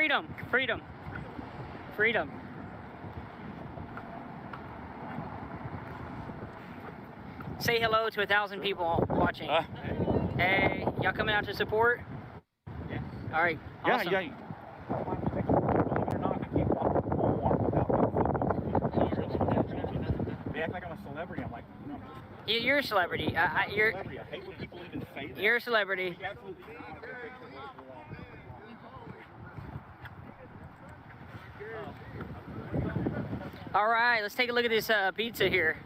freedom, freedom, freedom. Say hello to 1,000 people watching. Hey, y'all coming out to support? Yeah. All right. Awesome. Yeah. They act like I'm a celebrity. I'm like, no. You're a celebrity. You're. Celebrity. I hate when people even say that. You're a celebrity. All right, let's take a look at this pizza here.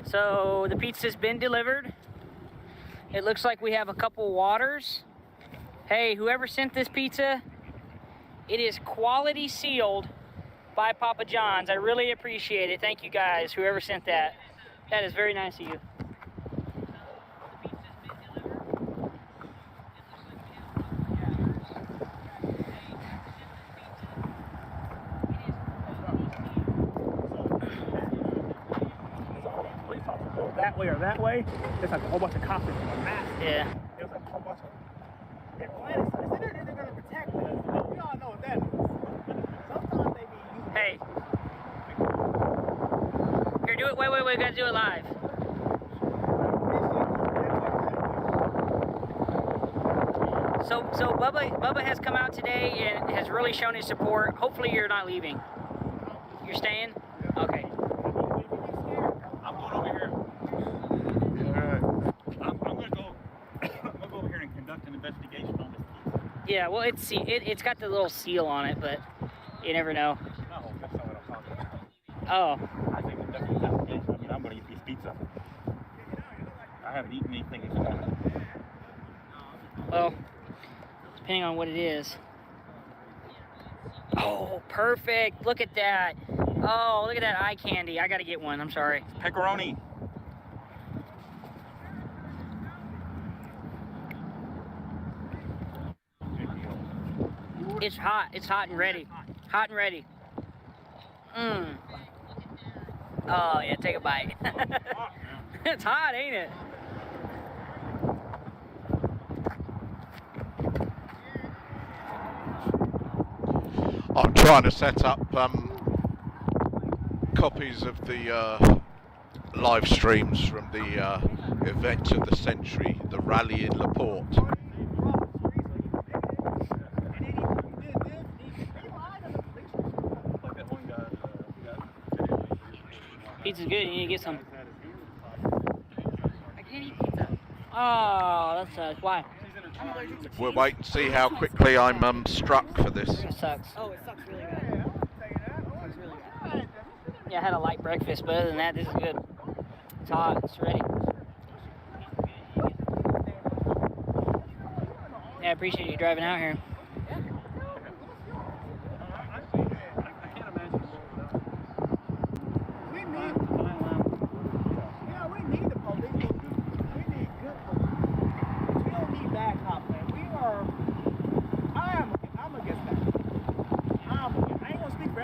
So the pizza's been delivered. It looks like we have a couple waters. Hey, whoever sent this pizza, it is quality sealed by Papa John's. I really appreciate it. Thank you guys, whoever sent that. That is very nice of you. That way or that way, there's like a whole bunch of cops in a mask. Yeah. There's like a whole bunch of. They're planning something. They're going to protect us. We all know what that is. Sometimes they be using. Hey. Here, do it. Wait. We gotta do it live. So Bubba has come out today and has really shown his support. Hopefully you're not leaving. You're staying? Okay. I'm going over here. I'm going to go over here and conduct an investigation on this piece. Yeah, well, it's got the little seal on it, but you never know. No, that's not what I'm talking about. Oh. I think that's an investigation. I mean, I'm going to eat this pizza. I haven't eaten anything this morning. Well, depending on what it is. Oh, perfect. Look at that. Oh, look at that eye candy. I got to get one. I'm sorry. Pepperoni. It's hot. It's hot and ready. Hot and ready. Mmm. Oh, yeah, take a bite. It's hot, ain't it? I'm trying to set up copies of the live streams from the event of the century, the rally in Porte. Pizza's good. You need to get some. I can't eat pizza. Oh, that sucks. Why? We'll wait and see how quickly I'm struck for this. It sucks. Oh, it sucks really good. It sucks really good. Yeah, I had a light breakfast, but other than that, this is good. It's hot. It's ready. Yeah, I appreciate you driving out here.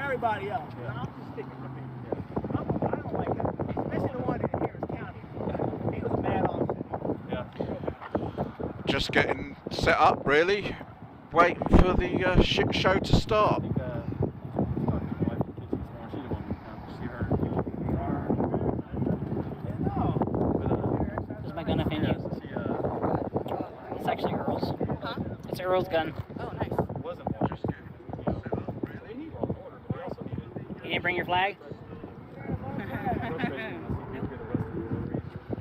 Everybody else, but I'm just sticking to me. I don't like it, especially the one in Harris County. He was mad all the Just getting set up, really. Waiting for the shit show to start. Does my gun offend you? It's actually Earl's. Huh? It's Earl's gun. Oh, nice. You didn't bring your flag?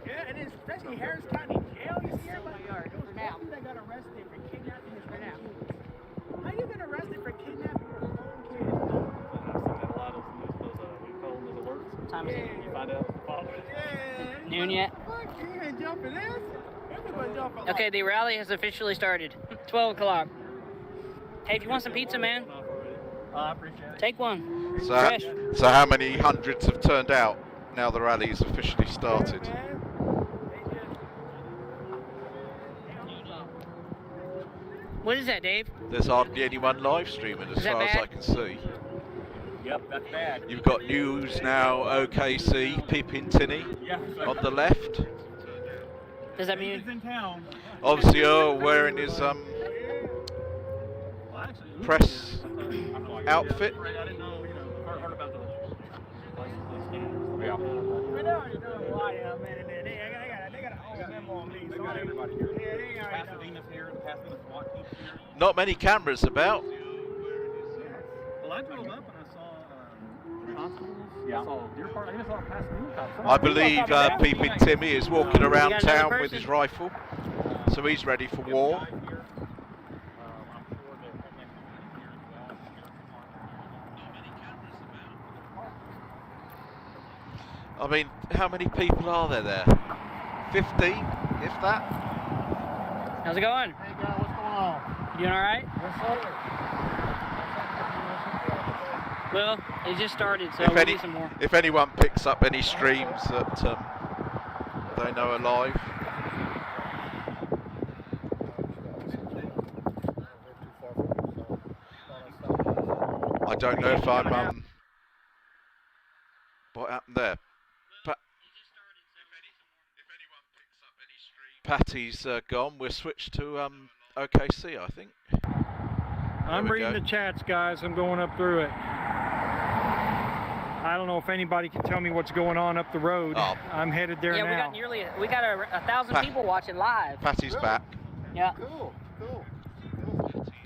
Yeah, and especially Harris County Jail. You see everybody? It was now that got arrested for kidnapping his right now. How you been arrested for kidnapping your own kid? I've seen a lot of those we call them those alerts. What time is it? You find out the father. Yeah. Noon yet? Fuck, you ain't jumping this. Everybody jumping. Okay, the rally has officially started. 12 o'clock. Hey, if you want some pizza, man, I appreciate it. take one. So how many hundreds have turned out now the rally's officially started? What is that, Dave? There's hardly anyone live streaming as far as I can see. Yep, that's bad. You've got News Now, OKC, Pippin Tinney on the left. Does that mean? He's in town. Obviously Earl wearing his Well, actually, press outfit. I didn't know, heard about the license plate scan. Yeah. But they already know who I am, man. And they got a whole memo on me. They got everybody here. Yeah, they already know. Pasadena's here, the Pasadena SWAT team's here. Not many cameras about. Well, I drove up and I saw constables. Yeah. I saw Deer Park. I even saw a Pasadena cop. I believe Peeping Timmy is walking around got another town with person? his rifle, so he's ready for war. I mean, how many people are there? 15, if that? How's it going? Hey, guy, what's going on? You doing all right? Yes, sir. Well, it just started, so If we'll any- do some more. If anyone picks up any streams that they know are live, I don't know if I'm. What happened there? Patty's gone. We're switched to OKC, I think. I'm we reading go. the chats, guys. I'm going up through it. I don't know if anybody can tell me what's going on up the road. Oh. I'm headed there Yeah, now. we got 1,000 Pat- people watching live. Patty's back. Yeah. Cool, cool.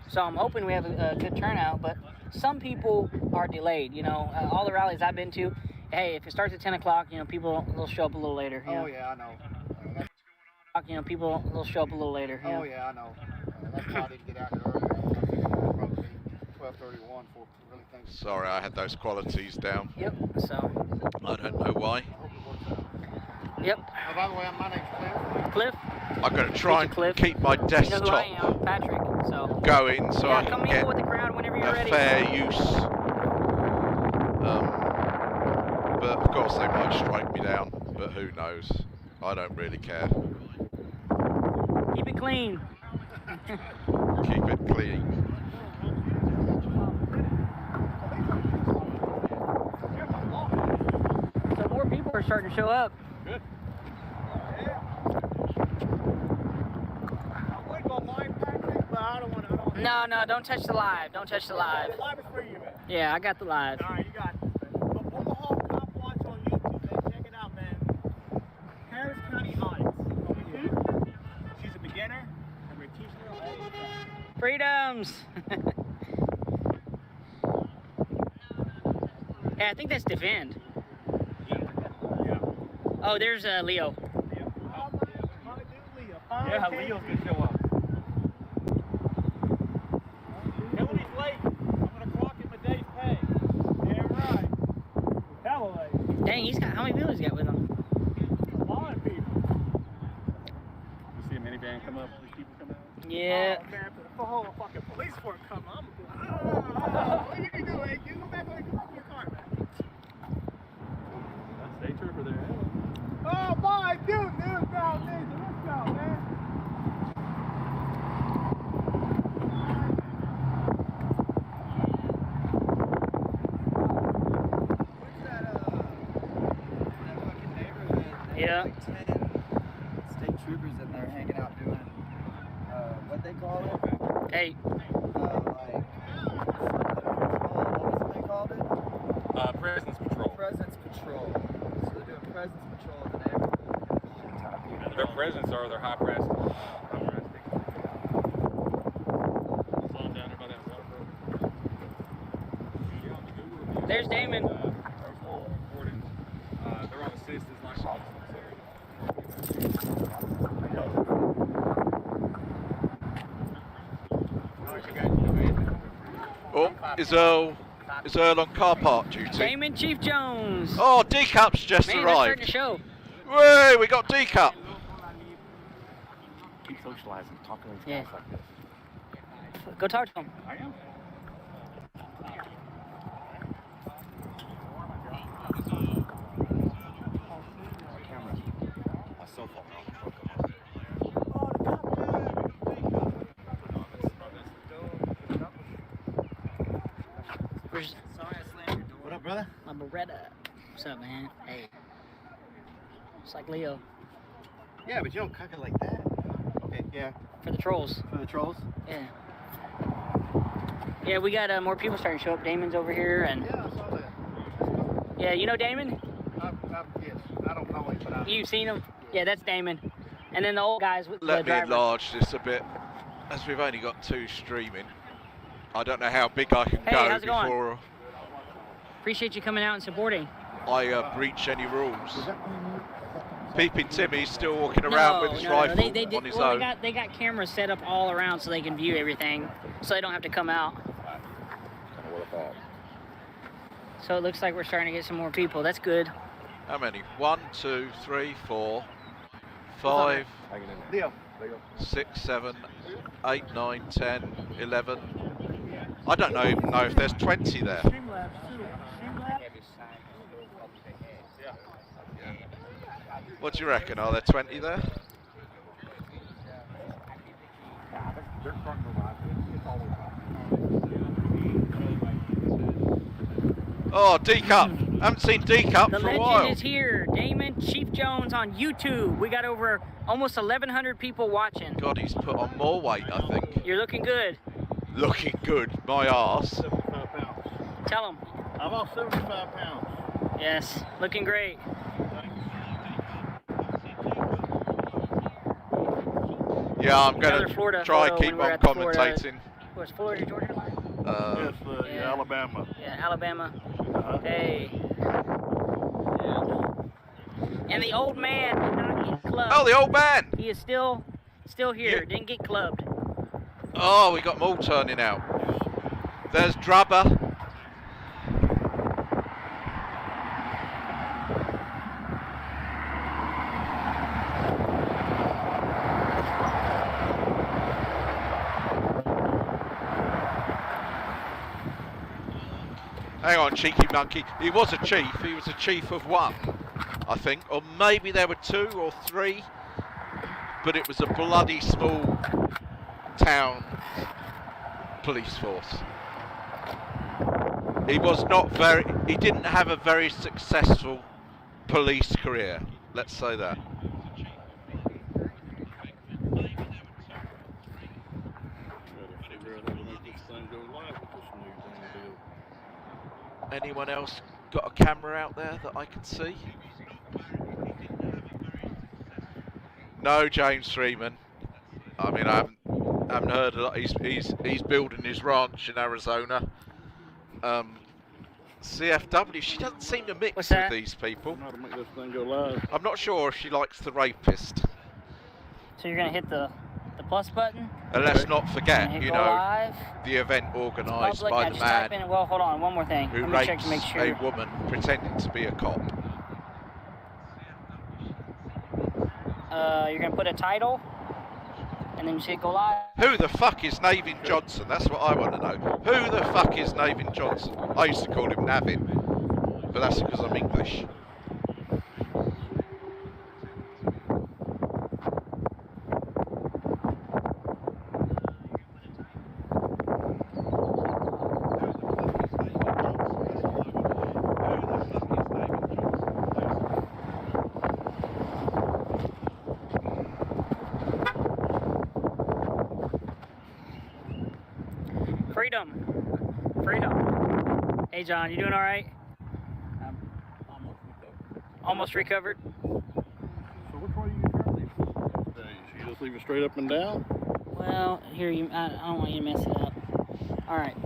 So I'm hoping we have a good turnout, but some people are delayed. All the rallies I've been to, hey, if it starts at 10 o'clock, people will show up a little later. Oh, yeah, I know. People will show up a little later. Oh, yeah, I know. That's why I didn't get out here earlier. I think it was probably 12:31 for really things. Sorry, I had those qualities down. Yep. So. I don't know why. Yep. Oh, by the way, my name's Cliff. Cliff. I've got to try Cliff. and keep my You know who I desktop am, Patrick. So. going so Yeah, I come can mingle get with the crowd whenever you're a ready. fair use. But of course they might strike me down, but who knows? I don't really care. Keep it clean. Keep it clean. So more people are starting to show up. I would go mine, Patrick, but I don't want to. No, don't touch the live. Don't touch the live. The live is for you, man. Yeah, I got the live. All right, you got it. Omaha Cop Watch on YouTube, man. Check it out, man. Harris County Audits. She's a beginner, and we're teaching her all the time. Freedoms. Hey, I think that's defend. Oh, there's Leo. Yeah, Leo's gonna show up. And when he's late, I'm gonna clock him a day's pay. Damn right. Hella late. Dang, he's got how many viewers he got with him? A lot of people. You see a minivan come up, these people come out. Yeah. Oh, man, if the whole fucking police force come, I'm gonna be like, what you can do, hey? You go back on your car, man. State trooper there. Oh, my dude, let's go, man. Yeah. Like 10 state troopers in there hanging out doing, what they call it? Hey. Like, what was it they called it? Presence patrol. Presence patrol. So they're doing presence patrol in the neighborhood. Their presence are their high press. There's Damon. They're on assist as nice officers. Oh, is Earl on car park duty? Damon Chief Jones. Oh, D-Cup's just Man, they're starting arrived. to show. Way, we got D-Cup. Keep socializing, talking to these Yeah. guys like this. Go talk to him. I am. My cell phone. Where's Sorry I slammed your door. What up, brother? my Beretta? What's up, man? Hey. It's like Leo Yeah, but you don't cock it like that. Okay, yeah. for the trolls. For the trolls? Yeah. Yeah, we got more people starting to show up. Damon's over here, and Yeah, I saw that. yeah, you know Damon? Yes, I don't know him, but I. You've seen him? Yeah, that's Damon. And then the old guys with the Let me driver. enlarge this a bit, as we've only got 2 streaming. I don't know how big I can Hey, go how's it going? before Appreciate you coming out and supporting. I breach any rules. Peeping Timmy's still walking around with his rifle on his own. They got cameras set up all around so they can view everything, so they don't have to come out. So it looks like we're starting to get some more people. That's good. How many? 1, 2, 3, 4, 5, 6, 7, 8, 9, 10, 11. I don't even know if there's 20 there. What do you reckon? Are there 20 there? Oh, D-Cup. Haven't seen D-Cup The for a legend while. is here. Damon Chief Jones on YouTube. We got over almost 1,100 people watching. God, he's put on more weight, I think. You're looking good. Looking good, my arse. 75 pounds. Tell them. I lost 75 pounds. Yes, looking great. Yeah, I'm Another going Florida to try photo keep when we were on at the Florida- commentating. Was Florida, Georgia? Yes, Yeah. Alabama. Yeah, Alabama. Uh-huh. Hey. And the old man did not get clubbed. Oh, the old man! He is still here. Yeah. Didn't get clubbed. Oh, we got them all turning out. There's Drubber. Hang on, cheeky monkey. He was a chief. He was a chief of 1, I think. Or maybe there were 2 or 3. But it was a bloody small town police force. He didn't have a very successful police career. Let's say that. Anyone else got a camera out there that I can see? No, James Freeman. I mean, I haven't heard a lot. He's building his ranch in Arizona. CFW. She doesn't seem to mix What's with that? these people. How to make this thing go live. I'm not sure if she likes the rapist. So you're gonna hit the plus button. And let's not And forget, hit you go know, live. the event organised Public. by Now the just type man in. Well, hold on. One more thing. who Let me check rapes to make sure. a woman pretending to be a cop. You're gonna put a title, and then you hit go live. Who the fuck is Navin Johnson? That's what I want to know. Who the fuck is Navin Johnson? I used to call him Navin, but that's because I'm English. Freedom. Hey, John, you doing all right? Almost recovered. So which way you get these days? You just leave it straight up and down? Well, here I don't want you to mess it up. All right.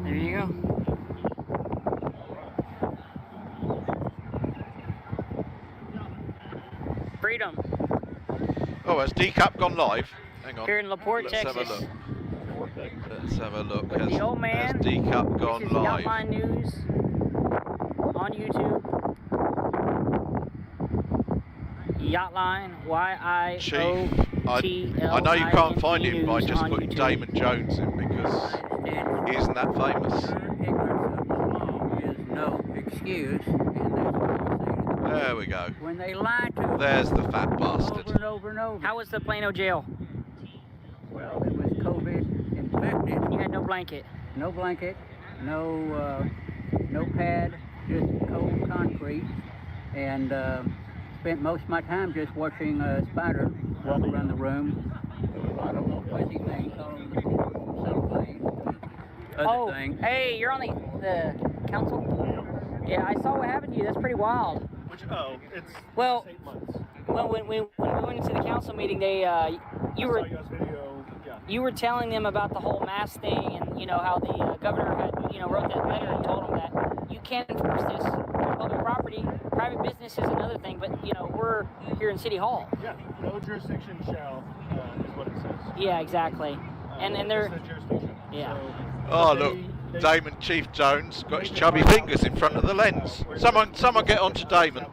There you go. Freedom. Oh, has D-Cup gone live? Hang on. Here in LaPorte, Let's Texas. have a look. Let's have a look. With the old man. Has D-Cup gone This is live? Yachtline News on YouTube. Yachtline, Y-I-O-T-L-I-N-E I know you can't find him by News just on putting YouTube. Damon Jones in because he isn't that famous. Ignorance of the law is no excuse, and that's what we say to the There we go. when they lie to us There's the fat over bastard. and over and over. How was the Plano jail? Well, it was COVID infected. You had no blanket. No blanket, no pad, just cold concrete. and spent most of my time just watching Spider walk around the room. I don't know what he thinks on some things. Other things. Hey, you're on the council? Yeah, I saw what happened to you. That's pretty wild. It's Well, 8 months. When we went into the council meeting, you were I saw you guys' video. Yeah. you were telling them about the whole mask thing, and how the governor had wrote that letter and told them that you can't enforce this on public property. Private business is another thing, but we're here in City Hall. Yeah, no jurisdiction shall is what it says. Yeah, exactly. And they're It's the jurisdiction. yeah. Oh, look, Damon Chief Jones got his chubby fingers in front of the lens. Someone get onto Damon.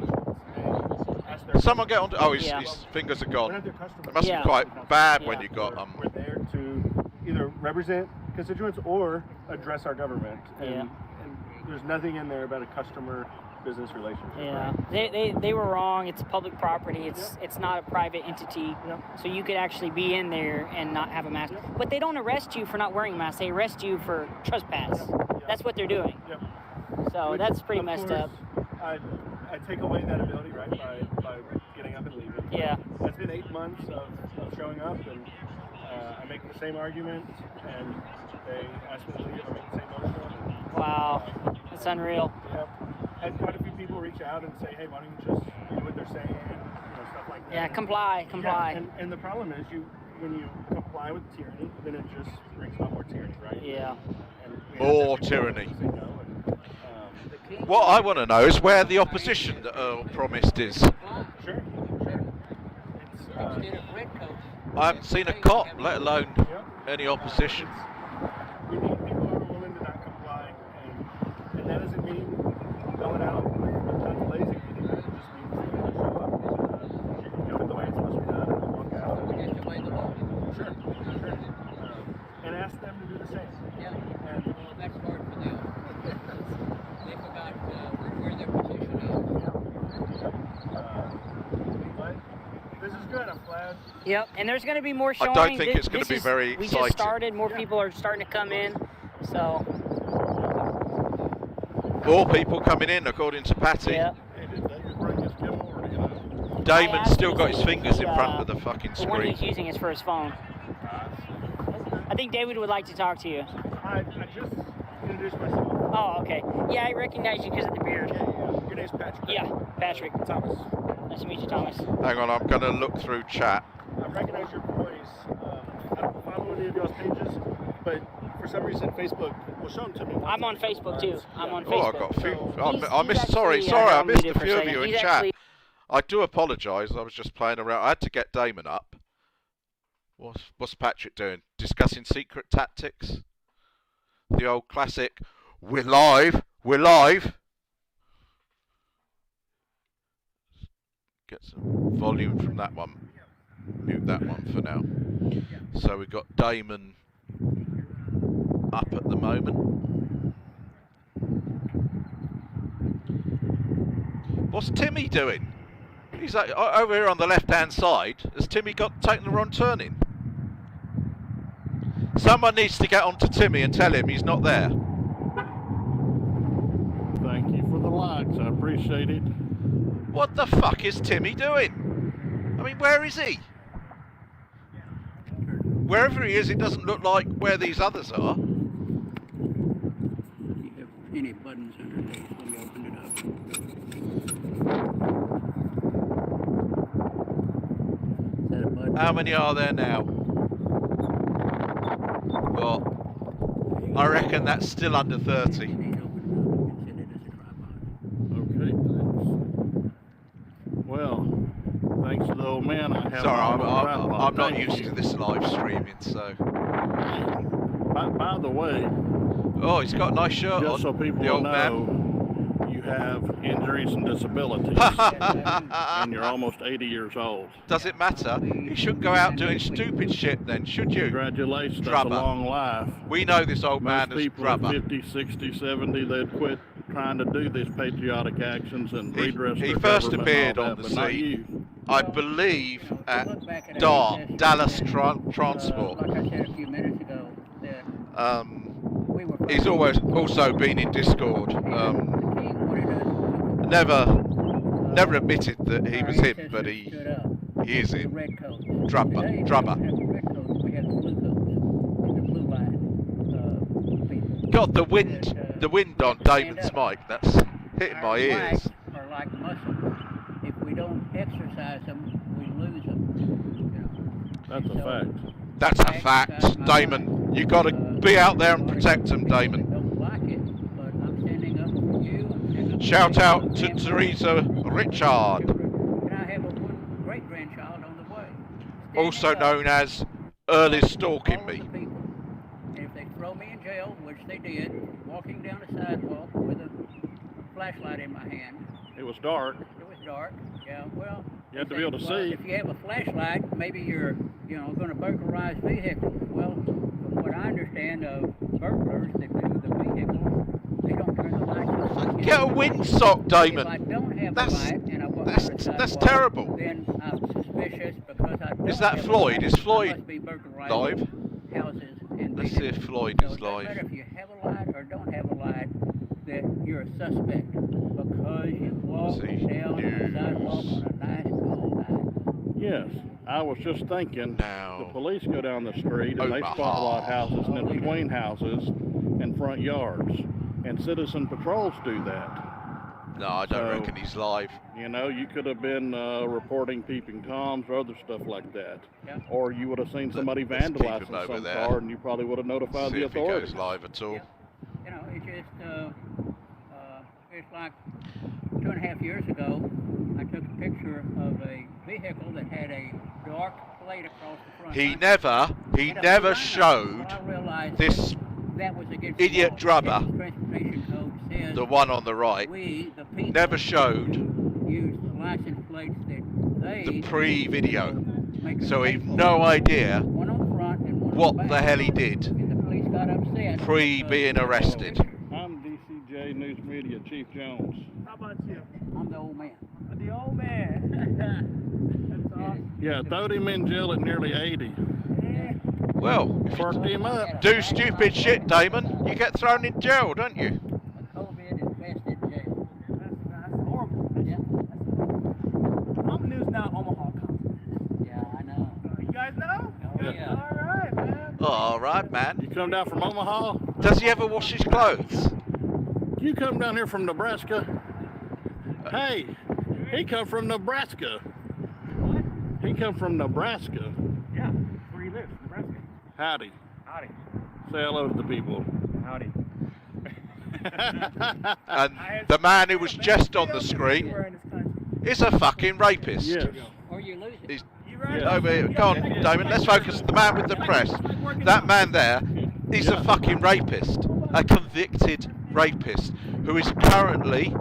Someone get onto. Oh, his fingers are gone. It must be quite bad when you got them. We're there to either represent constituents or address our government. And there's nothing in there about a customer-business relationship. Yeah, right? they were wrong. It's public property. It's not a private entity. So you could actually be in there and not have a mask. But they don't arrest you for not wearing a mask. They arrest you for trespass. That's what they're doing. So that's pretty messed up. I take away that ability, right, by getting up and leaving. Yeah. It's been 8 months of showing up, and I make the same argument, and they ask me to leave. I make the same motion. Wow, that's unreal. Yep. Had quite a few people reach out and say, hey, why don't you just do what they're saying, stuff like that. Yeah, comply. Yeah, and the problem is, when you comply with tyranny, then it just brings about more tyranny, right? Yeah. More tyranny. What I want to know is where the opposition that Earl promised is. Sure. I haven't seen a cop, let alone any opposition. We need people who are willing to not comply, and that doesn't mean going out with tons of lazy meetings. It just means they're going to show up, do it the way it's supposed to be done, and walk out. Sure. And ask them to do the same. Yeah. And That's hard for them. They forgot where their position is. But this is good. I'm glad. Yep, and there's going to be more showing. I don't think it's going to be very We exciting. just started. More people are starting to come in. So. More people coming in, according to Patty. Yep. Damon's still got his fingers in front of the fucking The one screen. he's using is for his phone. I think David would like to talk to you. I just introduced myself. Oh, okay. Yeah, I recognize you because of the beard. Your name's Patrick. Yeah, Patrick. Thomas. Nice to meet you, Thomas. Hang on, I'm going to look through chat. I recognize your voice. I don't follow any of y'all's pages, but for some reason Facebook will show them to me. I'm on Facebook too. I'm on Oh, Facebook. I got a few. He's I missed. Sorry, actually, I I'll missed mute a it for few of second. you in He's chat. actually- I do apologise. I was just playing around. I had to get Damon up. What's Patrick doing? Discussing secret tactics. The old classic. We're live. We're live. Get some volume from that one. Mute that one for now. So we've got Damon up at the moment. What's Timmy doing? He's like, over here on the left-hand side. Has Timmy taken the wrong turning? Someone needs to get onto Timmy and tell him he's not there. Thank you for the likes. I appreciate it. What the fuck is Timmy doing? I mean, where is he? Wherever he is, it doesn't look like where these others are. You have any buttons underneath when you open it up. Is that a button? How many are there now? Well, I reckon that's still under 30. You need to open it up and set it as a tripod. Okay, thanks. Well, thanks to the old man, I have Sorry, my I'm own tripod. not Thank used you. to this live streaming, so. By the way, Oh, he's got a nice shirt on. just so people the old know, man. you have injuries and disabilities, and you're almost 80 years old. Does it matter? You shouldn't go out doing stupid shit then, should you? Congratulations, that's a Drubber. long life. We know this old man Most as people at Drubber. 50, 60, 70, they'd quit trying to do these patriotic actions and redress He their first government appeared and all on that, the but not scene. you. I believe at Look back at Dallas Transport. Like I said a few minutes ago, that we were He's always also been in Discord. the king wanted us to Never Never admitted that he our was him, ancestors but he stood up. is The him. red coats. Drubber, Today, drubber. we don't have the red coats, we have the blue coats. And the blue line people. God, the That, wind on have to stand Damon's up. mic, that's hitting Our my ears. lives are like muscles. If we don't exercise them, we lose them. You know. That's a So, fact. That's a fact, Damon. You got to be out there and protect them, Damon. Don't like it, but I'm standing up for you. I'm standing up for Shout you. out to And Teresa Richard, and I have a one great grandchild on the way. also Standing up known as Early's for stalking all me. of the people. And if they throw me in jail, which they did, walking down the sidewalk with a flashlight in my hand. It was dark. It was dark. Yeah, well. You had to they be able to say, well, see. if you have a flashlight, maybe you're, going to burglarize vehicles. Well, from what I understand of burglars that do the vehicles, they don't turn the lights on. Get a windsock, If Damon. I don't have That's- a light and I walk that's- down the that's sidewalk, terrible. then I'm suspicious because I don't Is that have a Floyd? light. Is Floyd I must be burglarizing live? houses and Let's see vehicles. if Floyd So is it doesn't live. matter if you have a light or don't have a light, that you're a suspect because you walk See, down the sidewalk news. on a nice cool night. Yes. I was just thinking, Now, the police go down the street and they Omaha. spotlight houses and in between houses and front yards. And citizen patrols do that. no, I don't So- reckon he's live. You know, you could have been reporting peeping toms or other stuff like that. Yeah. Or you would have seen somebody Let's keep vandalizing him over some there. car and you probably would have notified See the if he authorities. goes live at all. Yeah. It's just, it's like 2.5 years ago, I took a picture of a vehicle that had a dark plate across the front. He light. he And never I showed realized this, that was against idiot the law. drubber, Texas Transportation Code says the one on the right, we, the people, never showed use the license plates that they the pre-video. make us So pay he've for. no idea One on the front and one what on the the back. hell he did And the police got upset. pre because- being arrested. I'm DCJ News Media Chief Jones. How about you? I'm the old man. The old man. That's awesome. Yeah, throwed him in jail at nearly 80. Well, if you Fucked him up. do stupid shit, Damon, you get thrown in jail, don't you? COVID infested jail. That's horrible. Yeah, I'm news now, Omaha County. yeah, I know. You guys know? Oh, yeah. All right, man. All right, man. You come down from Omaha? Does he ever wash his clothes? You come down here from Nebraska? Hey, he come from Nebraska. He come from Nebraska. Yeah, where he lives, Nebraska. Howdy. Howdy. Say hello to the people. Howdy. And the man who was just on the screen is a fucking rapist. Yes. Or you lose it. He's You right? Yeah. over here. Come on, Damon, let's focus. The man with the press. That man there, he's a fucking rapist. A convicted rapist who is currently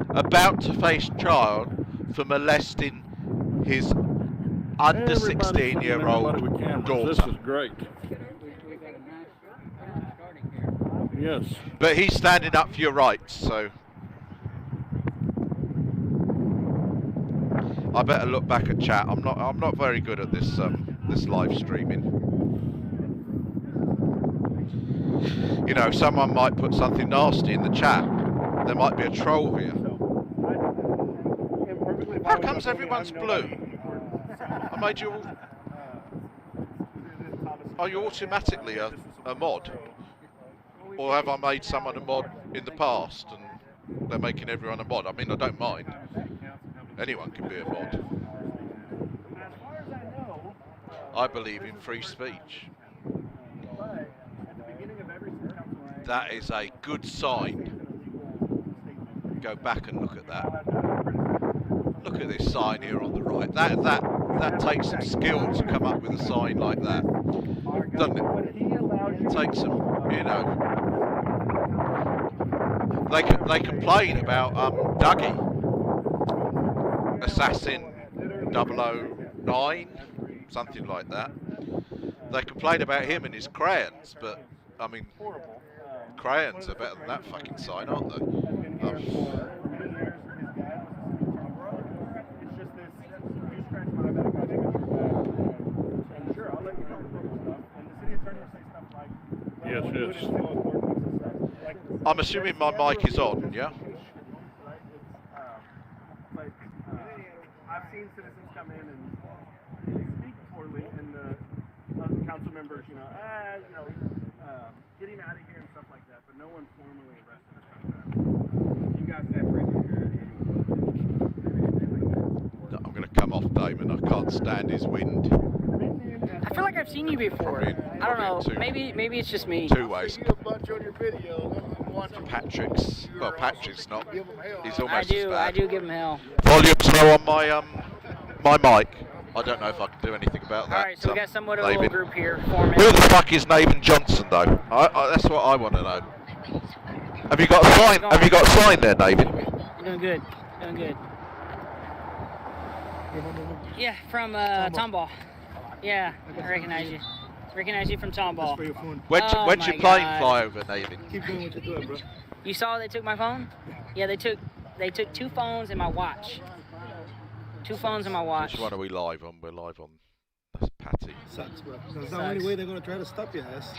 about to face trial for molesting his under Everybody's 16-year-old everybody with cameras. daughter. This is great. We got a nice starting here. Yes. But he's standing up for your rights, so I better look back at chat. I'm not very good at this this live streaming. You know, someone might put something nasty in the chat. There might be a troll here. How comes everyone's blue? I made you all... Are you automatically a mod? Or have I made someone a mod in the past and they're making everyone a mod? I mean, I don't mind. Anyone can be a mod. I believe in free speech. That is a good sign. Go back and look at that. Look at this sign here on the right. That takes some skill to come up with a sign like that, doesn't it? It takes some, you know. They complain about Dougie, Assassin 009, something like that. They complain about him and his crayons, but I mean, crayons are better than that fucking sign, aren't they? Yes, yes. I'm assuming my mic is on, yeah? course, get him out of here and stuff like that, but no one formally arrested us. You guys separated here. I'm going to come off Damon. I can't stand his wind. I feel like I've seen you before. I don't know. Maybe it's just me. Two ways. A bunch on your video. Patrick's not. He's almost I as do bad. give him hell. Volume's low on my mic. I don't know if I can do anything about that. All right, so we got somewhat of a little Nathan. group here forming. Who the fuck is Nathan Johnson, though? That's what I want to know. Have you got a sign? Have you got a sign there, Nathan? Doing good. Yeah, from Tomball. Yeah, I recognize you. Recognize you from Tomball. When'd your plane fly over, Nathan? Keep doing what you're doing, bro. You saw they took my phone? Yeah, they took 2 phones and my watch. 2 phones and my watch. Which one are we live on? We're live on. That's Patty. Sucks, bro. That's the only way they're gonna try to stop your ass.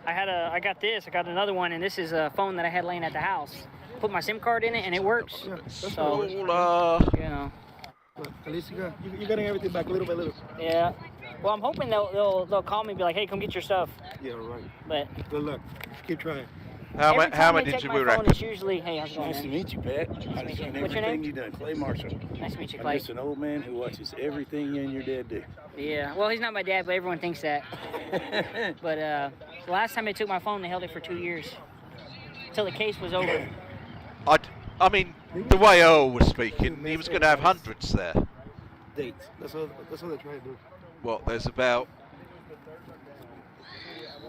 I got another one, and this is a phone that I had laying at the house. Put my SIM card in it, and it works. So, you know. Look, at least you're getting everything back little by little. Yeah. Well, I'm hoping they'll call me and be like, hey, come get your stuff. Yeah, right. But good luck. Keep trying. How every time many they did take we my phone, reckon? it's usually, hey, how's it going, Nice to man? meet you, Pat. I've seen What's your everything name? you done. Clay Marshall. Nice to meet you, I'm Clay. just an old man who watches everything you and your dad do. Yeah. Well, he's not my dad, but everyone thinks that. But the last time they took my phone, they held it for 2 years. Until the case was over. I mean, the way Earl was speaking, he was going to have hundreds there. Dates. That's all they're trying to do. Well, there's about,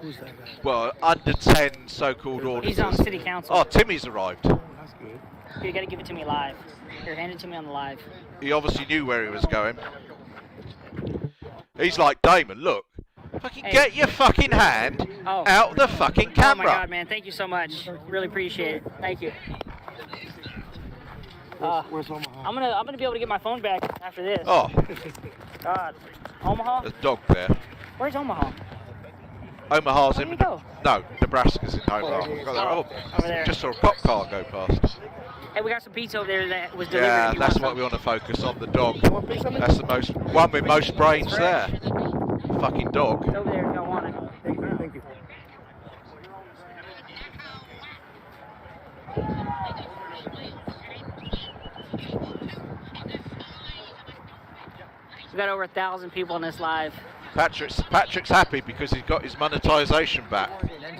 Who's that guy? well, under 10 so-called auditors. He's on city council. Oh, Timmy's arrived. That's good. You got to give it to me live. Here, hand it to me on the live. He obviously knew where he was going. He's like, Damon, look. Fucking Hey. get your fucking hand Oh. out the fucking camera. Oh my God, man! Thank you so much. Really appreciate it. Thank you. Where's Omaha? I'm gonna be able to get my phone back after this. Oh, God, Omaha? there's a dog there. Where's Omaha? Omaha's Where in. do you go? No, Nebraska's in Omaha. Over there. Just saw a cop car go past. Hey, we got some pizza over there that was delivered. Yeah, if you that's want what some. we want to focus on, the dog. That's the one with most brains there. Fucking dog. It's over there if y'all want it. Thank you. We got over 1,000 people in this live. Patrick's happy because he's got his monetization back.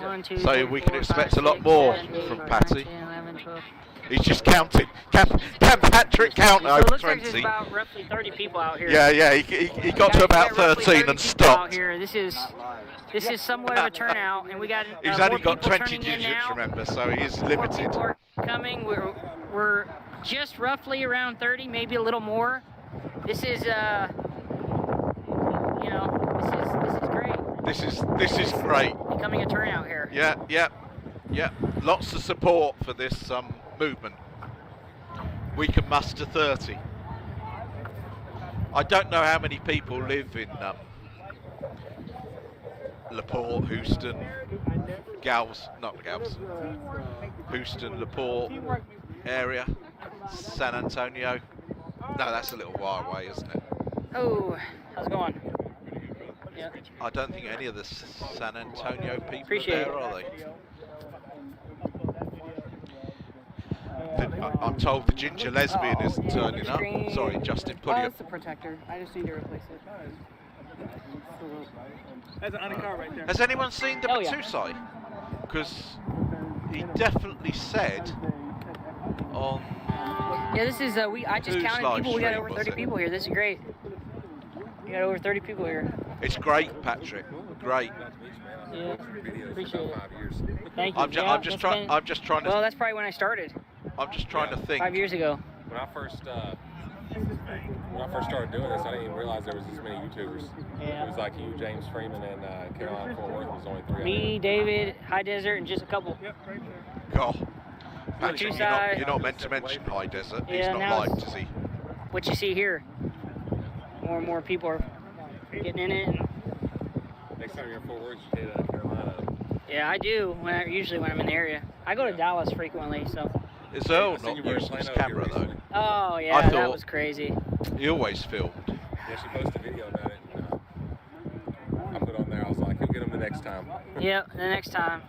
1, 2, So 3, we can 4, expect 5, a lot 6, more 7, 8, from 9, Patty. 10, 11, 12. He's just counting. Can Patrick count So it over looks like there's 20? about roughly 30 people out here. Yeah, he got to Guys, about we got roughly 13 30 and people out stopped. here. This is somewhat of a turnout, and we got He's more only got people 20 turning in digits, now. remember, so he is More limited. people are coming. We're just roughly around 30, maybe a little more. This is you know, this is great. This is great. Becoming a turnout here. Yeah. Lots of support for this movement. We can muster 30. I don't know how many people live in LaPorte, Houston, Houston, LaPorte area, San Antonio. No, that's a little while away, isn't it? Oh, how's it going? Yeah. I don't think any of the San Antonio people Appreciate are there, it. are they? I'm told the ginger lesbian isn't turning up. Sorry, Justin, put it. It's a protector. I just need to replace it. That's an undercar right there. Has anyone seen the Oh, yeah. Matusai? Because he definitely said on. Yeah, this is I just Whose counted live people. We got stream over was 30 it? people here. This is great. We got over 30 people here. It's great, Patrick. Great. Yeah, appreciate it. Thank you. I'm just trying. I'm just trying to. Well, that's probably when I started. I'm just trying to think. 5 years ago. When I first started doing this, I didn't even realize there was this many YouTubers. Yeah. It was like you, James Freeman, and Caroline Fort Worth was only 3. Me, David, High Desert, and just a couple. God. Patrick, Matusai. you're not meant to mention High Desert. He's Yeah, not now liked, it's- is he? What you see here. More and more people are getting in it. Next time you're in Fort Worth, you hit Carolina. Yeah, I do. Usually when I'm in the area. I go to Dallas frequently, so. Is Earl I seen not you wearing using his flannel camera here though? recently. Oh yeah, I that thought- was crazy. He always filmed. Yeah, she posted a video about it. And, I put on there, I was like, it next time. Yep, the next time.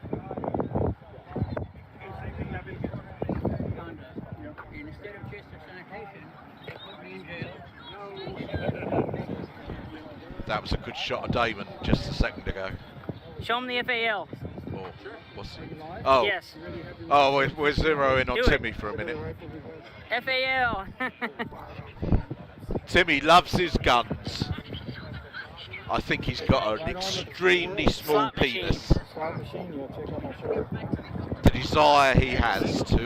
And instead of just a sanitation, they put me in jail. That was a good shot of Damon just a second ago. Show him the FAL. Oh, what's it? Oh. Yes. Oh, we're zeroing on Do Timmy it. for a minute. FAL. Timmy loves his guns. I think he's got an extremely small Slot machine. penis. The desire he has to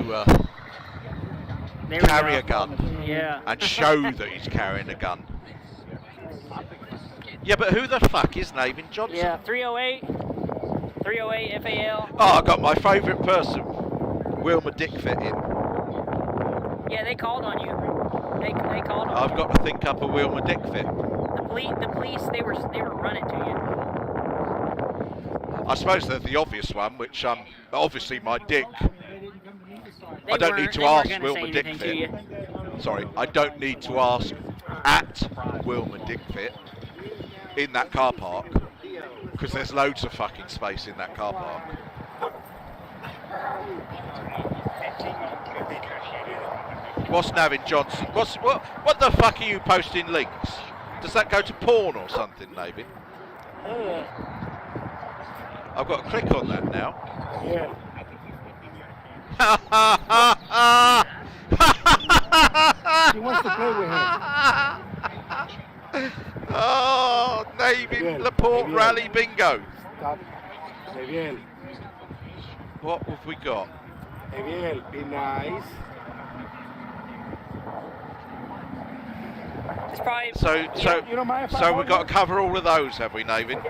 There we carry go. a gun Yeah. and show that he's carrying a gun. Yeah, but who the fuck is Nathan Johnson? Yeah, 308. 308 FAL. Oh, I got my favourite person, Wilma Dickfit in. Yeah, they called on you. They called on I've you. got to think up a Wilma Dickfit. The police, they were running to I suppose they're the obvious one, which obviously my dick. you. I don't need to ask Wilma Dickfit. Sorry, I don't need to ask at Wilma Dickfit in that car park because there's loads of fucking space in that car park. What's Navin Johnson? What the fuck are you posting links? Does that go to porn or something, Navin? I've got to click on that now. Yeah. He wants to play with him. Oh, Navin Laporte Rally Bingo. Stop. Javier. What have we got? Javier, be nice. It's probably You don't mind if I so hold we've got it? to cover all of those, have we, Navin?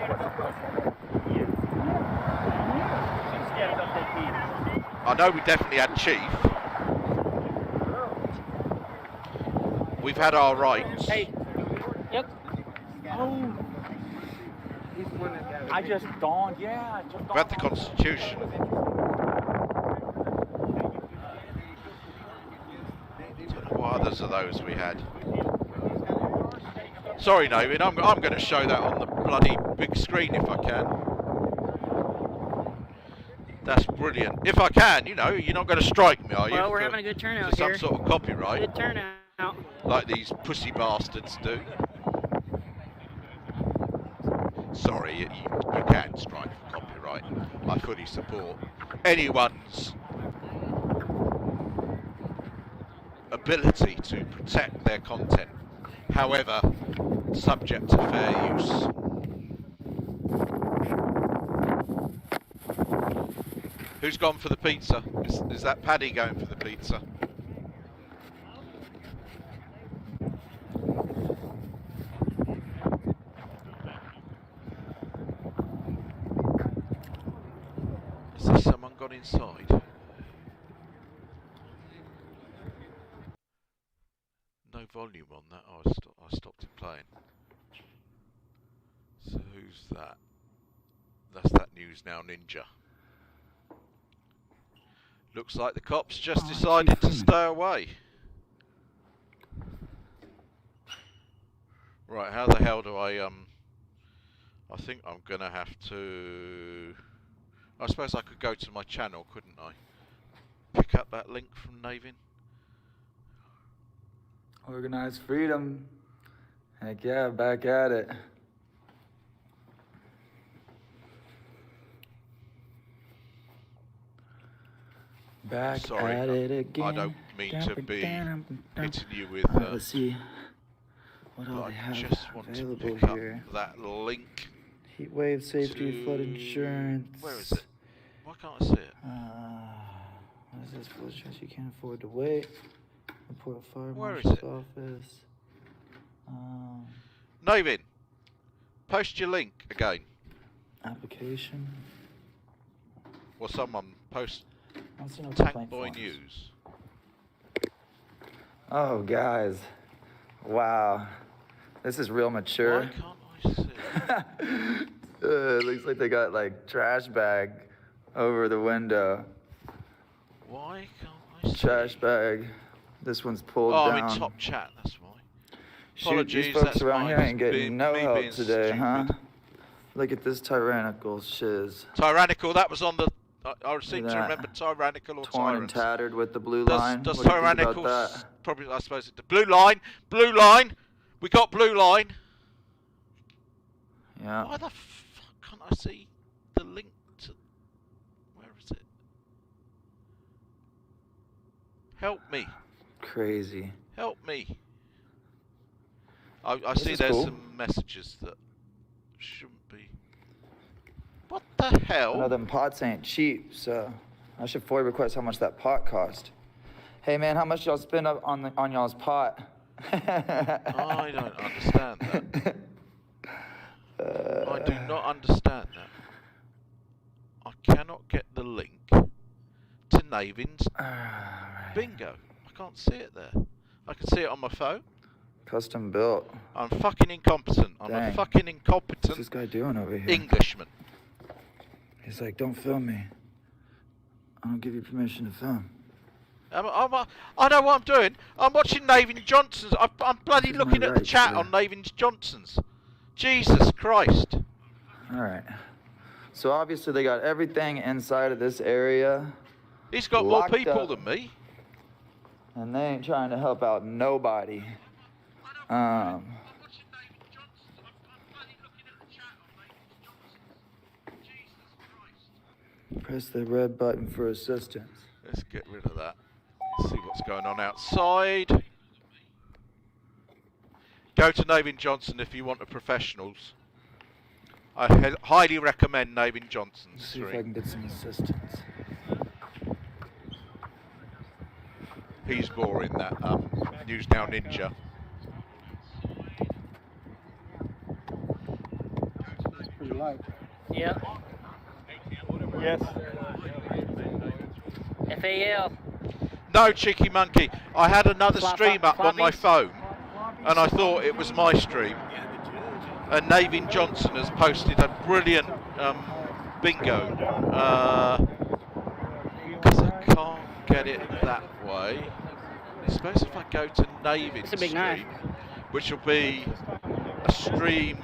I know we definitely had Chief. We've had our rights. Hey. Yep. Oh. I just dawned, yeah. We've had the Constitution. Don't know what others of those we had. Sorry, Navin, I'm going to show that on the bloody big screen if I can. That's brilliant. If I can, you know, you're not going to strike me, are you? Well, we're having a good turnout for some here. sort of copyright. Good turnout. Like these pussy bastards do. Sorry, you can strike for copyright. I fully support anyone's ability to protect their content, however, subject to fair use. Who's gone for the pizza? Is that Paddy going for the pizza? Has there someone gone inside? No volume on that. Oh, I stopped it playing. So who's that? That's that News Now Ninja. Looks like the cops just decided to stay away. Right, how the hell do I think I'm gonna have to. I suppose I could go to my channel, couldn't I? Pick up that link from Navin. Organized freedom. Heck yeah, back at it. Back Sorry, at it again. I don't mean to be hitting you with. Let's see what all but they I have just want to available pick here. up that link. Heat wave safety, to- flood insurance. Where is it? Why can't I see it? What is this? Flood insurance you can't afford to wait. Report fire Where is marshal's it? office. Navin, post your link again. Application. Or someone post I don't see no Tank complaint Boy forms. News. Oh, guys. Wow. This is real mature. Why can't I see it? It looks like they got like trash bag over the window. Why can't I see Trash it? bag. This one's pulled Oh, down. I'm in top chat, that's why. Shoot, Apologies, these folks that's around mine. here ain't It's getting no me help being today, huh? stupid. Look at this tyrannical shiz. Tyrannical, that was on the... I seem Look to at remember tyrannical or Torn tyrants. and tattered with the blue line. Does What do you think tyrannical... about that? Probably, I suppose, the blue line. Blue line. We got blue line. Yeah. Why the fuck can't I see the link to... Where is it? Help me. Crazy. Help me. I This see is there's cool. some messages that shouldn't be. What the hell? I know them pots ain't cheap, so I should FOIA request how much that pot cost. Hey man, how much y'all spend up on y'all's pot? I don't understand that. I do not understand that. I cannot get the link to Navin's bingo. I can't see it there. I can see it on my phone. Custom built. I'm fucking incompetent. I'm a Dang. fucking incompetent What's this guy doing over here? Englishman. He's like, don't film me. I don't give you permission to film. I know what I'm doing. I'm watching Navin Johnson's. I'm bloody This is my looking at the right, chat sir. on Navin Johnson's. Jesus Christ. All right. So obviously they got everything inside of this area. He's got more locked people up, than me. and they ain't trying to help out nobody. Press the red button for assistance. Let's get rid of that. See what's going on outside. Go to Navin Johnson if you want the professionals. I highly recommend Navin Johnson's See if I stream. can get some assistance. He's boring, that News Now Ninja. Pretty light. Yeah. Yes. FAL. No, Cheeky Monkey. I had another stream up on my Floppies? phone, and I thought it was my stream. And Navin Johnson has posted a brilliant bingo. Because I can't get it that way. I suppose if I go to Navin's It's a big stream, knife. which will be a stream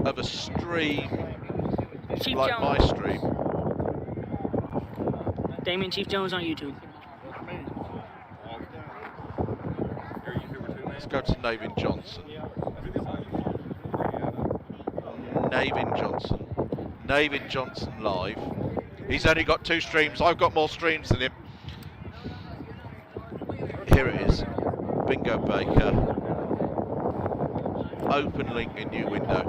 of a stream Chief like Jones. my stream. Damien Chief Jones on YouTube. Let's go to Navin Johnson. Navin Johnson. Navin Johnson live. He's only got 2 streams. I've got more streams than him. Here it is. Bingo Baker. Open link in new window.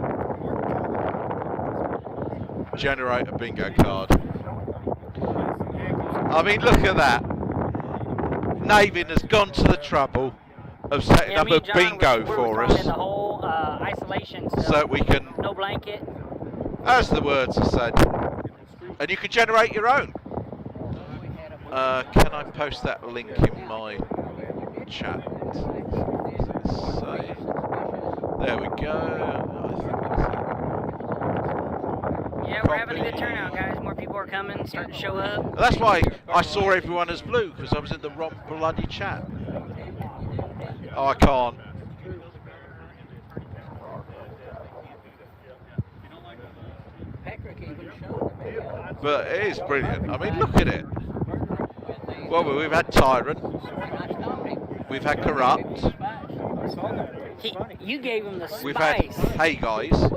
Generate a bingo card. I mean, look at that. Navin has gone to the trouble of setting up me a and John bingo were for thrown in us, the whole isolation so stuff. that we can, No blanket. as the words are said, and you can generate your own. Can I post that link in my chat? Say, there we go. I think that's it. Yeah, we're having a good turnout, guys. More people are coming, starting to show up. That's why I saw everyone as blue, because I was in the wrong bloody chat. Oh, I can't. But it is brilliant. I mean, look at it. Well, we've had Tyrant. We've had Corrupt. You gave him the spice. We've had Hey Guys.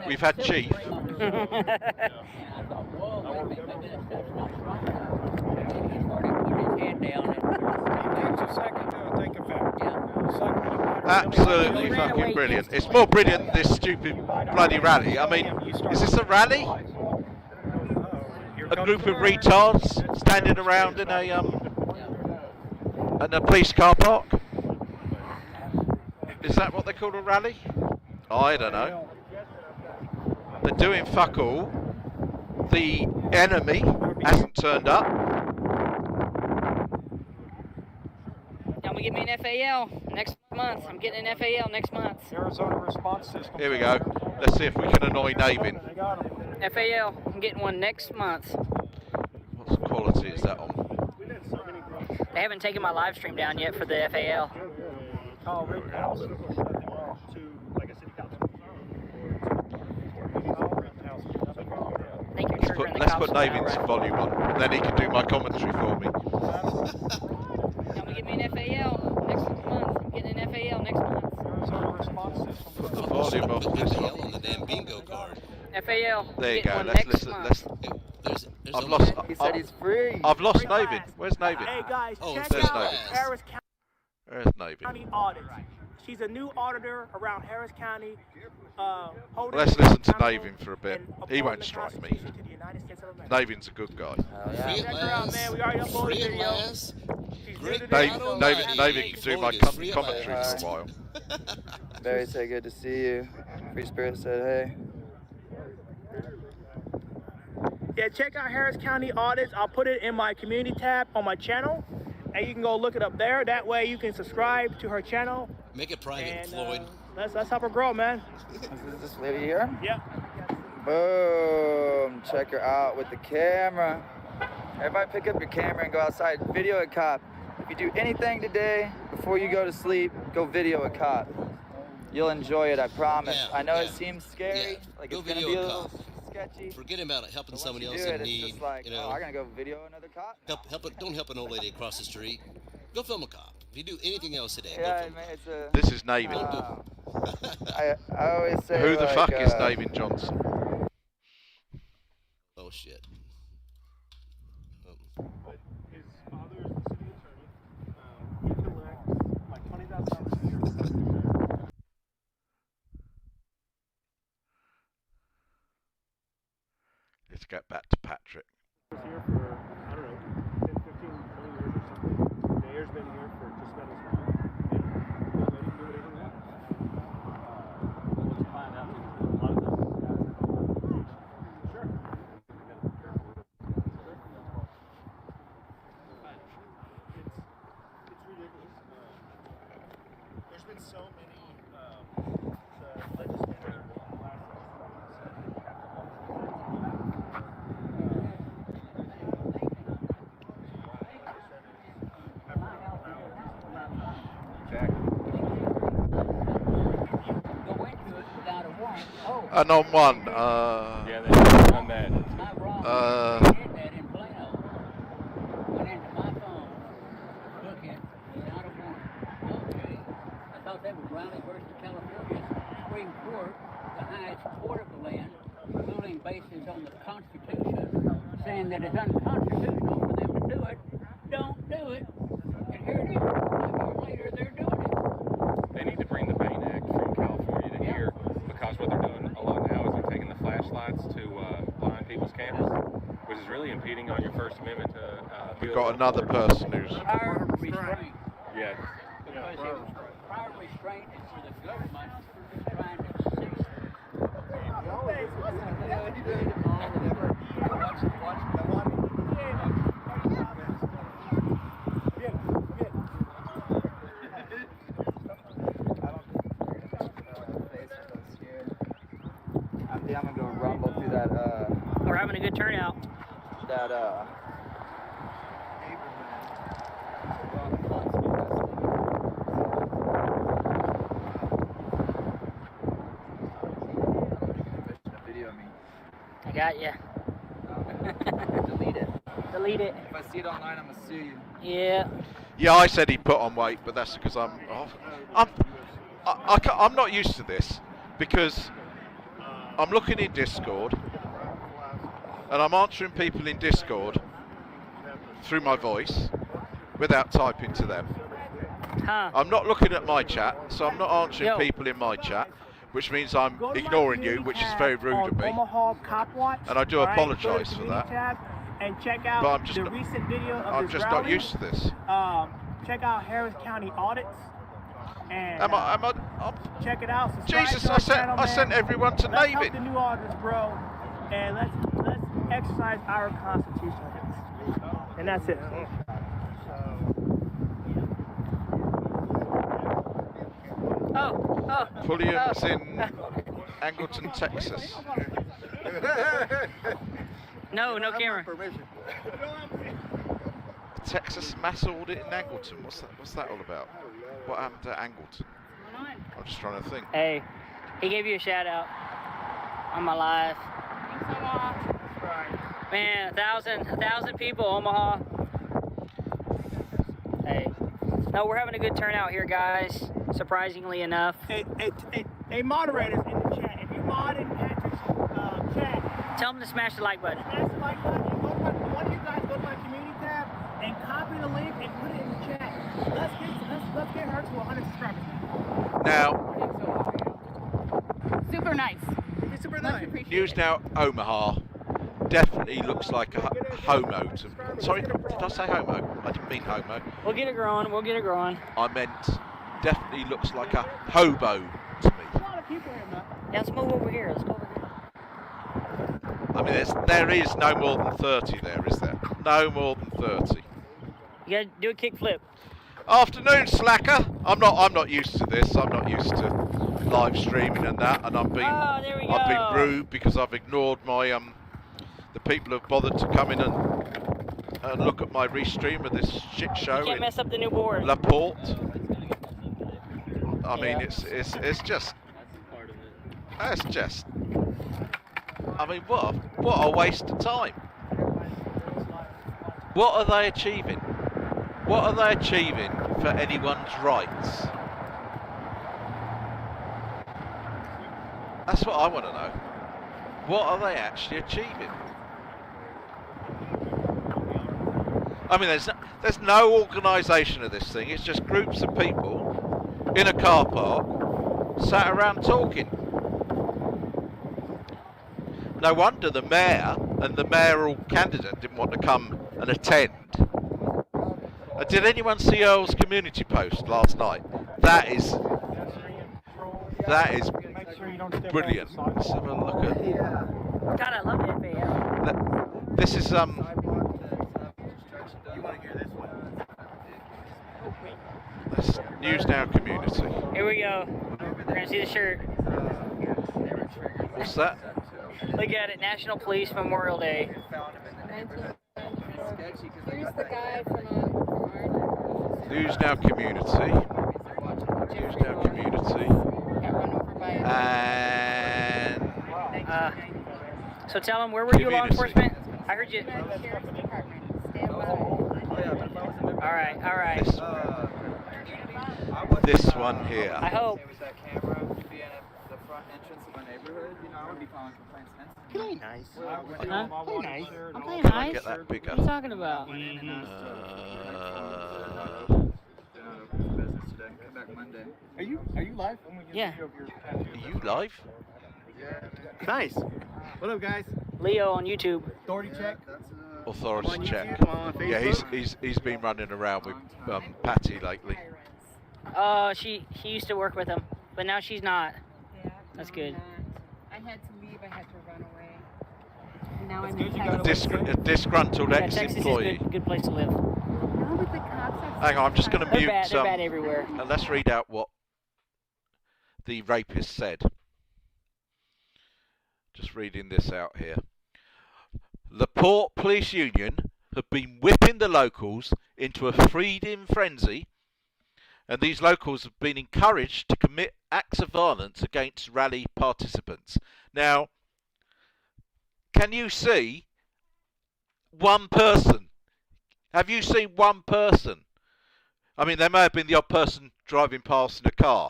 We've had Chief. Absolutely fucking brilliant. It's more brilliant than this stupid bloody rally. I mean, is this a rally? A group of retards standing around in a police car park? Is that what they call a rally? I don't know. They're doing fuck all. The enemy hasn't turned up. I'm gonna get me an FAL next month. I'm getting an FAL next month. Arizona response system. Here we go. Let's see if we can annoy Navin. FAL. I'm getting one next month. What quality is that on? They haven't taken my live stream down yet for the FAL. put the let's cops put will Navin's sound right. volume on. Then he can do my commentary for me. Come and get me an FAL next month. I'm getting an FAL next month. Sort of response system. Put the volume off this FAL one. on the damn bingo card. FAL. There you Getting go. one Let's next listen. month. Let's. There's I've only- lost. He said he's free. I've lost Navin. Where's Navin? Hey guys, Oh, check there's out Navin. Harris Where's Navin? County Audit. She's a new auditor around Harris County. Holding Let's the listen to accountable Navin for a bit. and He upholding won't the strike me. Constitution to the United States of America. Navin's a good guy. Oh, yeah. Free Check her out, man. We already uploaded Free a at video. last. She's Great new to guy. this, so Navin can do my Free at commentary last. for a while. Barry said, good to see you. Free Spirit said, hey. Yeah, check out Harris County Audits. I'll put it in my community tab on my channel, and you can go look it up there. That way you can subscribe to her channel. Make it private, And Floyd. let's help her grow, man. Is this lady here? Yeah. Boom. Check her out with the camera. Everybody pick up your camera and go outside. Video a cop. If you do anything today, before you go to sleep, go video a cop. You'll enjoy it, I promise. Yeah, I know yeah. it seems scary. Yeah. Like Go it's gonna video be a a little cop. sketchy. Forget about it, helping But once somebody you else do in it, it's need. just like, You know, oh, I'm gonna go video another cop. don't help an old lady across the street. Go film a cop. If you do anything else today, Yeah, go film man, it's a. This is Navin. I always say. Who the like, fuck is Navin Johnson? Oh shit. But his father is the city attorney. He collects like $20,000 a year. Let's get back to Patrick. He was here for, I don't know, 10, 15, 20 years or something. The mayor's been here for just about as long. And they'll let him do whatever he wants. What you find out is a lot of times guys have a lot of information. Sure. You gotta be careful with It's ridiculous. There's been so many the legislature And on one, Yeah, they've done that. Went into my phone, looking without a warrant. Okay. I thought that was Riley versus California Supreme Court, the highest court of the land, ruling basis on the Constitution, saying that it's unconstitutional for them to do it. Don't do it. And here it is. 5 years later, they're doing it. They need to bring the Bain Act from California to here, because what they're doing a lot now is they're taking the flashlights to blind people's cameras, which is really impeding on your First Amendment. we've got another person who's. Prior restraint. Yeah. Because prior restraint is for the government trying to cease. I think I'm gonna go rumble through that. We're having a good turnout. That video me. I got you. Delete it. Delete it. If I see it online, I'm gonna sue you. Yeah. Yeah, I said he put on weight, but that's because I'm not used to this because I'm looking in Discord and I'm answering people in Discord through my voice without typing to them. Huh. I'm not looking at my chat, so I'm not answering Yo. people in my chat, which means I'm Go to my ignoring you, community which is tab very rude on of me. Omaha Cop Watch, And I do all right? Go to the apologise for community that. tab and check out But I'm just the not- recent video of I'm this just rally. not used to this. Check out Harris County Audits and I'm check it out. Subscribe Jesus, to our channel, I man. sent everyone to Let's name help it. the new auditors grow, and let's exercise our constitutional rights. And that's it. Oh. Pulliam's in Angleton, Texas. No camera. Texas mass audit in Angleton. What's that all about? What happened to Angleton? I'm just trying to think. Hey, he gave you a shout out on my live. Right. Man, 1,000 people, Omaha. Hey, no, we're having a good turnout here, guys. Surprisingly enough. Hey, moderators in the chat, if you mod in Patrick's chat, tell them to smash the like button. Smash the like button. And one of you guys go to my community tab and copy the link and put it in the chat. Let's get her to 100 subscribers. Now, Super nice. It's super nice. News Now Omaha definitely looks like a homo to... Sorry, did I say homo? I didn't mean homo. We'll get it growing. We'll get it growing. I meant definitely looks like a hobo to me. There's a lot of people here, man. Yeah, let's move over here. Let's go over here. I mean, there is no more than 30 there, is there? No more than 30. You gotta do a kick flip. Afternoon, slacker. I'm not used to this. I'm not used to live streaming and that, and I've been rude because I've ignored my the people who have bothered to come in and look at my restream of this shit show. You can't mess up the new board. La Porte. I mean, it's just. It's just. I mean, what a waste of time. What are they achieving? What are they achieving for anyone's rights? That's what I want to know. What are they actually achieving? I mean, there's no organisation of this thing. It's just groups of people in a car park sat around talking. No wonder the mayor and the mayoral candidate didn't want to come and attend. Did anyone see Earl's community post last night? That is brilliant. Let's have a look at. God, I love it, FAL. This is You want to hear this one? this News Now community. Here we go. We're gonna see the shirt. What's that? Look at it. National Police Memorial Day. Here's the guy from News Now community. News Now community. And so tell them, where were you, law enforcement? I heard you. All right, all right. This one here. I hope. Play nice. Huh? Play nice. I'm playing Can I nice. get that bigger? What are you talking about? Are you live? Yeah. Are you live? Nice. What up, guys? Leo on YouTube. Authority check. Authority check. On Yeah, Facebook. he's been running around with Patty lately. He used to work with him, but now she's not. Yeah. That's good. I had to leave. I had to run away. And now I'm good, in you Texas. A disgruntled Yeah, Texas is ex-employee. good place to live. No, but the cops are Hang on, I'm just going to They're mute bad. They're bad everywhere. and let's read out what the rapist said. Just reading this out here. The Port Police Union have been whipping the locals into a freedom frenzy, and these locals have been encouraged to commit acts of violence against rally participants. Now, can you see one person? Have you seen one person? I mean, there may have been the odd person driving past in a car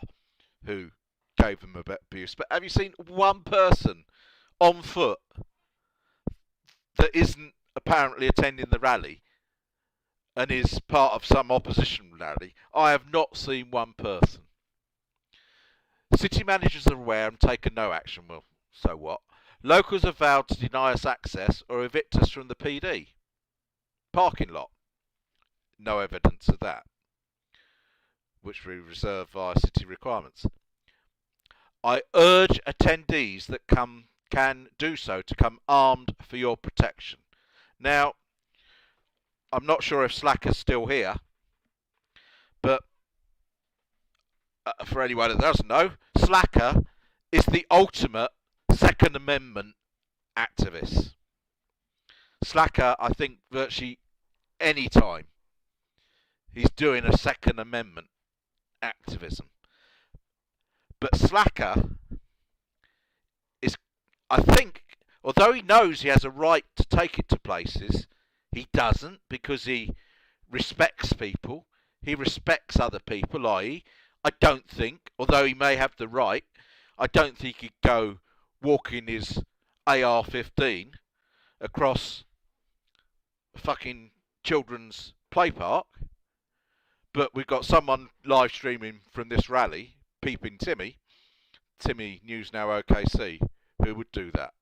who gave them a bit of abuse, but have you seen one person on foot that isn't apparently attending the rally and is part of some opposition rally? I have not seen one person. City managers are aware and taken no action. Well, so what? Locals have vowed to deny us access or evict us from the PD parking lot. No evidence of that, which we reserve via city requirements. I urge attendees that can do so to come armed for your protection. Now, I'm not sure if Slacker's still here, but for anyone that doesn't know, Slacker is the ultimate Second Amendment activist. Slacker, I think virtually any time he's doing a Second Amendment activism. But Slacker is, I think, although he knows he has a right to take it to places, he doesn't, because he respects people. He respects other people, i.e., I don't think, although he may have the right, I don't think he'd go walking his AR-15 across a fucking children's play park. But we've got someone live streaming from this rally, Peeping Timmy News Now OKC, who would do that.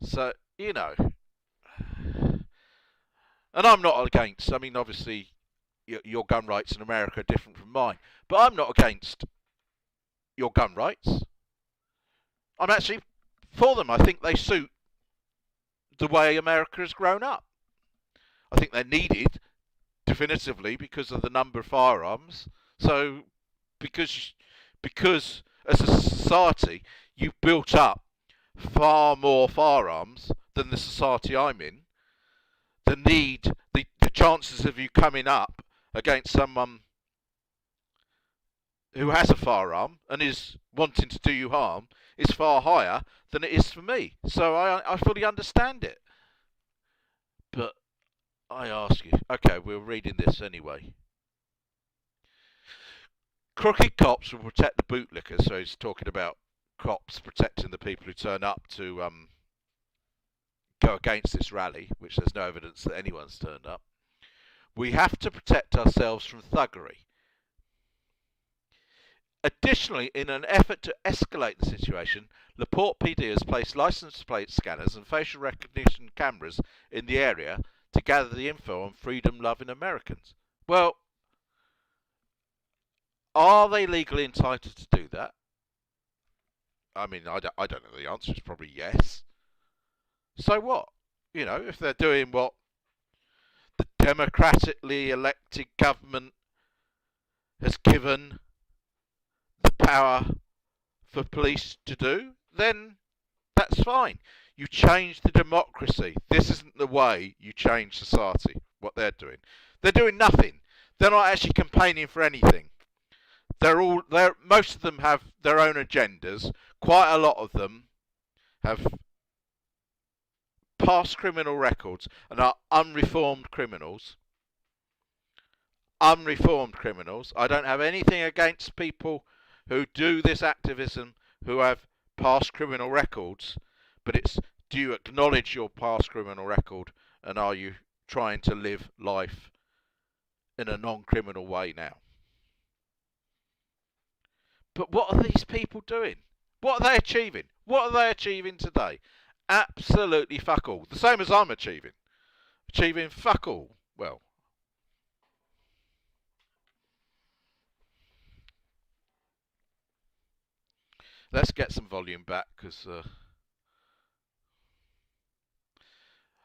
So, you know, and I'm not against, I mean, obviously, your gun rights in America are different from mine, but I'm not against your gun rights. I'm actually for them. I think they suit the way America has grown up. I think they're needed, definitively, because of the number of firearms. So, because as a society, you've built up far more firearms than the society I'm in. The chances of you coming up against someone who has a firearm and is wanting to do you harm is far higher than it is for me. So I fully understand it. But I ask you, okay, we're reading this anyway. Crooked cops will protect the bootlickers, so he's talking about cops protecting the people who turn up to go against this rally, which there's no evidence that anyone's turned up. We have to protect ourselves from thuggery. Additionally, in an effort to escalate the situation, the Porte PD has placed license plate scanners and facial recognition cameras in the area to gather the info on freedom-loving Americans. Well, are they legally entitled to do that? I mean, I don't know. The answer is probably yes. So what? You know, if they're doing what the democratically elected government has given the power for police to do, then that's fine. You change the democracy. This isn't the way you change society, what they're doing. They're doing nothing. They're not actually campaigning for anything. Most of them have their own agendas. Quite a lot of them have past criminal records and are unreformed criminals. Unreformed criminals. I don't have anything against people who do this activism who have past criminal records, but it's, do you acknowledge your past criminal record, and are you trying to live life in a non-criminal way now? But what are these people doing? What are they achieving? What are they achieving today? Absolutely fuck all. The same as I'm achieving. Achieving fuck all. Well, let's get some volume back, because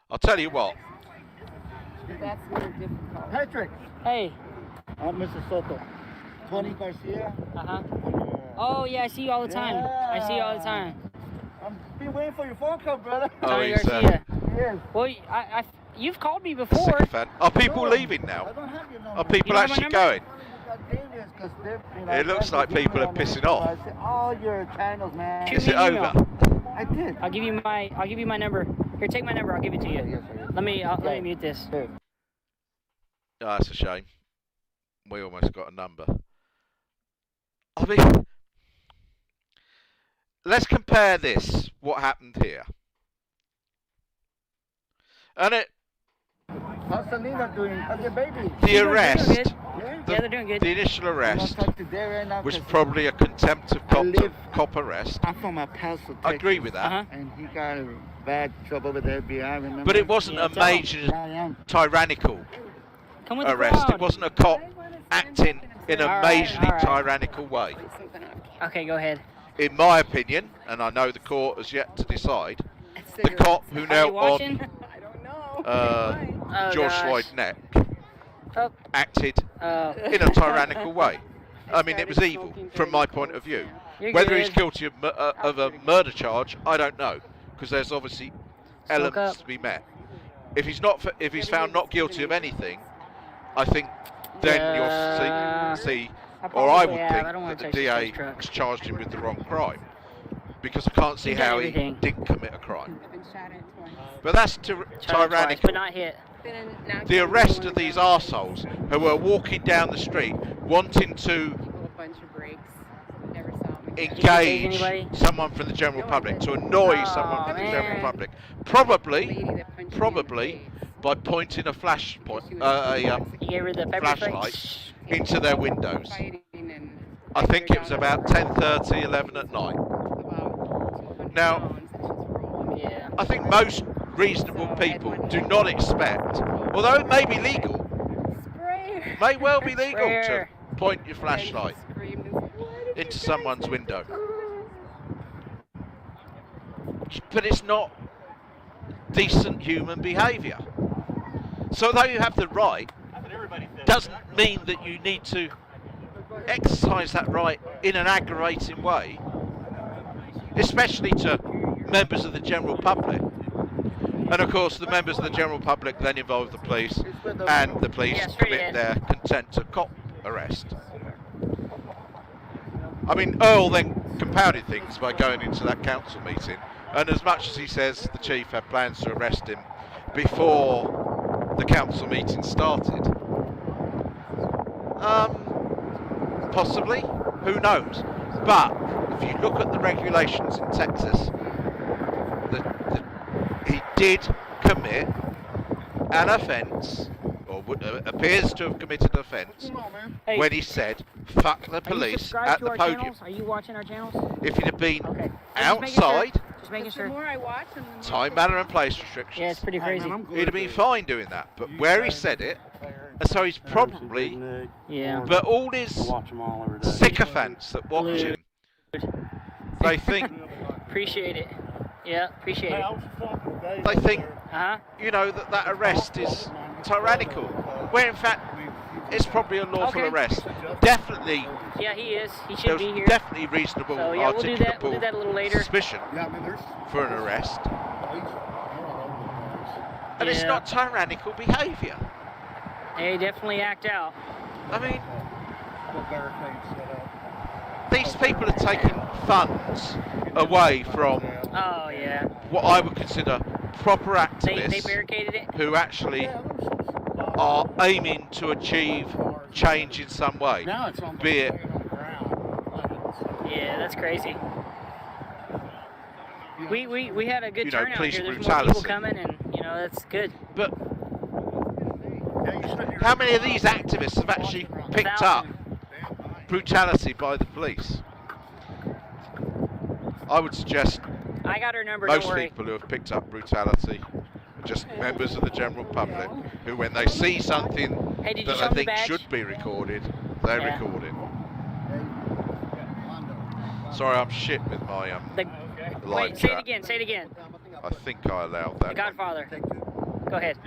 I'll tell you what. That's more difficult. Patrick. Hey. I'm Mr. Soto. Tony Garcia. Uh-huh. Oh, yeah, I see you all the time. Yeah. I see you all the time. I've been waiting for your phone call, brother. Tony Garcia. Yes. Well, you've called me before. Are people leaving now? I don't have your number. Are people actually going? It looks like people are pissing off. I said, all your channels, man. Is it over? I did. I'll give you my number. Here, take my number. I'll give it to you. Yes, Let me mute this. Oh, that's a shame. We almost got a number. I mean, let's compare this, what happened here. And how's Selena doing? How's your baby? The arrest, yeah, they're doing good. The initial arrest was probably a contempt of cop arrest. I'm from El Paso, Texas. I agree with that. And he got a bad trouble with the FBI, remember? But it wasn't a major tyrannical arrest. It wasn't a cop acting in a majorly tyrannical way. Okay, go ahead. In my opinion, and I know the court has yet to decide, the cop who knelt on George Floyd's neck acted in a tyrannical way. I mean, it was evil from my point of view. Whether he's guilty of a murder charge, I don't know, because there's obviously elements to be met. If he's found not guilty of anything, I think then you'll see, or I would think that the DA has charged him with the wrong crime. because I can't see He's done how he everything. didn't commit a crime. I've been shot at twice. But that's Shot twice, tyrannical. but not hit. Been knocked The down, arrest blown of these down. arseholes who are walking down the street wanting to People a bunch of breaks. Never saw them again. Did you tase engage anybody? someone from the general public, to annoy someone from the general man. public, Lady probably that punched me in the probably face. by pointing a flashpoint, She was You gave her the pepper flashlight spray? into their windows. fighting and I think it was about 10:30, 11 at night. about 200 Now, pounds and she's rolling. Yeah. I think most reasonable people do not expect, although it may be legal, Spray. may well be legal to Spare. point your flashlight And she screamed and said, "Why did into you someone's guys window. do this?" But it's not decent human behaviour. So though you have the right, doesn't mean that you need to exercise that right in an aggravating way, especially to members of the general public. And of course the members of the general public then involve the police, and the police Yeah, straight commit ahead. their contempt of cop arrest. I mean, Earl then compounded things by going into that council meeting, and as much as he says the chief had plans to arrest him before the council meeting started, possibly, who knows? But if you look at the regulations in Texas, he did commit an offence, or appears to have committed an offence, Hey. when he said, "Fuck the Are you police" subscribed at to the our podium. channels? Are you watching our channels? If he'd have been Okay. Just making sure. outside, Just making The sure. more I watch and the more time, manner and place restrictions, Yeah, it's pretty crazy. he'd have been fine doing that. But where he said it, and so he's probably, Yeah. but all his Watch them all every day. sycophants that watch him, they think, Appreciate it. Yeah, appreciate it. they think, Uh-huh. you know, that arrest is tyrannical, where in fact it's probably a lawful Okay. arrest. Definitely, Yeah, he is. He should there's be here. definitely reasonable, So yeah, we'll do that. We'll do articulable that a little later. suspicion Yeah, I mean, there's for an arrest, police all over the place. and it's Yeah. not tyrannical behaviour. They definitely act out. I mean, Put barricades set up. these people are taking funds away from Oh yeah. what I would consider proper They activists barricaded it. who actually are aiming to achieve change in some way, Now it's on be it on the ground. Yeah, that's crazy. We had a good You know, turnout police here. There's more brutality. people coming, and you know that's good. But how many of these activists have actually picked up brutality by the police? I would suggest I got her number. most Don't worry. people who have picked up brutality are just members of the general public who, when they see something Hey, did you that show I them the think badge? should be recorded, they Yeah. record it. Sorry, I'm shit with my live Wait, say it chat. again. Say it again. I think I allowed The that. Godfather. Go ahead.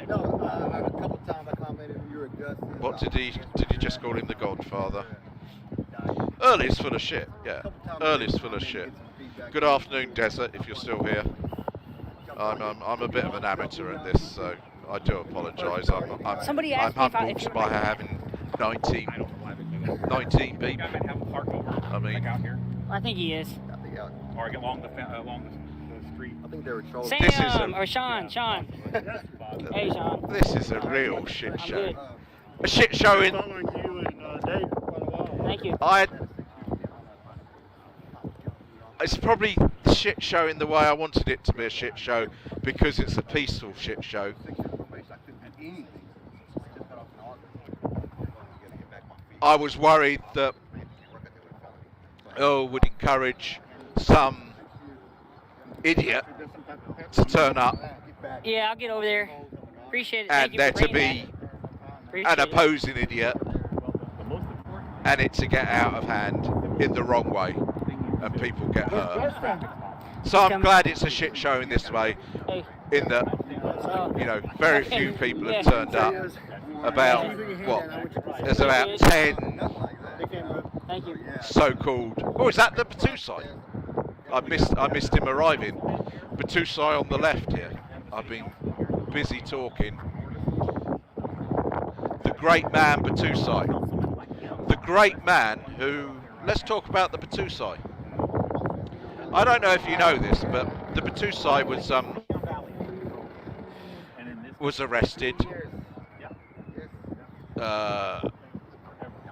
No, a couple times I commented you were a justice. What did he just call him, the Godfather? Early's full of shit, yeah. Early's full of shit. Good afternoon, Desert, if you're still here. I'm a bit of an amateur at this, so I do apologise. Somebody I'm asked me if humbled by having 19 people. I mean, I think he is. Or along the street. I think they were trolling. This is Sam a- or Sean. Hey, Sean. this is a real shit I'm show. good. A shit show in. Thank you. It's probably a shit show in the way I wanted it to be a shit show, because it's a peaceful shit show. I was worried that Earl would encourage some idiot to turn up Yeah, I'll get over there. Appreciate it. and Thank you there for to bringing be that. Appreciate an it. opposing idiot and it to get out of hand in the wrong way and people get hurt. So I'm glad it's a shit show in this way, in that, you know, very few people have turned up. About, what, there's about 10 Thank you. so-called, oh, is that the Batusai? I missed him arriving. Batusai on the left here. I've been busy talking. The great man Batusai. The great man who, let's talk about the Batusai. I don't know if you know this, but the Batusai was arrested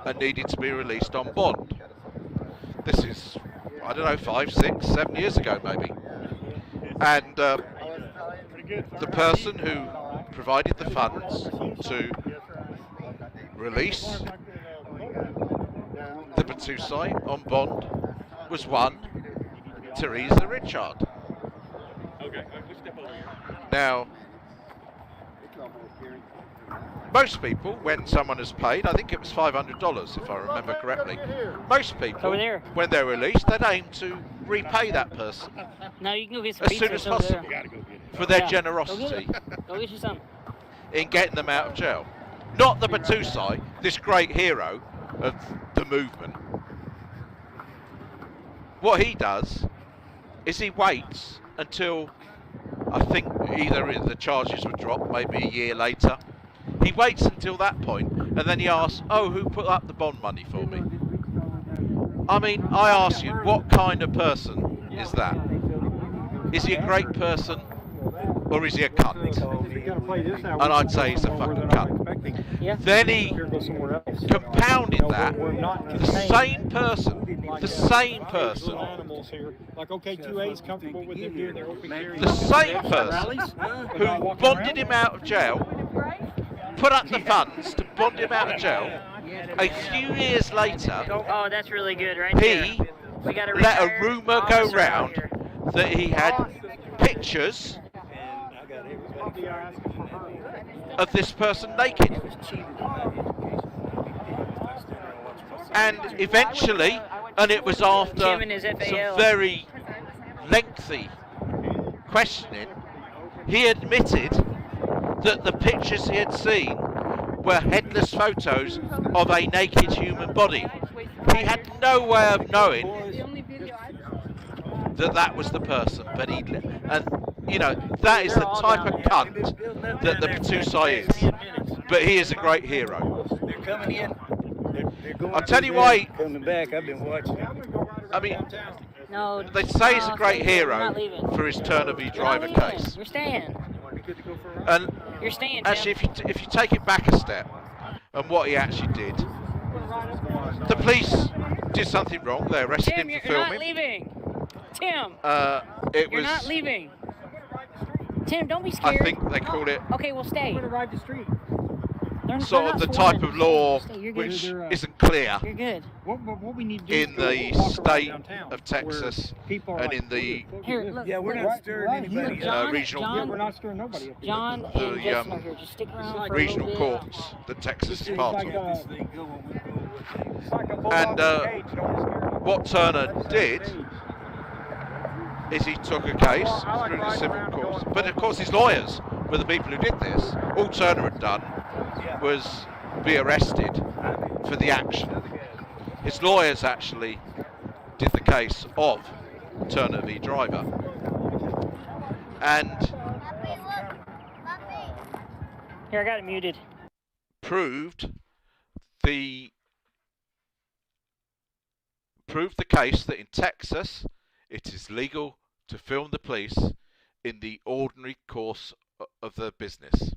and needed to be released on bond. This is, I don't know, 5, 6, 7 years ago maybe. And the person who provided the funds to release the Batusai on bond was one Teresa Richard. Now, most people, when someone has paid, I think it was $500 if I remember correctly, most people, when they're released, they'd aim to repay that person No, you can go get some as soon as possible for their generosity Go get you some. in getting them out of jail. Not the Batusai, this great hero of the movement. What he does is he waits until, I think either the charges were dropped, maybe a year later. He waits until that point, and then he asks, oh, who put up the bond money for me? I mean, I ask you, what kind of person is that? Is he a great person, or is he a cunt? And I'd say he's a fucking cunt. Then he compounded that, the same person the same person who bonded him out of jail, put up the funds to bond him out of jail, a few years later, oh, that's really good, right? He let a rumour go round that he had pictures of this person naked. And eventually, and it was after some very lengthy questioning, he admitted that the pictures he had seen were headless photos of a naked human body. He had no way of knowing that that was the person, but he, and you know, that is the type of cunt that the Batusai is. But he is a great hero. They're coming in. I'll tell you why. Coming back, I've been watching. I mean, no, they say he's a great hero for his Turner driver case. You're staying. And you're staying. Actually, if you take it back a step, and what he actually did, the police did something wrong. They arrested him for filming. You're not leaving. Tim. You're not leaving. Tim, don't be scared. I think they called it. Okay, we'll stay. We're gonna ride the street. Sort of the type of law which isn't clear You're good. What we need to do in the state of Texas and in the we're not stirring anybody up. regional we're not stirring nobody up. John and Justin are here. Just stick around for regional a courts that Texas is part of. And what Turner did is he took a case through the civil courts, but of course his lawyers were the people who did this. All Turner had done was be arrested for the action. His lawyers actually did the case of Turner v. Driver, and here, I got it muted. Proved the case that in Texas it is legal to film the police in the ordinary course of their business.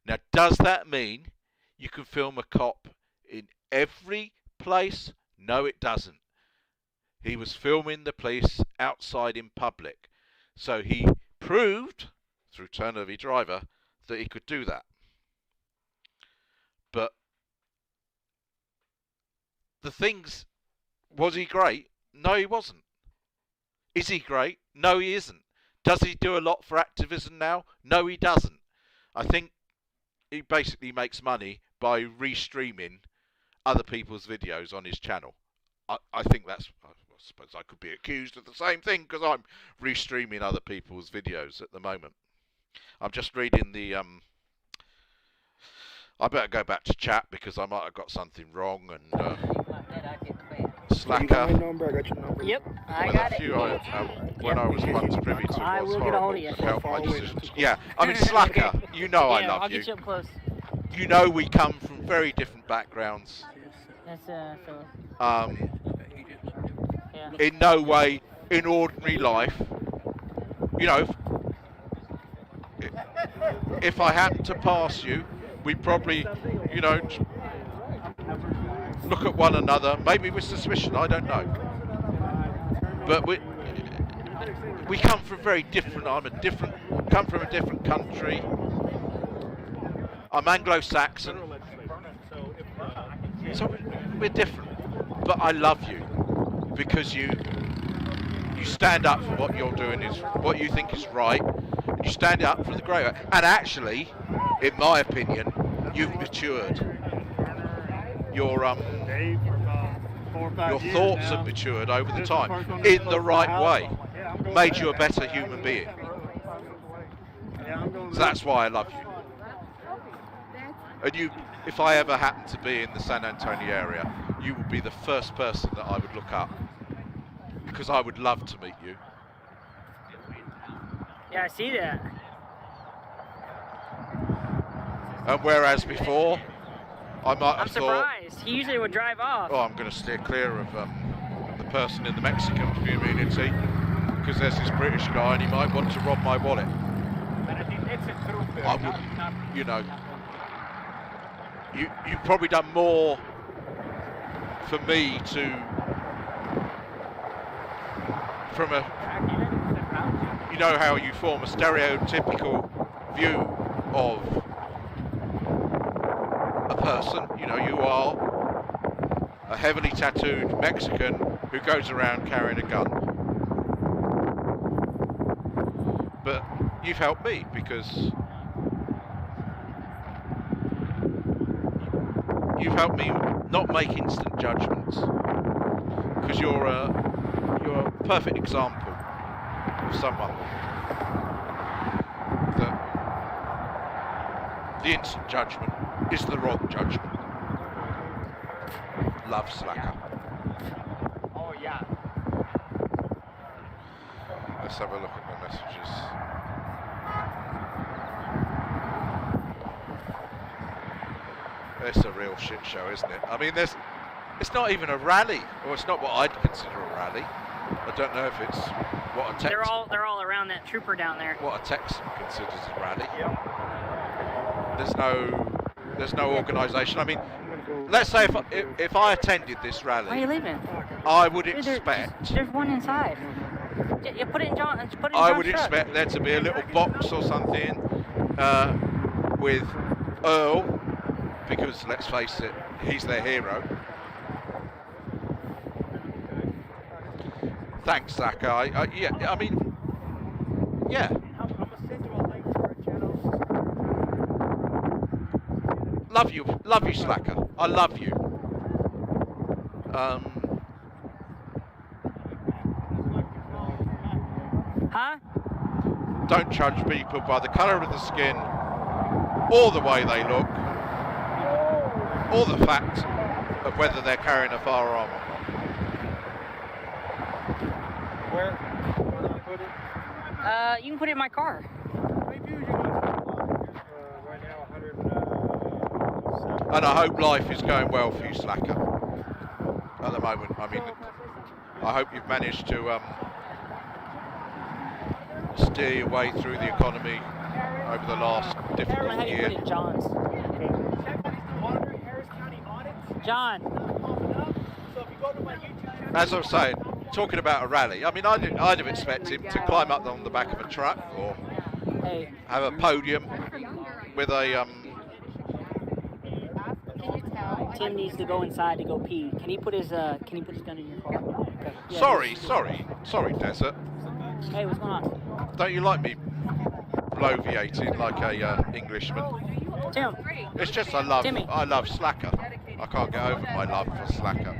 Now, does that mean you can film a cop in every place? No, it doesn't. He was filming the police outside in public. So he proved, through Turner v. Driver, that he could do that. But the things, was he great? No, he wasn't. Is he great? No, he isn't. Does he do a lot for activism now? No, he doesn't. I think he basically makes money by restreaming other people's videos on his channel. I think that's, I suppose I could be accused of the same thing because I'm restreaming other people's videos at the moment. I'm just reading the, I better go back to chat because I might have got something wrong, and Slacker. Yep, I got it. When I was once privy to I will get a hold of you. Help my decisions. Yeah, I mean, Slacker, you know I love I'll you. get you up close. You know we come from very different backgrounds. That's Philip. In no way in ordinary life, you know, if I happened to pass you, we'd probably, you know, look at one another, maybe with suspicion, I don't know. But we come from very different, come from a different country. I'm Anglo-Saxon, so we're different. But I love you because you stand up for what you're doing is what you think is right. You stand up for the greater. And actually, in my opinion, you've matured. Your thoughts have matured over the time in the right way. Made you a better human being. So that's why I love you. And if I ever happen to be in the San Antonio area, you would be the first person that I would look up, because I would love to meet you. Yeah, I see that. And whereas before, I might have thought, I'm surprised. He usually would drive off. oh, I'm going to steer clear of the person in the Mexican community, because there's this British guy and he might want to rob my wallet. I wouldn't, you know. You've probably done more for me from a, you know how you form a stereotypical view of a person. You know, you are a heavily tattooed Mexican who goes around carrying a gun. But you've helped me because you've helped me not make instant judgments, because you're a perfect example of someone that the instant judgment is the wrong judgment. Love, Slacker. Oh yeah. Let's have a look at the messages. It's a real shit show, isn't it? I mean, it's not even a rally, or it's not what I'd consider a rally. I don't know if it's what a Texan. They're all around that trooper down there. What a Texan considers a rally. There's no organisation. I mean, let's say if I attended this rally, Why are you leaving? I would expect. There's one inside. You put it in John. I would expect there to be a little box or something with Earl. Because let's face it, he's their hero. Thanks, Zach. Yeah, I mean, yeah. Love you, Slacker. I love you. Huh? Don't judge people by the colour of the skin, or the way they look, or the fact of whether they're carrying a firearm. Where do you put it? You can put it in my car. Right now, 107. And I hope life is going well for you, Slacker. At the moment, I mean, I hope you've managed to steer your way through the economy over the last difficult year. Put it in John's. John. As I was saying, talking about a rally, I mean, I'd have expected him to climb up on the back of a truck or have a podium with a Tim needs to go inside to go pee. Can he put his gun in your car? Okay. Yeah, sorry, Desert. Hey, what's going on? Don't you like me bloviating like a Englishman? Tim. It's just I love Slacker. I can't get over my love for Slacker.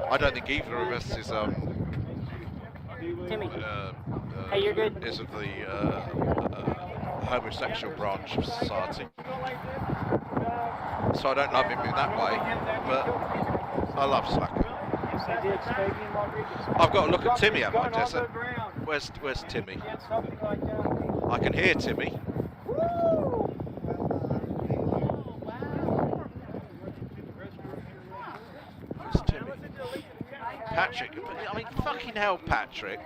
I don't think either of us is Timmy. Hey, you're good. Is of the homosexual branch of society. So I don't love him in that way, but I love Slacker. I've got to look at Timmy, haven't I, Jessa? Where's Timmy? I can hear Timmy. Where's Timmy? Patrick, I mean, fucking hell, Patrick.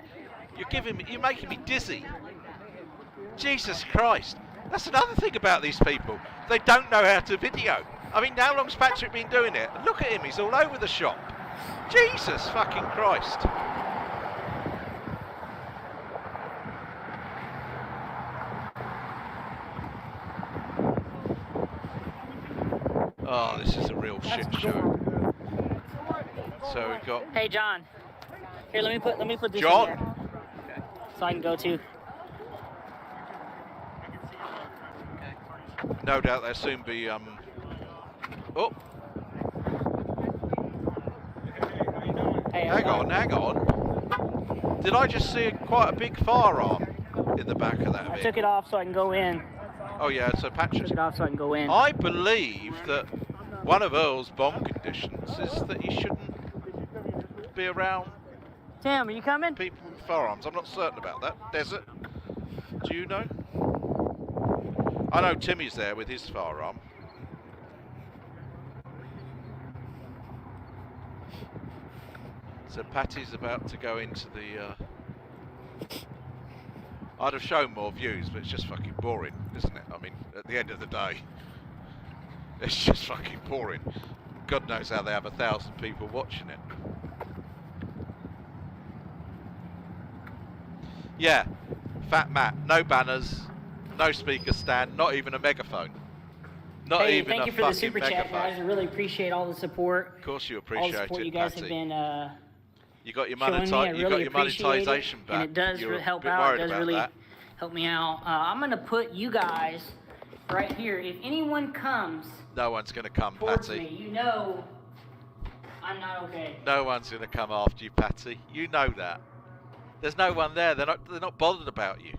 You're making me dizzy. Jesus Christ. That's another thing about these people. They don't know how to video. I mean, how long's Patrick been doing it? Look at him, he's all over the shop. Jesus fucking Christ. Oh, this is a real shit show. So we've got... Hey, John. Here, let me put this John. in there. So I can go to. No doubt there'll soon be, oh. Hey, hang on. Did I just see quite a big firearm in the back of that I vehicle? took it off so I can go in. Oh yeah, so Patrick. Took it off so I can go in. I believe that one of Earl's bond conditions is that he shouldn't be around. Tim, are you coming? People with firearms. I'm not certain about that. Desert. Do you know? I know Timmy's there with his firearm. So Patty's about to go into the... I'd have shown more views, but it's just fucking boring, isn't it? I mean, at the end of the day, it's just fucking boring. God knows how they have 1,000 people watching it. Yeah, Fat Matt, no banners, no speaker stand, not even a megaphone. Not even thank a you for the fucking super chat, megaphone. guys. I really appreciate all the support. Of course you All appreciate the support it, you guys Patty. have been You got your showing me. I really appreciate monetization it, back. and it does You were a help bit out. worried It does about really that. help me out. I'm gonna put you guys right here. If anyone comes No one's going to come, towards Patty. me, you know I'm not okay. No one's going to come after you, Patty. You know that. There's no one there. They're not bothered about you.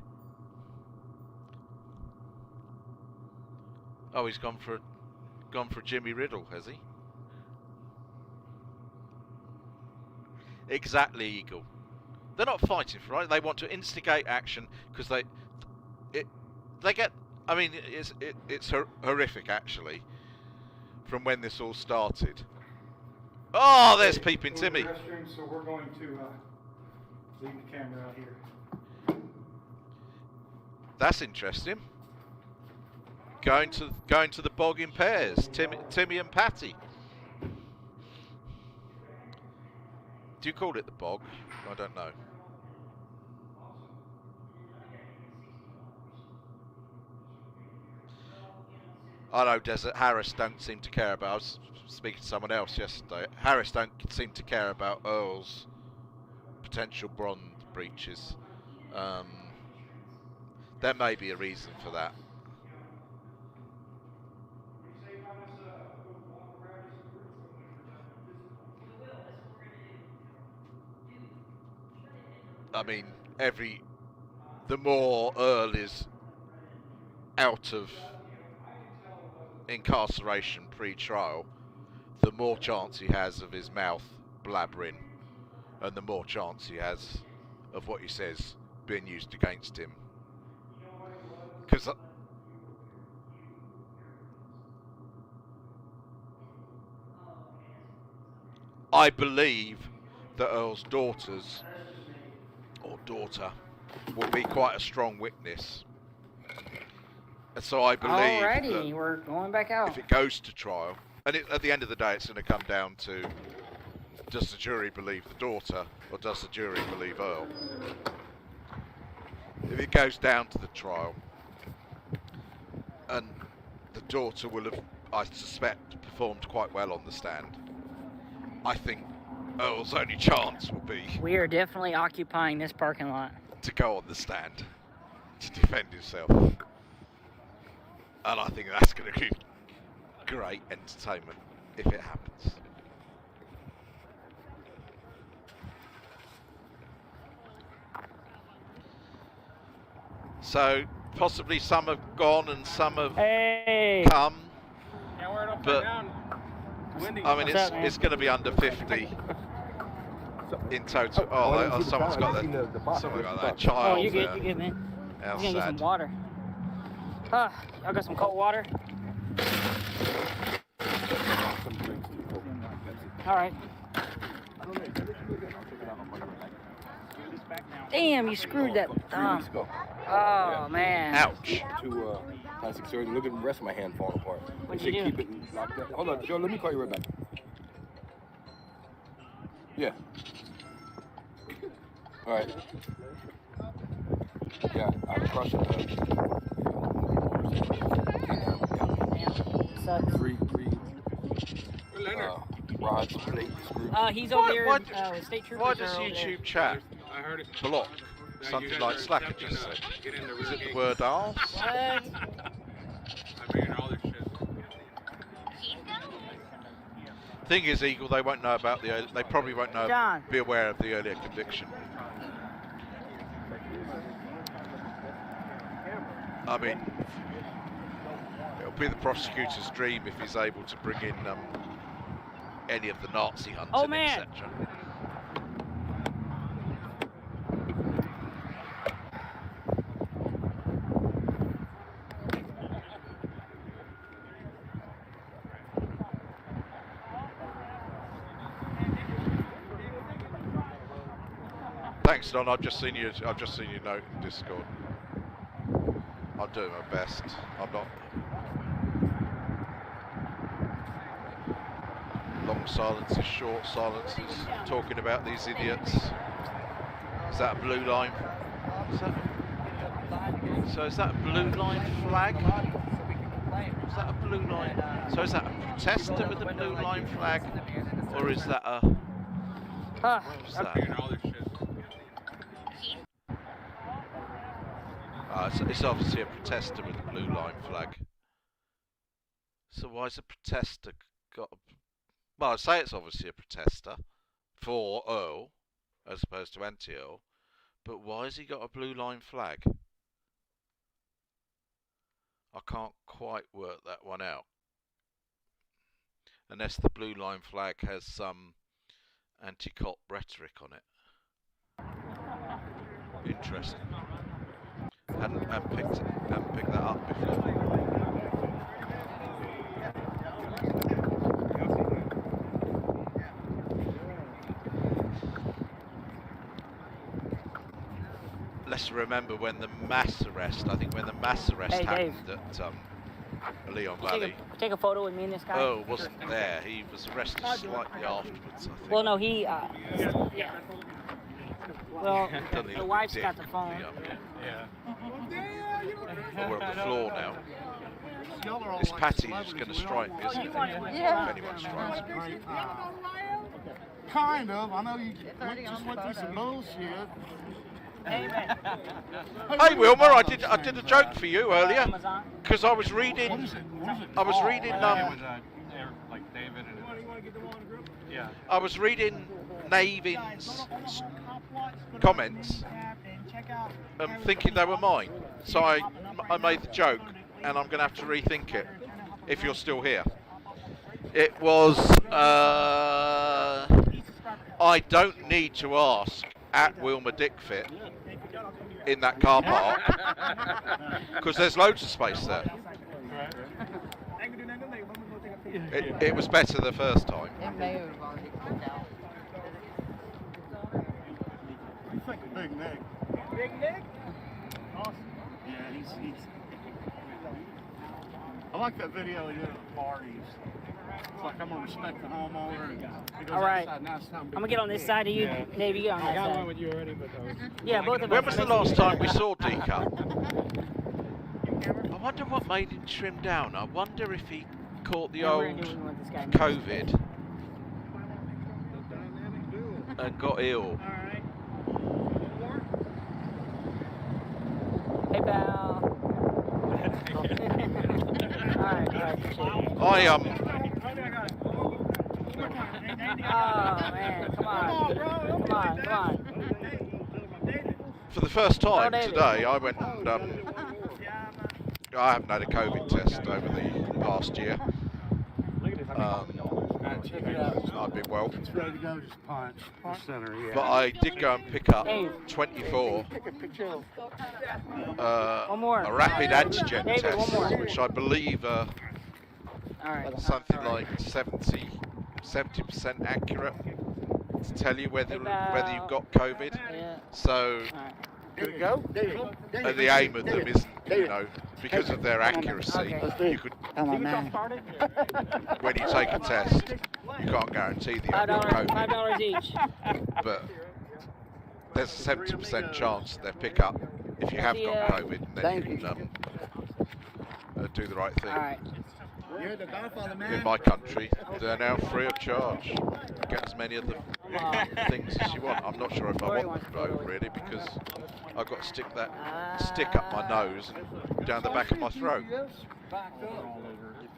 Oh, he's gone for Jimmy Riddle, has he? Exactly, Eagle. They're not fighting for it. They want to instigate action because they get. I mean, it's horrific actually. From when this all started. Oh, there's Peeping Timmy. So we're going to leave the camera out here. That's interesting. Going to the bog in pairs. Timmy and Patty. Do you call it the bog? I don't know. I know Desert Harris don't seem to care about. I was speaking to someone else yesterday. Harris don't seem to care about Earl's potential bond breaches. There may be a reason for that. I mean, the more Earl is out of incarceration pre-trial, the more chance he has of his mouth blabbering, and the more chance he has of what he says being used against him. Because I believe that Earl's daughter will be quite a strong witness. And so I believe Alrighty, we're going back out. if it goes to trial, and at the end of the day it's going to come down to, does the jury believe the daughter or does the jury believe Earl? If it goes down to the trial, and the daughter will have, I suspect, performed quite well on the stand, I think Earl's only chance will be... We are definitely occupying this parking lot. ...to go on the stand, to defend himself. And I think that's going to be great entertainment if it happens. So, possibly some have gone and some have come. Yeah, we're upside But, down. Windy. I mean, it's going to be under 50 in total. Oh, someone's got that child. Oh, you good, man. How I'm gonna get some sad. water. I got some cold water. All right. Damn, you screwed that thumb. Oh, man. Ouch. To plastic surgery. Look at the rest of my hand falling apart. What'd They you say do? keep it like that. Hold on, Joe, let me call you right back. Yeah. All right. Yeah, I crushed it. Three rods, plate, screws. He's over there. State troopers. Why does are over YouTube there. chat block something like Slacker just said? Is it the word arse? What? Thing is, Eagle, they won't know about the. They probably won't know. John. Be aware of the earlier conviction. I mean, it'll be the prosecutor's dream if he's able to bring in any of the Nazi hunting, etc. Thanks, Don. I've just seen you note in Discord. I'm doing my best. I'm not. Long silences, short silences, talking about these idiots. Is that a blue line? Is that a blue line flag? Is that a blue line? So is that a protester with a blue line flag? Or is that a... What's that? It's obviously a protester with a blue line flag. So why's a protester got... Well, I'd say it's obviously a protester for Earl, as opposed to anti-Earl. But why has he got a blue line flag? I can't quite work that one out. Unless the blue line flag has some anti-cop rhetoric on it. Interesting. Hadn't picked that up before. Let's remember when the mass arrest, I think when the mass arrest happened at Leon Valley. Take a photo with me and this guy. Earl wasn't there. He was arrested slightly afterwards, I think. Well, no, he, yeah. Well, the wife's got the phone. Yeah. We're on the floor now. This Patty's going to strike me, isn't it? Yeah. If anyone strikes me. Kind of. I know you just went through some bullshit. Hey Wilmer, I did a joke for you earlier because I was reading. Like David and yeah. I was reading Navin's comments and thinking they were mine, so I made the joke, and I'm going to have to rethink it if you're still here. It was I don't need to ask at Wilmer Dickfit in that car park because there's loads of space there. It was better the first time. You think of Big Nick? Big Nick? Awesome. Yeah, he's I like that video he did at the parties. It's like I'm gonna respect the homeowner. And he goes all right. outside, now it's time to be I'm gonna get on this side of you. Yeah. Maybe you get on that I got side. one with you already, but yeah, both of us. When was the last time we saw D-Cup? I wonder what made him trim down. I wonder if he caught the old COVID and got ill. Hey, pal. I Oh man, come on. For the first time today, I went and I haven't had a COVID test over the past year. I've been well. It's ready to go, just punch. Center, yeah. But I did go and pick up 24 a rapid antigen test, which I believe are something like 70% accurate. to tell you whether you've got COVID. Yeah. So There you go. the aim of them isn't, you know, because of their accuracy. You could, when you take a test, you can't guarantee that you have got COVID. $5 each. But there's a 70% chance that they'll pick up if you have got COVID, and then you can do the right thing. All right. You're the godfather, man. In my country, they're now free of charge. Get as many of the things as you want. I'm not sure if I want them though, really, because I've got to stick that stick up my nose and down the back of my throat.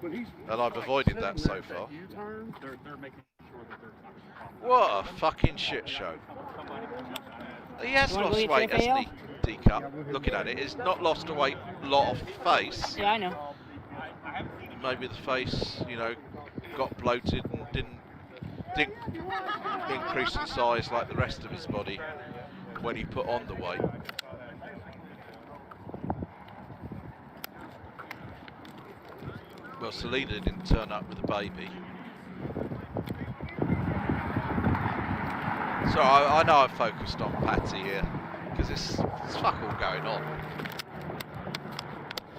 And I've avoided that so far. What a fucking shit show. He has lost weight, hasn't he, D-Cup? Looking at it, he's not lost a weight lot off the face. Yeah, I know. Maybe the face, you know, got bloated and didn't increase in size like the rest of his body when he put on the weight. Well, Selena didn't turn up with a baby. So I know I've focused on Patty here, because it's fuck all going on.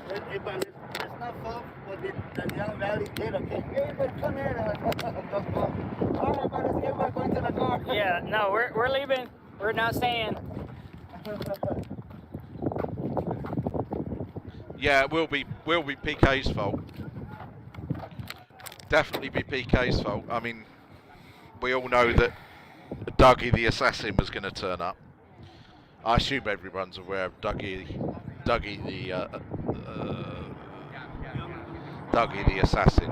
It's not fault what the young lady did, okay? Hey, but come here. All right, but let's get back into the car. Yeah, no, we're leaving. We're not staying. Yeah, it will be PK's fault. Definitely be PK's fault. I mean, we all know that Dougie the assassin was going to turn up. I assume everyone's aware of Dougie the assassin,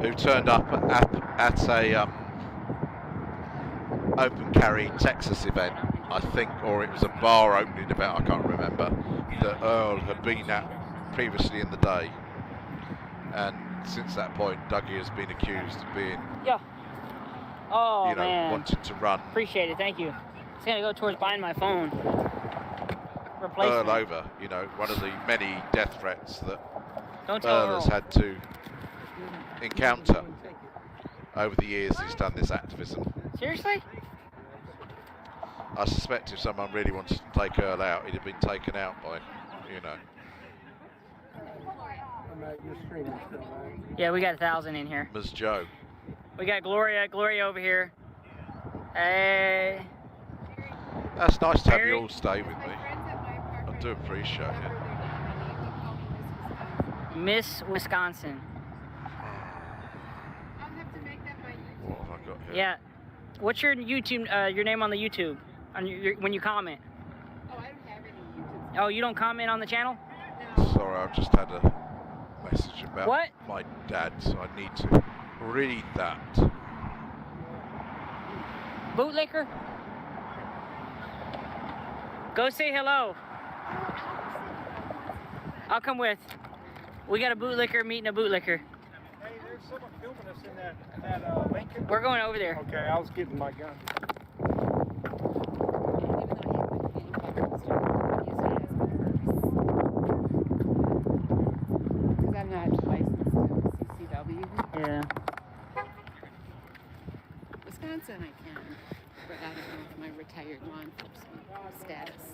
who turned up at a open carry Texas event, I think, or it was a bar opening event, I can't remember, that Earl had been at previously in the day. And since that point, Dougie has been accused of being, Oh, you know, man. wanting to run Appreciate it, thank you. It's gonna go towards buying my phone. Earl over, you know, one of the many death threats that Don't tell Earl has Earl. had to encounter over the years he's done this activism. Seriously? I suspect if someone really wanted to take Earl out, he'd have been taken out by, you know. Yeah, we got 1,000 in here. Ms. Joe. We got Gloria over here. Hey. That's nice to have you all stay with me. I do appreciate it. Miss Wisconsin. What have I got here? Yeah. What's your YouTube, your name on the YouTube? On when you comment? Oh, I don't have any YouTube. Oh, you don't comment on the channel? Sorry, I've just had a message about What? my dad, so I need to read that. Bootlicker? Go say hello. I'll come with. We got a bootlicker meeting a bootlicker. Hey, there's someone filming us in that Lincoln. We're going over there. Okay, I was getting my gun. Because I'm not licensed to CCW. Yeah. Wisconsin, I can, but I don't know my retired law enforcement status.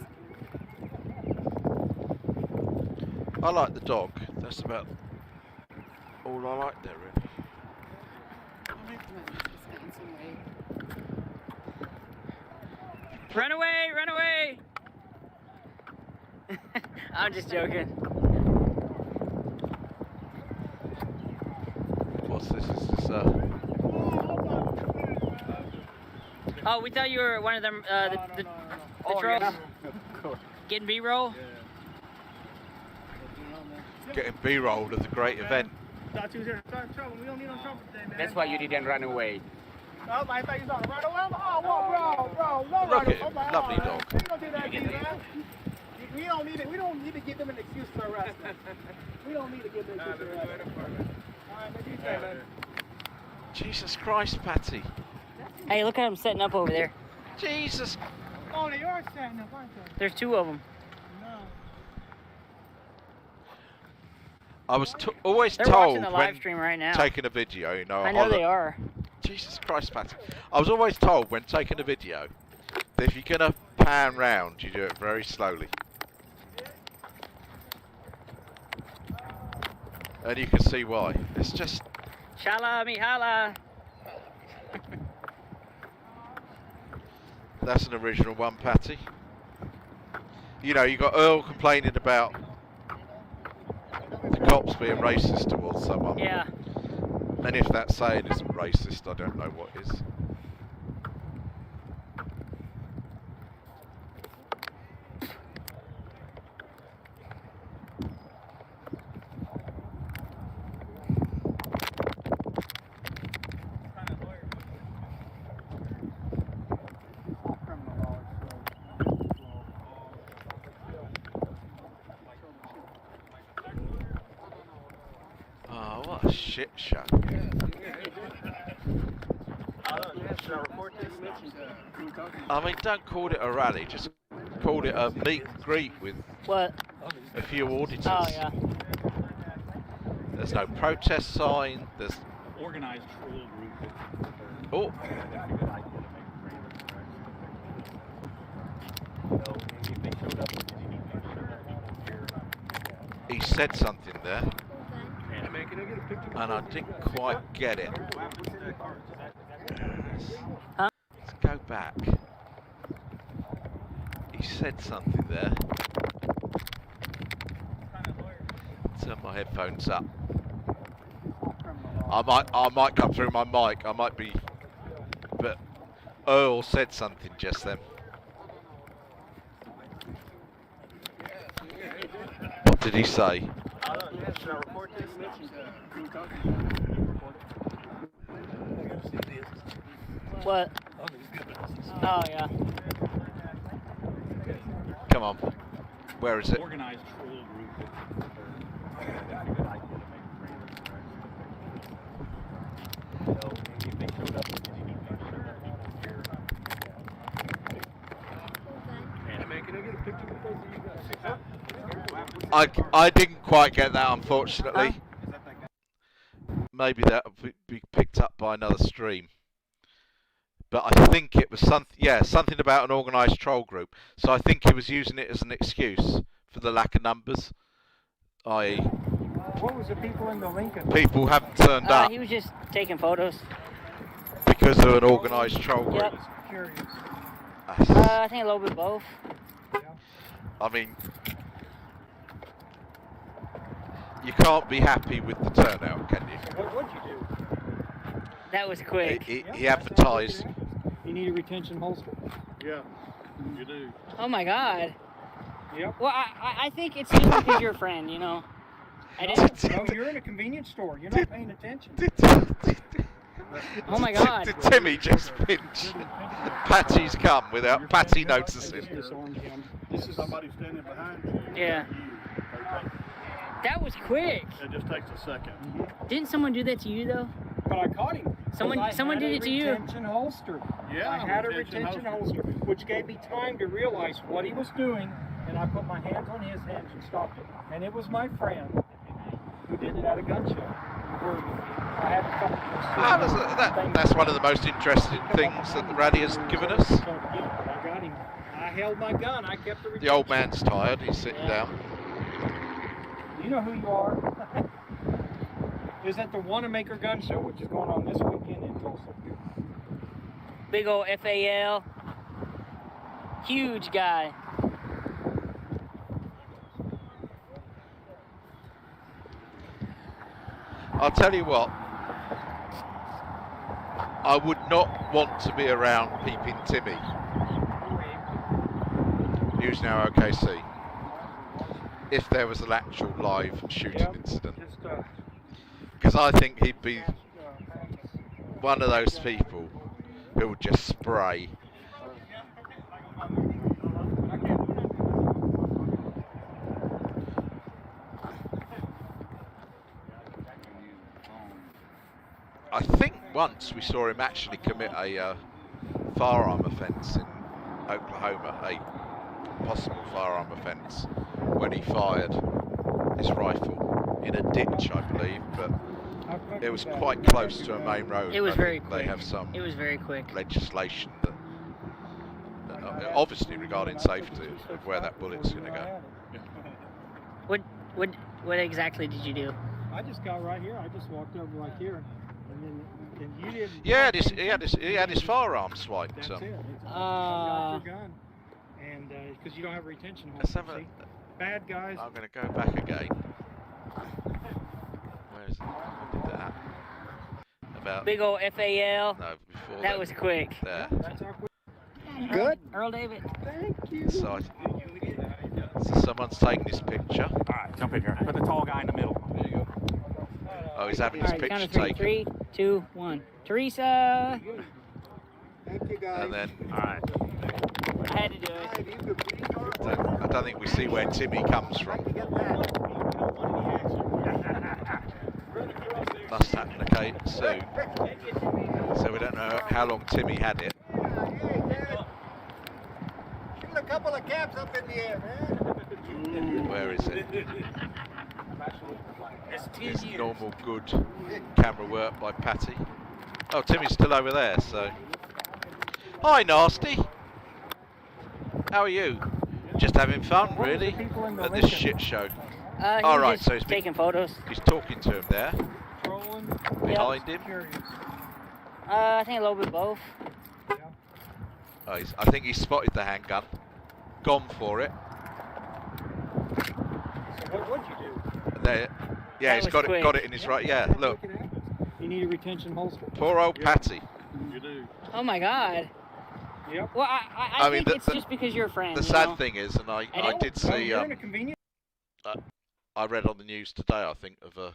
I like the dog. That's about all I like there, really. Wisconsin way. Run away, run away! I'm just joking. What's this? Is this Oh, we thought you were one of them, the trolls. Getting B-roll? getting B-rolled of the great event? Thought you was here to start trouble. We don't need no trouble today, man. That's why you didn't run away. Oh, I thought you was on the run away. Oh, bro, no Look run at him, lovely dog. We don't do that, man. We don't need it. We don't need to give them an excuse to arrest them. We don't need to give them an excuse to arrest them. All right, man, you say, man. Jesus Christ, Patty. Hey, look at him setting up over there. Jesus. Oh, they are setting up, aren't they? There's two of them. I was always They're told watching the live stream right now. taking a video, you know, I know they are. Jesus Christ, Patty. I was always told when taking a video that if you're going to pan round, you do it very slowly. And you can see why. It's just... Shala mihala. That's an original one, Patty. You know, you got Earl complaining about the cops being racist towards someone. Yeah. And if that saying isn't racist, I don't know what is. Oh, what a shit show. I mean, don't call it a rally, just call it a meet and greet with what? A few auditors. Oh, yeah. There's no protest sign, there's... Organized troll group. Oh. He said something there, and I didn't quite get it. Huh? Let's go back. He said something there. Turn my headphones up. I might come through my mic. I might be, but Earl said something just then. What did he say? What? Oh, yeah. Come on. Where is it? Organized troll group. I didn't quite get that, unfortunately. Maybe that will be picked up by another stream. But I think it was something about an organised troll group. So I think he was using it as an excuse for the lack of numbers. I.e., what was the people in the Lincoln? People haven't turned up He was just taking photos. because of an organised troll group. Yep. Curious. I think a little bit both. I mean, you can't be happy with the turnout, can you? What'd you do? That was quick. He advertised. You need a retention holster. Yeah, you do. Oh my God. Yep. Well, I think it's just because you're a friend, you know. I didn't. No, you're in a convenience store. You're not paying attention. Oh my God. Did Timmy just pinch Patty's cum without Patty noticing? This is somebody standing behind you. Yeah. That was quick. It just takes a second. Didn't someone do that to you though? But I caught him. Someone did it to you. Retention holster. Yeah, I had a retention holster, which gave me time to realize what he was doing, and I put my hands on his hands and stopped him. And it was my friend who did it at a gun show. I had a couple That's one of the most interesting things that the rally has given us. I got him. I held my gun. I kept the retention. The old man's tired. He's sitting down. You know who you are. Is at the Wanamaker Gun Show, which is going on this weekend in Tulsa. Big old FAL. Huge guy. I'll tell you what. I would not want to be around Peeping Timmy, who's now OKC, if there was an actual live shooting incident. Because I think he'd be one of those people who would just spray. I think once we saw him actually commit a firearm offence in Oklahoma, a possible firearm offence, when he fired his rifle in a ditch, I believe. But it was quite close to a main road. It was I very think quick. They have some It was very quick. legislation that, obviously regarding safety of where that bullet's going to go. What exactly did you do? I just got right here. I just walked over right here, and you didn't. Yeah, he had his firearm swiped. That's it. Got your gun, and because you don't have a retention hold. Let's have a. Bad guys. I'm going to go back again. Where is it? What did that? About big old FAL. No, before that was quick. There. That's our quick. Good. Earl David. Thank you. So someone's taking this picture. All right, jump in here. Put the tall guy in the middle. There you go. Oh, he's having his picture taken. 3, 2, 1. Teresa. Thank you, guys. And then. All right. I had to do it. I don't think we see where Timmy comes from. Must happen okay soon. So we don't know how long Timmy had it. Shoot a couple of caps up in the air, man. Where is it? It's normal good camera work by Patty. Oh, Timmy's still over there, so. Hi, Nasty. How are you? Just having fun, really, at this shit show. All right, so he's taking photos. He's talking to him there. Behind him. I think a little bit both. Oh, I think he spotted the handgun. Gone for it. So what would you do? There, yeah, he's got it in his right. Yeah, look. You need a retention holster. Poor old Patty. You do. Oh my God. Yep. Well, I think it's just because you're a friend. The sad thing is, and I did see. You're in a convenient. I read on the news today, I think, of a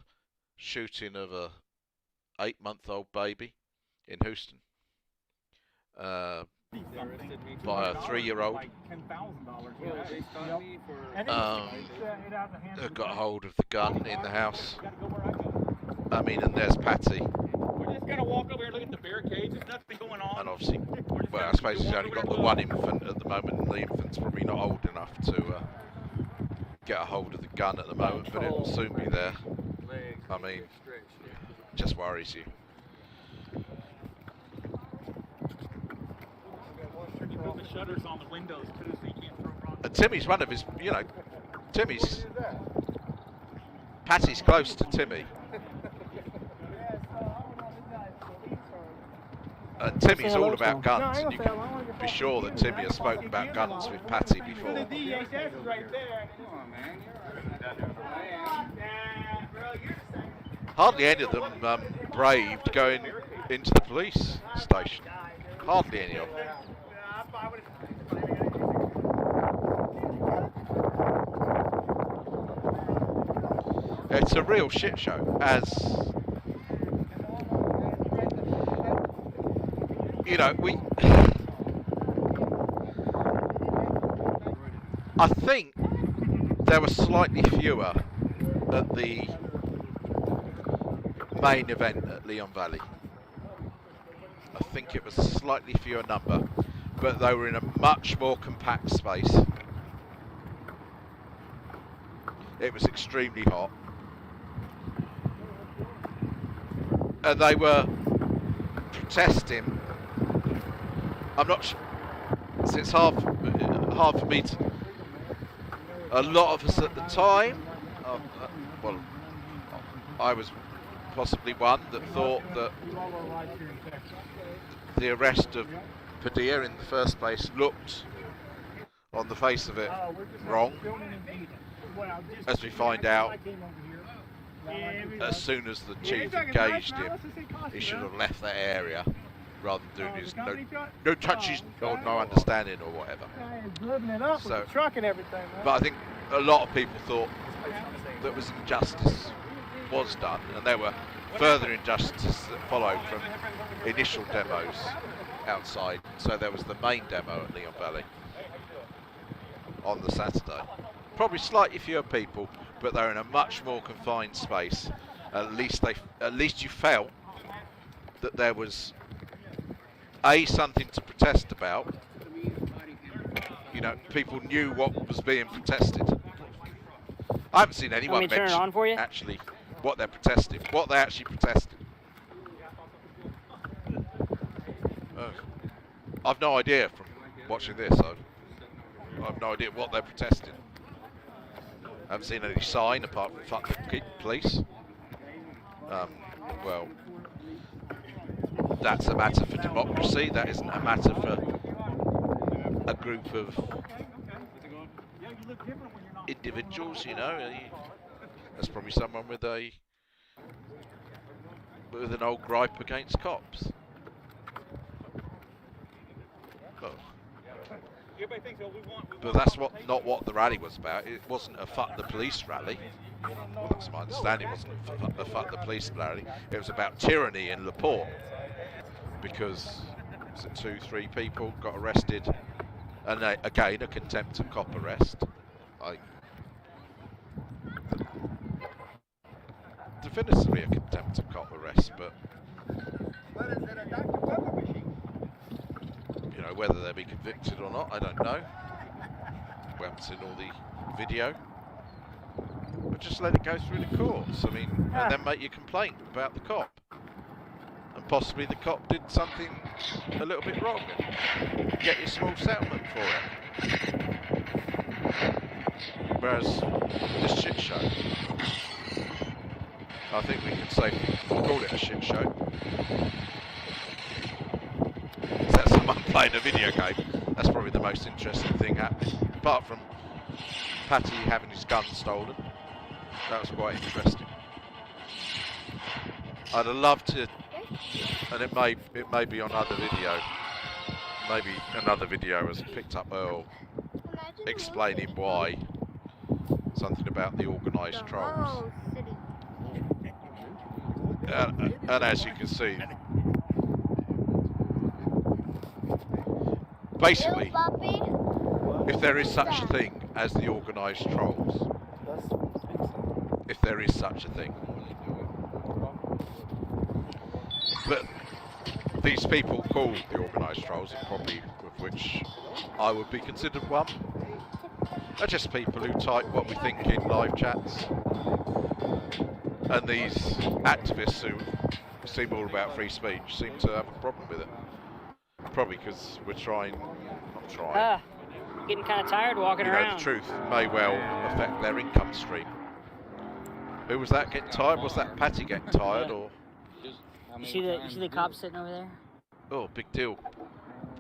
shooting of a 8-month-old baby in Houston by a 3-year-old. Who got hold of the gun in the house. I mean, and there's Patty. We're just gonna walk over here and look at the barricades. There's nothing going on. And obviously, well, I suppose he's only got the one infant at the moment, and the infant's probably not old enough to get a hold of the gun at the moment, but it will soon be there. I mean, just worries you. You put the shutters on the windows too, so you can't throw rocks. And Timmy's one of his, Patty's close to Timmy. And Timmy's all about guns, and you can be sure that Timmy has spoken about guns with Patty before. Hardly any of them braved going into the police station. Hardly any of them. It's a real shit show, as you know, I think there were slightly fewer at the main event at Leon Valley. I think it was a slightly fewer number, but they were in a much more compact space. It was extremely hot. And they were protesting. I'm not sure. It's hard for me to. A lot of us at the time, well, I was possibly one that thought that the arrest of Padilla in the first place looked, on the face of it, wrong. As we find out, as soon as the chief engaged him, he should have left that area rather than doing his no touches or no understanding or whatever. So, truck and everything, man. But I think a lot of people thought that was injustice was done, and there were further injustices that followed from initial demos outside. So there was the main demo at Leon Valley on the Saturday. Probably slightly fewer people, but they're in a much more confined space. At least you felt that there was something to protest about. You know, people knew what was being protested. I haven't seen anyone turn it on for you? actually what they're protesting, what they actually protested. I've no idea from watching this. I've no idea what they're protesting. I haven't seen any sign apart from "fuck the police." Well, that's a matter for democracy. That isn't a matter for a group of individuals, you know. That's probably someone with an old gripe against cops. But that's not what the rally was about. It wasn't a fuck the police rally. Well, that's my understanding. It wasn't a fuck the police rally. It was about tyranny in Porte, because 2-3 people got arrested, and again a contempt of cop arrest. Definitively a contempt of cop arrest, but you know, whether they'll be convicted or not, I don't know. We haven't seen all the video. But just let it go through the courts. I mean, and then make your complaint about the cop. And possibly the cop did something a little bit wrong, and get your small settlement for it. Whereas this shit show, I think we can safely call it a shit show. Is that someone playing a video game? That's probably the most interesting thing happening. Apart from Patty having his gun stolen. That was quite interesting. I'd have loved to, and it may be on other video. Maybe another video has picked up Earl explaining why. Something about the organised trolls. And as you can see, basically, if there is such a thing as the organised trolls, if there is such a thing, but these people called the organised trolls, and probably with which I would be considered one, are just people who type what we think in live chats. And these activists who seem all about free speech seem to have a problem with it. Probably because we're getting kind of tired walking around. The truth may well affect their income stream. Who was that getting tired? Was that Patty getting tired, or? You see the cop sitting over there? Oh, big deal.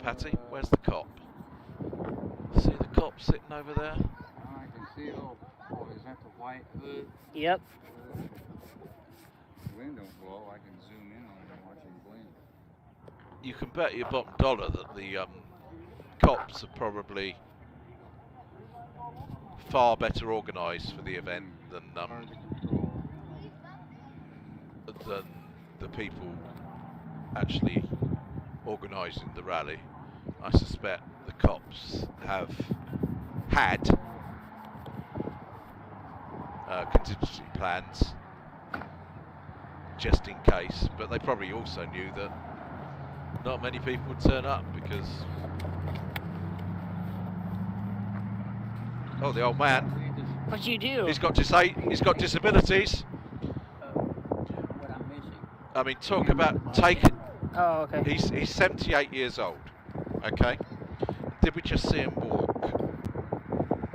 Patty, where's the cop? See the cop sitting over there? I can see it all. Oh, is that the white hood? Yep. Window blow, I can zoom in on it and watch him blink. You can bet your bottom dollar that the cops are probably far better organised for the event than the people actually organising the rally. I suspect the cops have had contingency plans just in case, but they probably also knew that not many people would turn up because the old man. What'd you do? He's got disabilities. What I'm missing. I mean, talk about taking. Oh, okay. He's 78 years old. Okay. Did we just see him walk?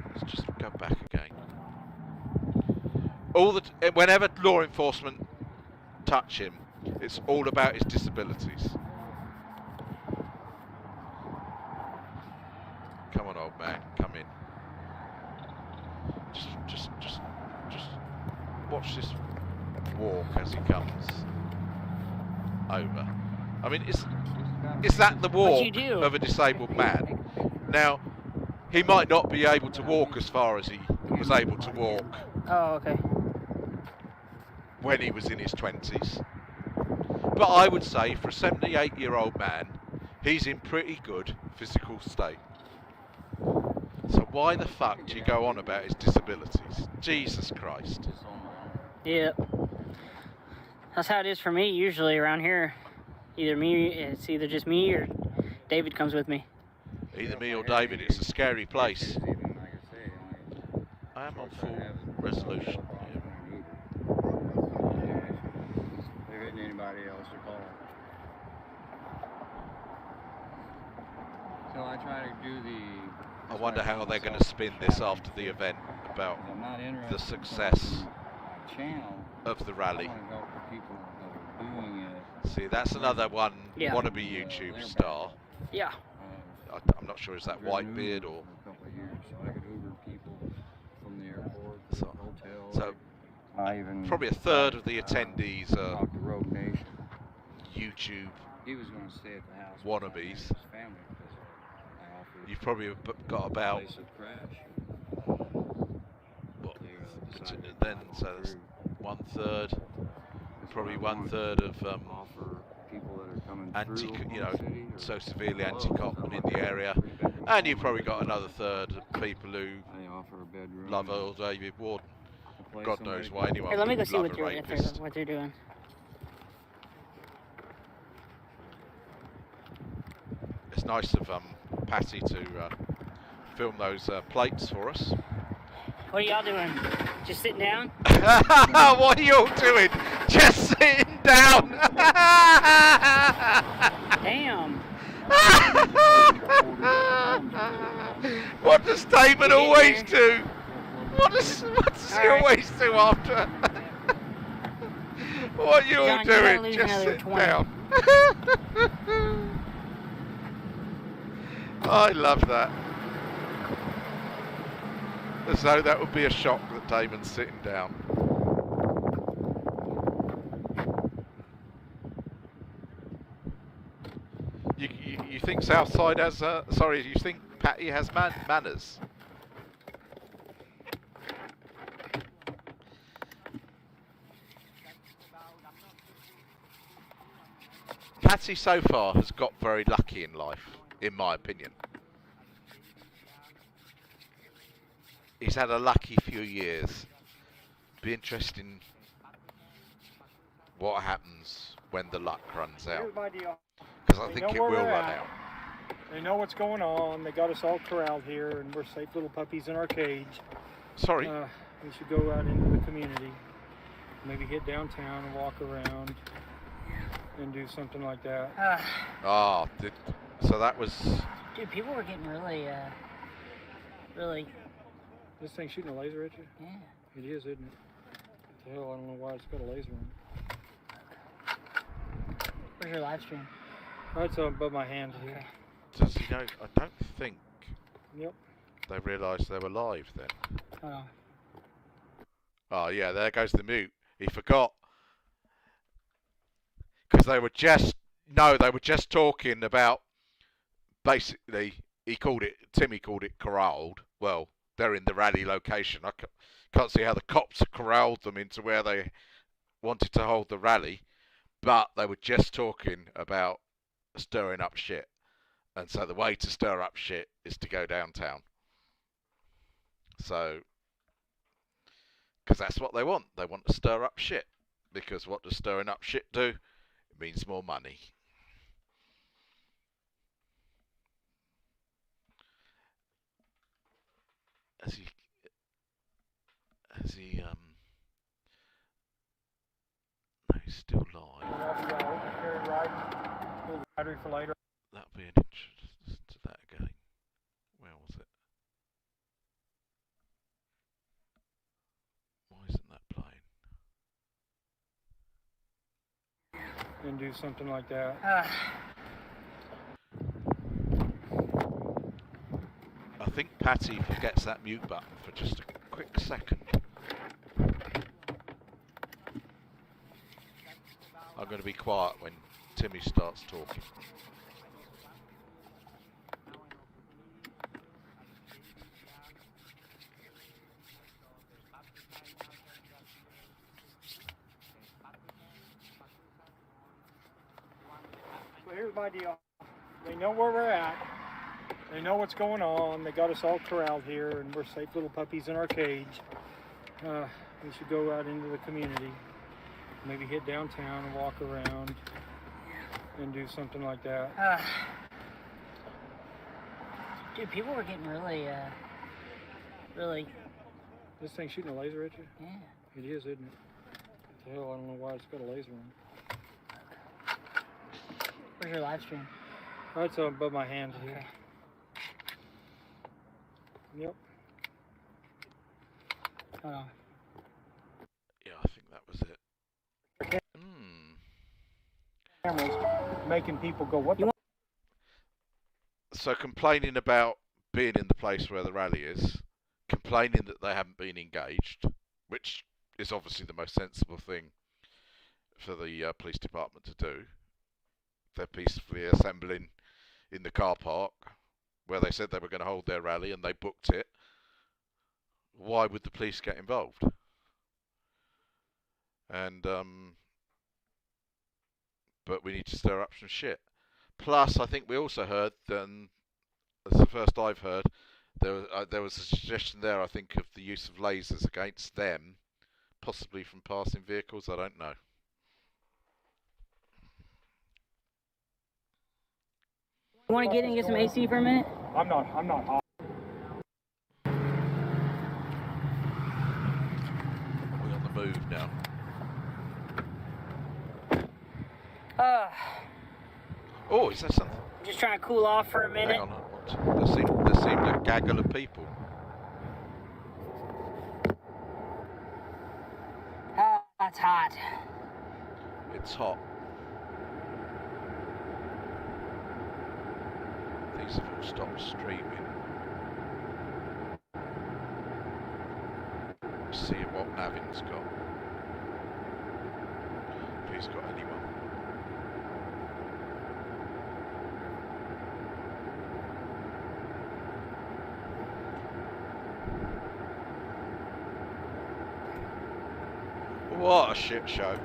Let's just go back again. Whenever law enforcement touch him, it's all about his disabilities. Come on, old man, come in. Just watch this walk as he comes over. I mean, is that the walk of a disabled man? Now, he might not be able to walk as far as he was able to walk. Oh, okay. When he was in his 20s. But I would say for a 78-year-old man, he's in pretty good physical state. So why the fuck do you go on about his disabilities? Jesus Christ. Yeah. That's how it is for me usually around here. It's either just me or David comes with me. Either me or David. It's a scary place. I am on full resolution. anybody else to call. So I try to do the... I wonder how they're going to spin this after the event about the success of the rally. See, that's another one, wannabe YouTube star. Yeah. I'm not sure, is that Whitebeard or... So probably a third of the attendees are YouTube wannabes. You've probably got about then so that's 1/3, probably 1/3 of so severely anti-cop in the area, and you've probably got another third of people who love old David Warden. God knows why anyone. Hey, let me go would see love what a they're, rapist. what they're doing. It's nice of Patty to film those plates for us. What are y'all doing? Just sitting down? What are you all doing? Just sitting down. Damn. What does Damon always do? What does he always do after? What are you all doing? Just sit down. I love that. As though that would be a shock that Damon's sitting down. You think Southside has, sorry, you think Patty has manners? Patty so far has got very lucky in life, in my opinion. He's had a lucky few years. Be interesting what happens when the luck runs out. Here's my deal. Because I think it will run out. They know what's going on. They got us all corralled here, and we're safe little puppies in our cage. Sorry. We should go out into the community. Maybe hit downtown and walk around and do something like that. So that was... Dude, people were getting really, really... This thing shooting a laser at you? Yeah. It is, isn't it? What the hell, I don't know why it's got a laser on it. Where's your live stream? Right, so above my hand here. Does he know? I don't think they realised they were live then. Oh. Oh yeah, there goes the mute. He forgot. Because they were just... No, they were just talking about... Basically, Timmy called it corralled. Well, they're in the rally location. I can't see how the cops corralled them into where they wanted to hold the rally. But they were just talking about stirring up shit. And so the way to stir up shit is to go downtown. So, because that's what they want. They want to stir up shit. Because what does stirring up shit do? It means more money. No, he's still live. Battery for later. That'll be an interest to that again. Where was it? Why isn't that playing? And do something like that. I think Patty forgets that mute button for just a quick second. I'm going to be quiet when Timmy starts talking. So here's my deal. They know where we're at. They know what's going on. They got us all corralled here, and we're safe little puppies in our cage. We should go out into the community. Maybe hit downtown and walk around and do something like that. Dude, people were getting really, really... This thing shooting a laser at you? Yeah. It is, isn't it? What the hell, I don't know why it's got a laser on it. Where's your live stream? Right so above my hand here. Okay. Yep. Hold on. Yeah, I think that was it. Cameras making people go, what the? So complaining about being in the place where the rally is, complaining that they haven't been engaged, which is obviously the most sensible thing for the police department to do. They're peacefully assembling in the car park where they said they were going to hold their rally and they booked it. Why would the police get involved? And but we need to stir up some shit. Plus, I think we also heard, that's the first I've heard, there was a suggestion there, I think, of the use of lasers against them, possibly from passing vehicles. I don't know. You want to get in and get some AC for a minute? I'm not hot. We're on the move now. Oh, is that something? I'm just trying to cool off for a minute. Hang on, there seemed a gaggle of people. That's hot. It's hot. These have all stopped streaming. Let's see what Navin's got. If he's got anyone. What a shit show.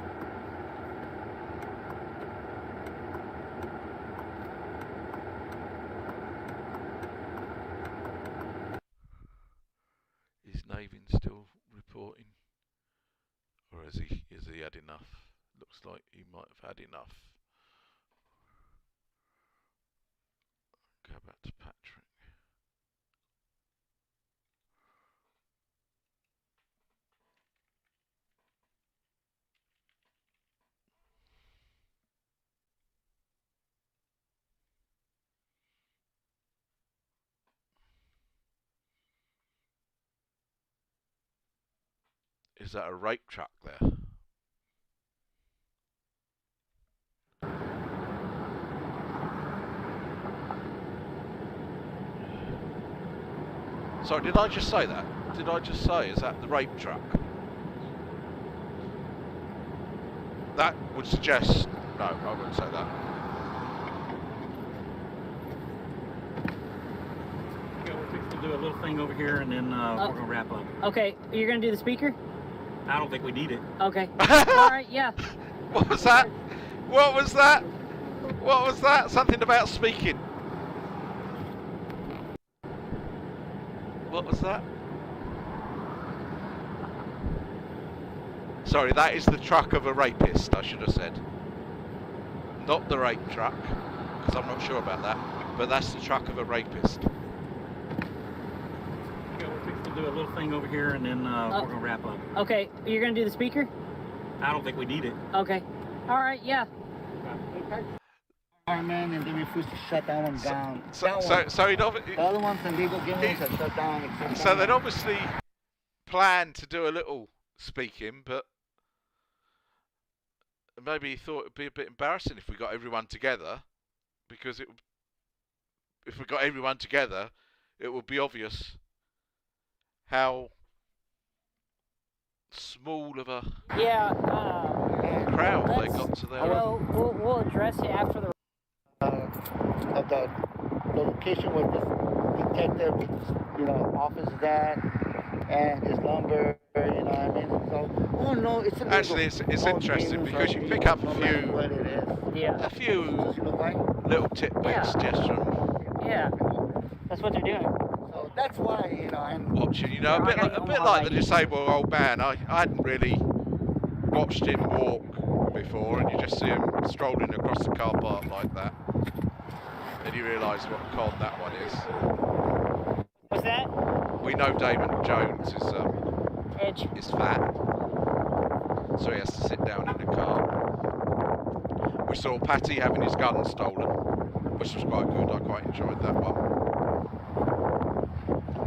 Is Navin still reporting? Or has he had enough? Looks like he might have had enough. Go back to Patrick. Is that a rape truck there? Sorry, did I just say that? Did I just say, is that the rape truck? That would suggest... No, I wouldn't say that. Okay, we're fixing to do a little thing over here and then we're going to wrap up. Okay, you're going to do the speaker? I don't think we need it. Okay. All right, yeah. What was that? What was that? What was that? Something about speaking. What was that? Sorry, that is the truck of a rapist, I should have said. Not the rape truck, because I'm not sure about that, but that's the truck of a rapist. Okay, we're fixing to do a little thing over here and then we're going to wrap up. Okay, you're going to do the speaker? I don't think we need it. Okay. All right, yeah. Man, and they refuse to shut that one down. So he'd obviously... The other ones, and legal games are shut down. So they'd obviously planned to do a little speaking, but maybe he thought it'd be a bit embarrassing if we got everyone together, because if we got everyone together, it would be obvious how small of a crowd they got to there. We'll address it after the Of the location where this detective, office is at, and his number, you know what I mean? So, oh no, it's illegal. Actually, it's interesting because you pick up a few little tidbits just from that's what they're doing. So that's why, I'm watching. A bit like the disabled old man. I hadn't really watched him walk before, and you just see him strolling across the car park like that. Then you realise what a con that one is. What's that? We know Damon Jones is fat, so he has to sit down in the car. We saw Patty having his gun stolen, which was quite good. I quite enjoyed that one.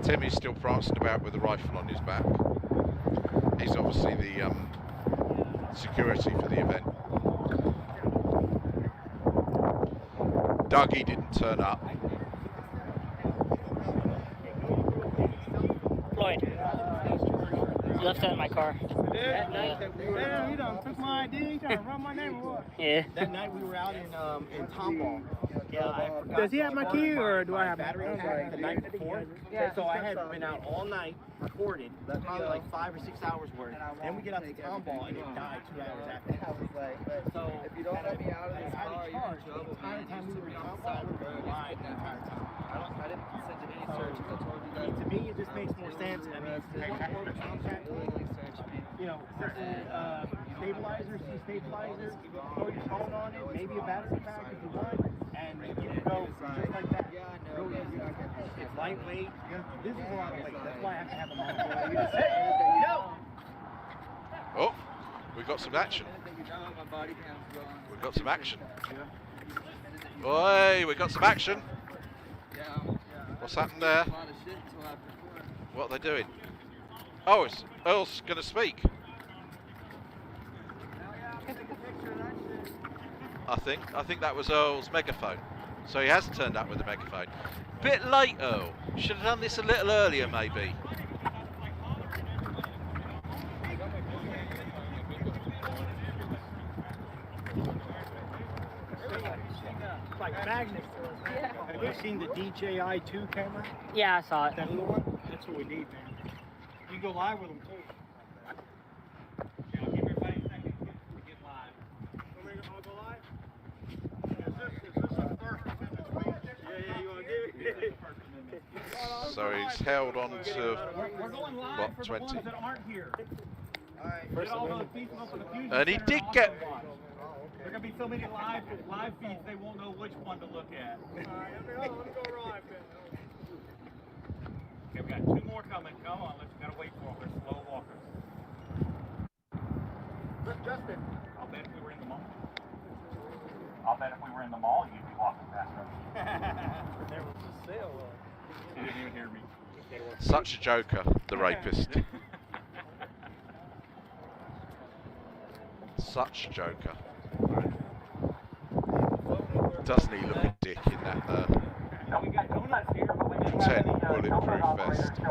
Timmy's still prancing about with a rifle on his back. He's obviously the security for the event. Dougie didn't turn up. Floyd, you left that in my car. That night that we were, you done took my ID, you trying to run my name or what? Yeah. That night we were out in Tomball. Yeah, does he have my key or do I have battery pack the night before? Yeah. So I had been out all night, recorded, probably like 5 or 6 hours worth. Then we get out to Tomball and it died 2 hours after. So if you don't let me out of this car, you're in trouble. The entire time we were in Tomball, we were live the entire time. I didn't consent to any searches. I told you that. To me, it just makes more sense. I mean, you know, stabilizer, stabilizer, throw your phone on it, maybe a battery pack if you want, and you can go just like that. Yeah, I know. It's lightweight. This is a lot of weight. That's why I have to have them on. Oh, we got some action. We got some action. Oi, we got some action. What's happened there? What are they doing? Oh, it's Earl's going to speak. I think that was Earl's megaphone. So he has turned up with a megaphone. Bit late, Earl. Should have done this a little earlier, maybe. Like magnets. Have you seen the DJI 2 camera? Yeah, I saw it. That little one? That's what we need, man. You can go live with them too. Give everybody a second to get live. So we all go live? Is this a first amendment speech? Yeah, you want to give it? So he's held on to We're going live what, for 20? the ones that aren't here. And he did get. There are going to be so many live feeds, they won't know which one to look at. All right, let me go live then. Okay, we got 2 more coming. Come on, let's gotta wait for them. They're slow walkers. Look, Justin. I'll bet if we were in the mall. You'd be walking faster. There was a sale. You didn't even hear me. Such a joker, the rapist. Such a joker. Doesn't he look a dick in that 10 bulletproof vest? You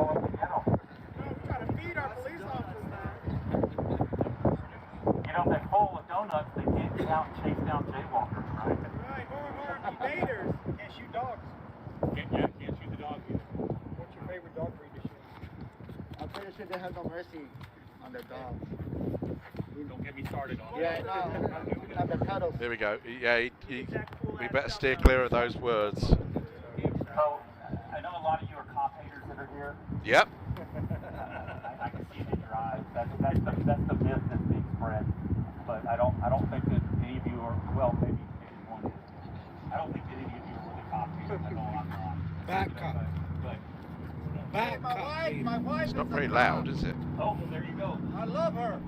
know, they're full of donuts. They can't get out and chase down jaywalkers, right? Right, or invaders. Can't shoot dogs. Can't shoot the dog either. What's your favorite dog breed to shoot? I'm pretty sure they have no mercy on their dogs. Don't get me started on that. Yeah, no. The pedals. Here we go. Yeah, we better steer clear of those words. So, I know a lot of you are cop haters that are here. Yep. I can see it in your eyes. That's the myth that's being spread. But I don't think that any of you are, well, maybe one is. I don't think that any of you are really cop haters. I know I'm not. Back cop. Back cop. My wife It's not very loud, is it? Oh, well, there you go. I love her.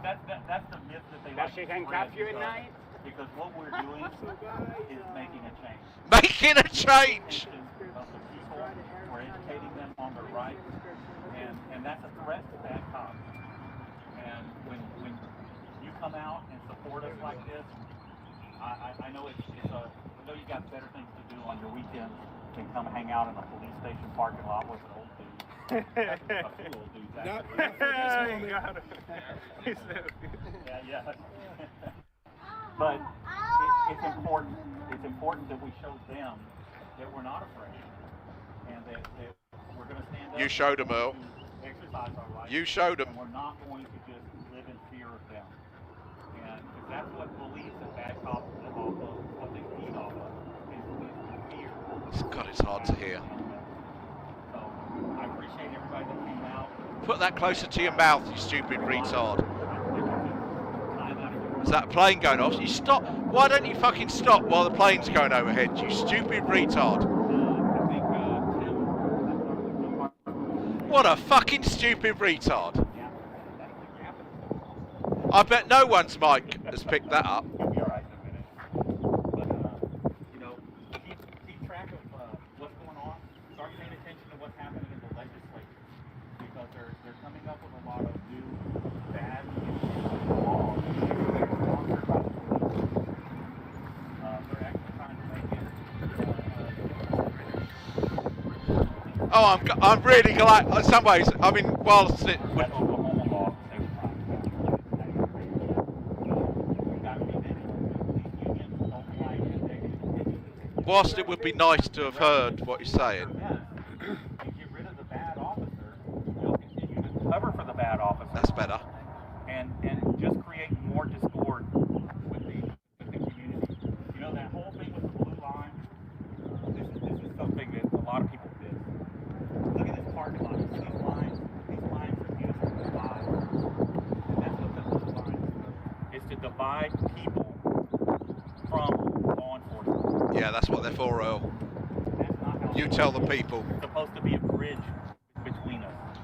That's the myth that they like. She can capture at night? Because what we're doing is making a change. Making a change! Of the people, we're educating them on their rights, and that's a threat to bad cops. And when you come out and support us like this, I know I know you got better things to do on your weekends than come hang out in a police station parking lot with an old dude. A few old dudes, actually. Yeah. But it's important. It's important that we show them that we're not afraid, and that we're going to stand up. You showed them, Earl. Exercise our rights. You showed them. And we're not going to just live in fear of them. And because that's what bullies and bad cops live off of, what they feed off of, is fear. God, it's hard to hear. So I appreciate everybody that came out. Put that closer to your mouth, you stupid retard. Is that a plane going off? You stop. Why don't you fucking stop while the plane's going overhead, you stupid retard? What a fucking stupid retard. I bet no one's mic has picked that up. You'll be all right in a minute. But, you know, keep track of what's going on. Start paying attention to what's happening in the legislature because they're coming up with a lot of new bad laws. They're actually trying to make it. Oh, I'm really glad. In some ways, I mean, whilst it would. Whilst it would be nice to have heard what you're saying. You get rid of the bad officer, you'll continue to cover for the bad officer. That's better. And just create more discord with the community. You know, that whole thing with the blue line, this is something that a lot of people miss. Look at this parking lot. These lines are used to divide. And that's what the blue line is to divide people from law enforcement. Yeah, that's what they're for, Earl. You tell the people. It's supposed to be a bridge between us.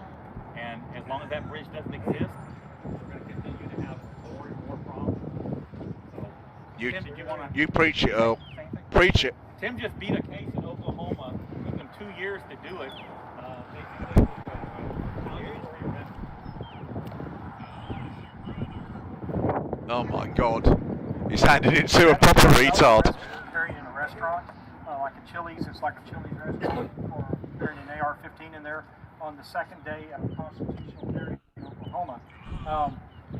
And as long as that bridge doesn't exist, we're going to continue to have more and more problems. So, Tim, did you want to... You preach it, Earl. Preach it. Tim just beat a case in Oklahoma. It took him 2 years to do it. Oh my God. He's handed it to a proper retard. Carrying in a restaurant, like a Chili's. It's like a Chili's restaurant, or carrying an AR-15 in there on the second day of constitutional carry in Oklahoma.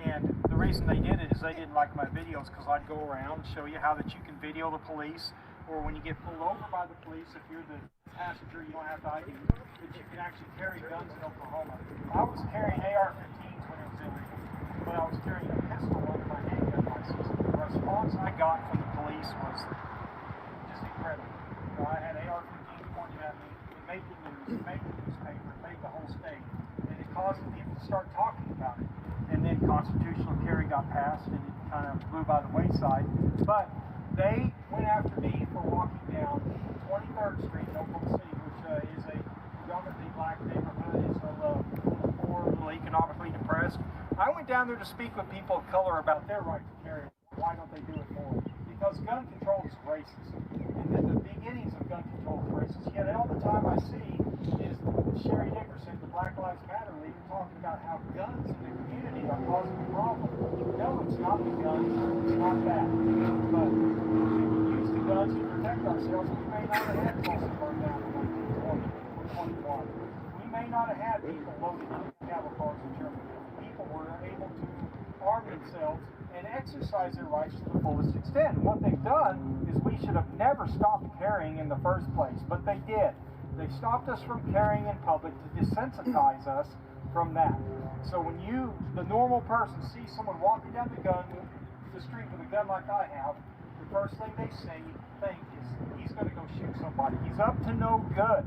And the reason they did it is they didn't like my videos because I'd go around and show you how that you can video the police, or when you get pulled over by the police, if you're the passenger, you don't have to ID, that you can actually carry guns in Oklahoma. I was carrying AR-15s when it was illegal, but I was carrying a pistol under my handgun license. The response I got from the police was just incredible. You know, I had AR-15 pointed at me. It made the news, it made the newspaper, it made the whole state, and it caused people to start talking about it. And then constitutional carry got passed, and it kind of blew by the wayside. But they went after me for walking down 23rd Street in Oklahoma City, which is a predominantly black neighborhood. It's a little poor, a little economically depressed. I went down there to speak with people of color about their right to carry. Why don't they do it more? Because gun control is racist. And then the beginnings of gun control is racist. Yet all the time I see is Sherry Dickerson, the Black Lives Matter leader, talking about how guns in the community are causing a problem. No, it's not the guns. It's not that. But if we use the guns to protect ourselves, we may not have had Tulsa burned down in 1920 or 21. We may not have had people loaded into cattle cars in Germany. People were able to arm themselves and exercise their rights to the fullest extent. What they've done is we should have never stopped carrying in the first place, but they did. They stopped us from carrying in public to desensitize us from that. So when you, the normal person, sees someone walking down the street with a gun like I have, the first thing they think is he's going to go shoot somebody. He's up to no good.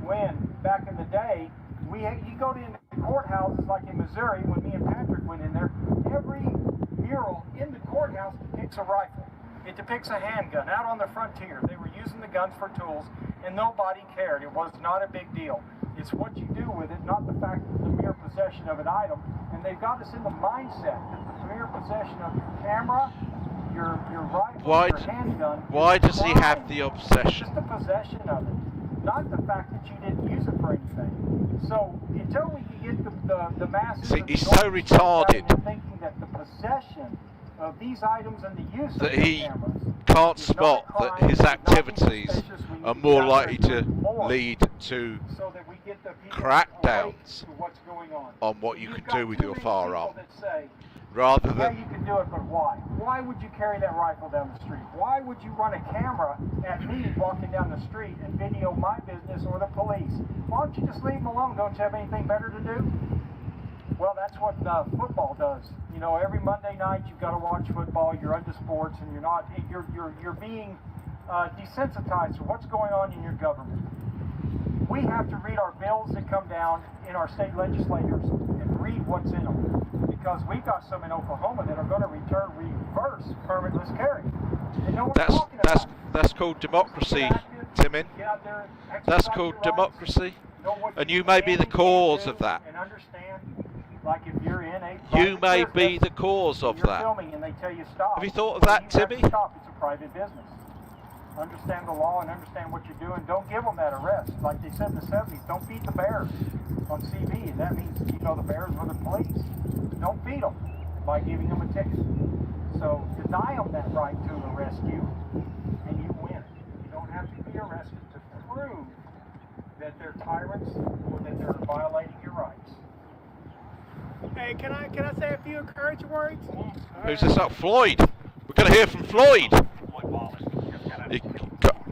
When back in the day, you go to the courthouses like in Missouri, when me and Patrick went in there, every mural in the courthouse depicts a rifle. It depicts a handgun out on the frontier. They were using the guns for tools, and nobody cared. It was not a big deal. It's what you do with it, not the fact that the mere possession of an item. And they've got us in the mindset that the mere possession of your camera, your rifle, your handgun. Why does he have the obsession? Just the possession of it, not the fact that you didn't use it for anything. So until we can get the masses, see, he's so retarded thinking that the possession of these items and the use that of he cameras can't spot that his activities are more likely to lead to crackdowns on what you can do with your firearm, rather yeah, than you can do it, but why? Why would you carry that rifle down the street? Why would you run a camera at me walking down the street and video my business or the police? Why don't you just leave them alone? Don't you have anything better to do? Well, that's what football does. You know, every Monday night you've got to watch football. You're into sports, and you're being desensitized to what's going on in your government. We have to read our bills that come down in our state legislators and read what's in them, because we've got some in Oklahoma that are going to reverse permitless carry. And no one's talking about it. That's called democracy, Timmin. That's called democracy, and you may be the cause of that. And understand Like if you're in a You private may business, be the cause of you're that. filming and they tell you stop. Have you thought of Well, that, you have to Timmy? Stop. It's a private business. Understand the law and understand what you're doing. Don't give them that arrest. Like they said in the 70s, don't feed the bears on CB. And that means, you know, the bears were the police. Don't feed them by giving them a ticket. So deny them that right to arrest you, and you win. You don't have to be arrested to prove that they're tyrants or that they're violating your rights. Hey, can I say a few encouraging words? Who's this up? Floyd. We're going to hear from Floyd.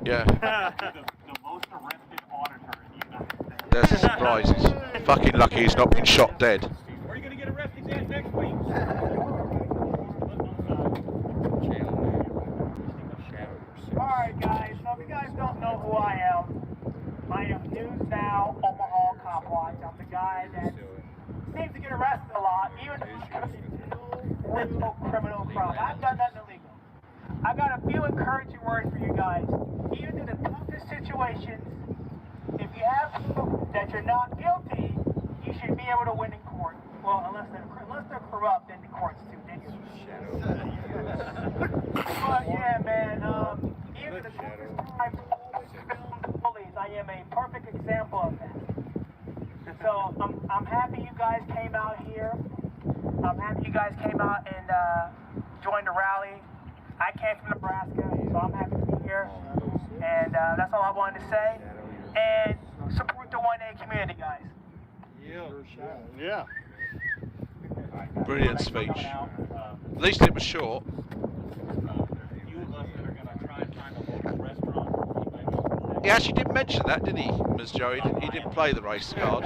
Yeah. The most arrested auditor in the United States. There's the surprises. Fucking lucky he's not been shot dead. Where are you going to get arrested next week? Alright guys, so if you guys don't know who I am News Now Omaha Cop Watch. I'm the guy that seems to get arrested a lot, even with no criminal crime. I've done nothing illegal. I got a few encouraging words for you guys. Even in the toughest situations, if you have proof that you're not guilty, you should be able to win in court. Well, unless they're corrupt, then the courts too. Then you But yeah, man. Even the toughest times, bullies. I am a perfect example of that. So I'm happy you guys came out here. I'm happy you guys came out and joined the rally. I came from Nebraska, so I'm happy to be here. And that's all I wanted to say. And support the 1A community, guys. Yeah. Brilliant speech. At least it was short. He actually didn't mention that, did he, Ms. Joe? He didn't play the race card.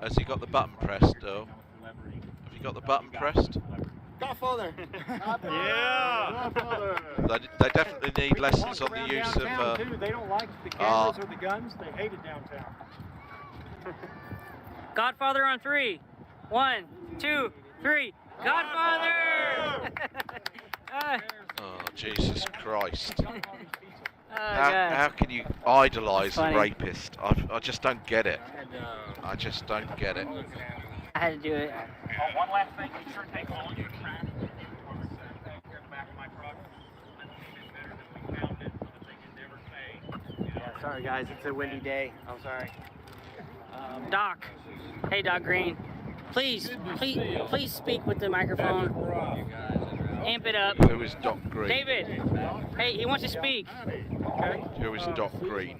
Has he got the button pressed, though? Have you got the button pressed? Godfather. Yeah. They definitely need lessons on the use of. Too. They don't like the cameras or the guns. They hate it downtown. Godfather on 3. 1, 2, 3. Godfather! Oh, Jesus Christ. God. How can you idolise a Funny. rapist? I just don't get it. I just don't get it. I had to do it. Oh, one last thing, be sure to take all your trash here in the back of my truck. I need it better than we found it so that they can never say. Yeah, sorry guys, it's a windy day. I'm sorry. Doc. Hey, Doc Green. Please speak with the microphone. Amp it up. Who is Doc Green? David. Hey, he wants to speak. Who is Doc Green?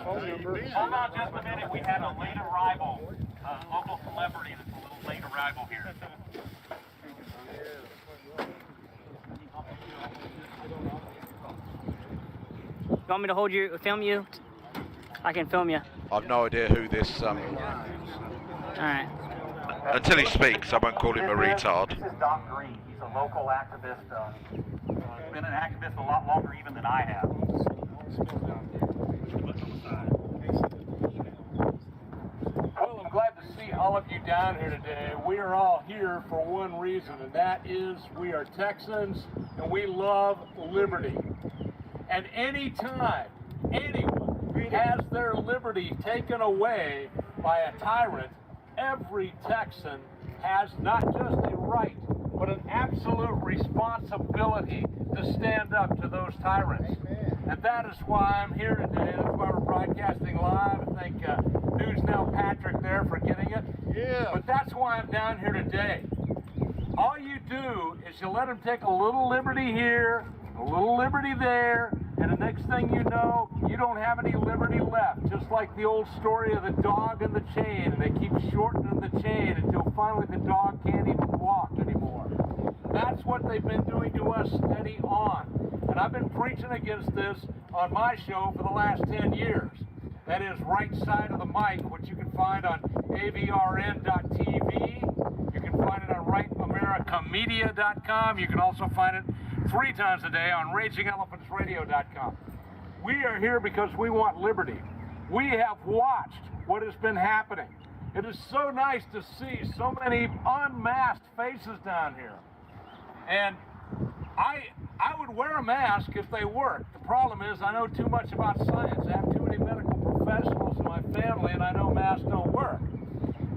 Hold on just a minute. We had a late arrival, local celebrity that's a little late arrival here. You want me to film you? I can film you. I've no idea who this. Alright. Until he speaks, I won't call him a retard. This is Doc Green. He's a local activist. He's been an activist a lot longer even than I have. Well, I'm glad to see all of you down here today. We are all here for one reason, and that is we are Texans and we love liberty. And any time anyone has their liberty taken away by a tyrant, every Texan has not just a right, but an absolute responsibility to stand up to those tyrants. And that is why I'm here today. That's why we're broadcasting live. I thank News Now Patrick there for getting it. Yeah. But that's why I'm down here today. All you do is you let them take a little liberty here, a little liberty there, and the next thing you know, you don't have any liberty left. Just like the old story of the dog and the chain, and they keep shortening the chain until finally the dog can't even walk anymore. That's what they've been doing to us steady on. And I've been preaching against this on my show for the last 10 years. That is Right Side of the Mic, which you can find on avrn.tv. You can find it on rightamericamedia.com. You can also find it 3 times a day on RagingElePhantsRadio.com. We are here because we want liberty. We have watched what has been happening. It is so nice to see so many unmasked faces down here. And I would wear a mask if they worked. The problem is I know too much about science. I have too many medical professionals in my family, and I know masks don't work.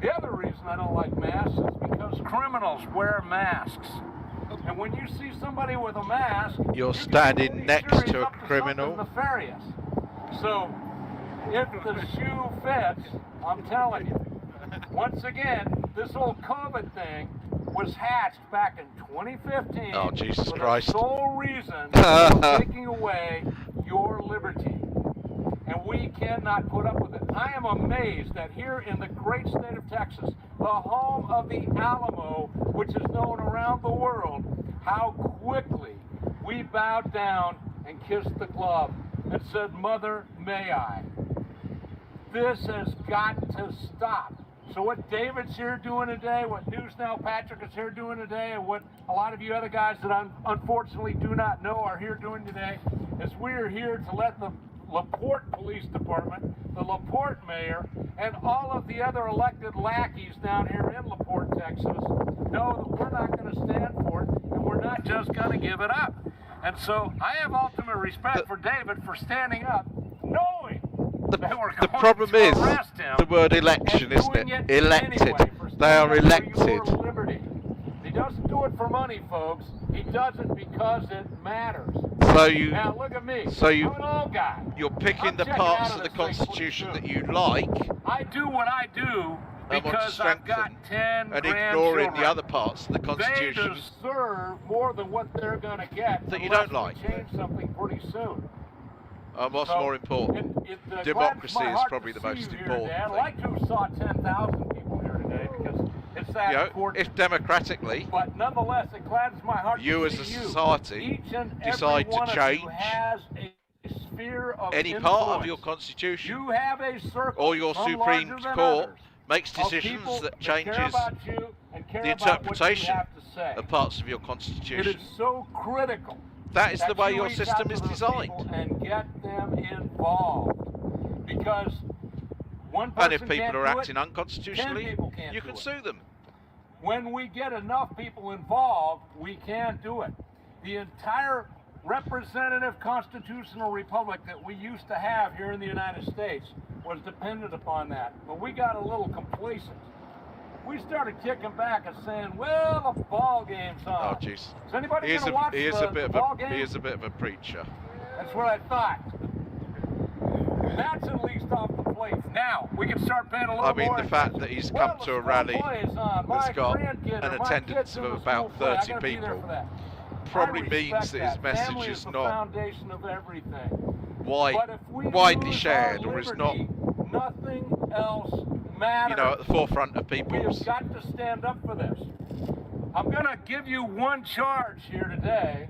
The other reason I don't like masks is because criminals wear masks. And when you see somebody with a mask, You're standing next to a criminal. Nefarious. So, if the shoe fits, I'm telling you. Once again, this whole COVID thing was hatched back in 2015 Oh, Jesus for Christ. the sole reason of taking away your liberty. And we cannot put up with it. I am amazed that here in the great state of Texas, the home of the Alamo, which is known around the world, how quickly we bowed down and kissed the glove and said, Mother, may I? This has got to stop. So what David's here doing today, what News Now Patrick is here doing today, and what a lot of you other guys that unfortunately do not know are here doing today, is we're here to let the LaPorte Police Department, the LaPorte Mayor, and all of the other elected lackeys down here in LaPorte, Texas, know that we're not going to stand for it, and we're not just going to give it up. And so I have ultimate respect for David for standing up, knowing The problem is the word election, isn't it? Elected. They are elected. He doesn't do it for money, folks. He does it because it matters. So you, now look at me. So you, I'm an old guy. You're picking the parts of the Constitution that you like. I do what I do because I've got 10 and ignoring the other parts of the Constitution they deserve more than what they're going to get that you don't like. Change something pretty soon. What's more important? Democracy is probably the most important I'd like to have saw 10,000 people here today because it's that important. If democratically, but nonetheless, it gladdens my heart you as a society decide to change any part of your Constitution, you have a circle, or your Supreme Court makes decisions that changes the interpretation of parts of your Constitution. It is so critical. That is the way your system is designed. And get them involved. Because one person and if people are acting unconstitutionally, you can sue them. When we get enough people involved, we can do it. The entire representative constitutional republic that we used to have here in the United States was dependent upon that. But we got a little complacent. We started kicking back and saying, well, the ball game's on. Oh, jeez. Is anybody going to watch the ball game? He is a bit of a preacher. That's what I thought. That's at least off the plate. Now, we can start paying a little more. I mean, the fact that he's come to a rally that's got an attendance of about 30 people probably means that his message is not widely shared or is not, nothing else matters. At the forefront of people's. We've got to stand up for this. I'm going to give you one charge here today,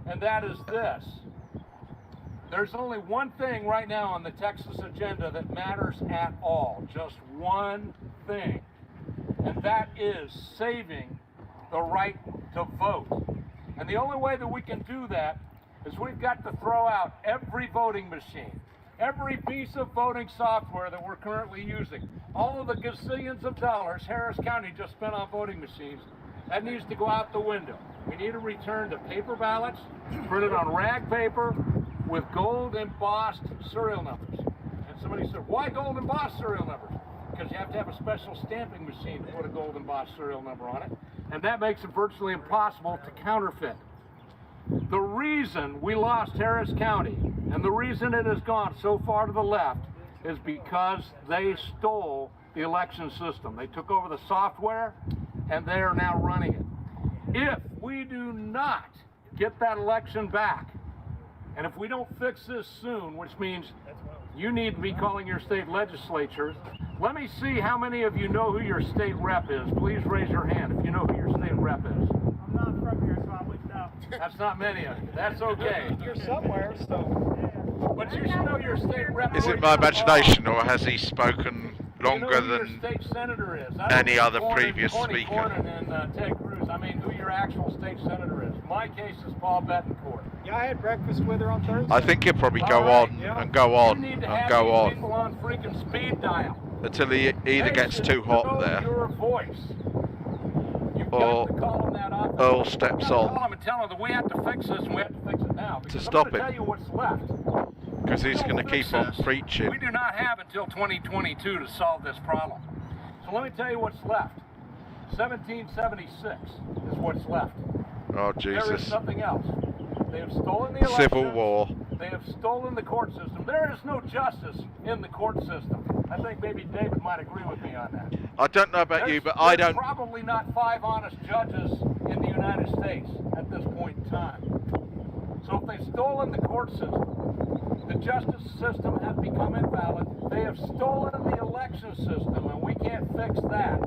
and that is this. There's only one thing right now on the Texas agenda that matters at all. Just one thing. And that is saving the right to vote. And the only way that we can do that is we've got to throw out every voting machine. Every piece of voting software that we're currently using, all of the gazillions of dollars Harris County just spent on voting machines, that needs to go out the window. We need to return to paper ballots, printed on rag paper, with gold embossed serial numbers. And somebody said, why gold embossed serial numbers? Because you have to have a special stamping machine to put a gold embossed serial number on it. And that makes it virtually impossible to counterfeit. The reason we lost Harris County and the reason it has gone so far to the left is because they stole the election system. They took over the software and they are now running it. If we do not get that election back, and if we don't fix this soon, which means you need to be calling your state legislatures, let me see how many of you know who your state rep is. Please raise your hand if you know who your state rep is. I'm not from here, so I wouldn't know. That's not many of you. That's okay. You're somewhere, so. But you should know your state rep. Is it my imagination, or has he spoken longer than any other previous speaker? And Ted Cruz. I mean, who your actual state senator is. My case is Paul Betancourt. Yeah, I had breakfast with her on Thursday. I think he'll probably go on and go on and go on people on freaking speed dial until he either gets too hot there. Your voice. or Earl steps Call on them and tell them that we have to fix this and we have to fix it now. to Because stop I'm going to tell him. you what's left. Because he's going to keep on preaching. We do not have until 2022 to solve this problem. So let me tell you what's left. 1776 is what's left. Oh, There is Jesus. nothing else. They have stolen the election. Civil War. They have stolen the court system. There is no justice in the court system. I think maybe David might agree with me on that. I don't know about you, but There's I don't. probably not 5 honest judges in the United States at this point in time. So if they've stolen the court system, the justice system has become invalid. They have stolen the election system, and we can't fix that.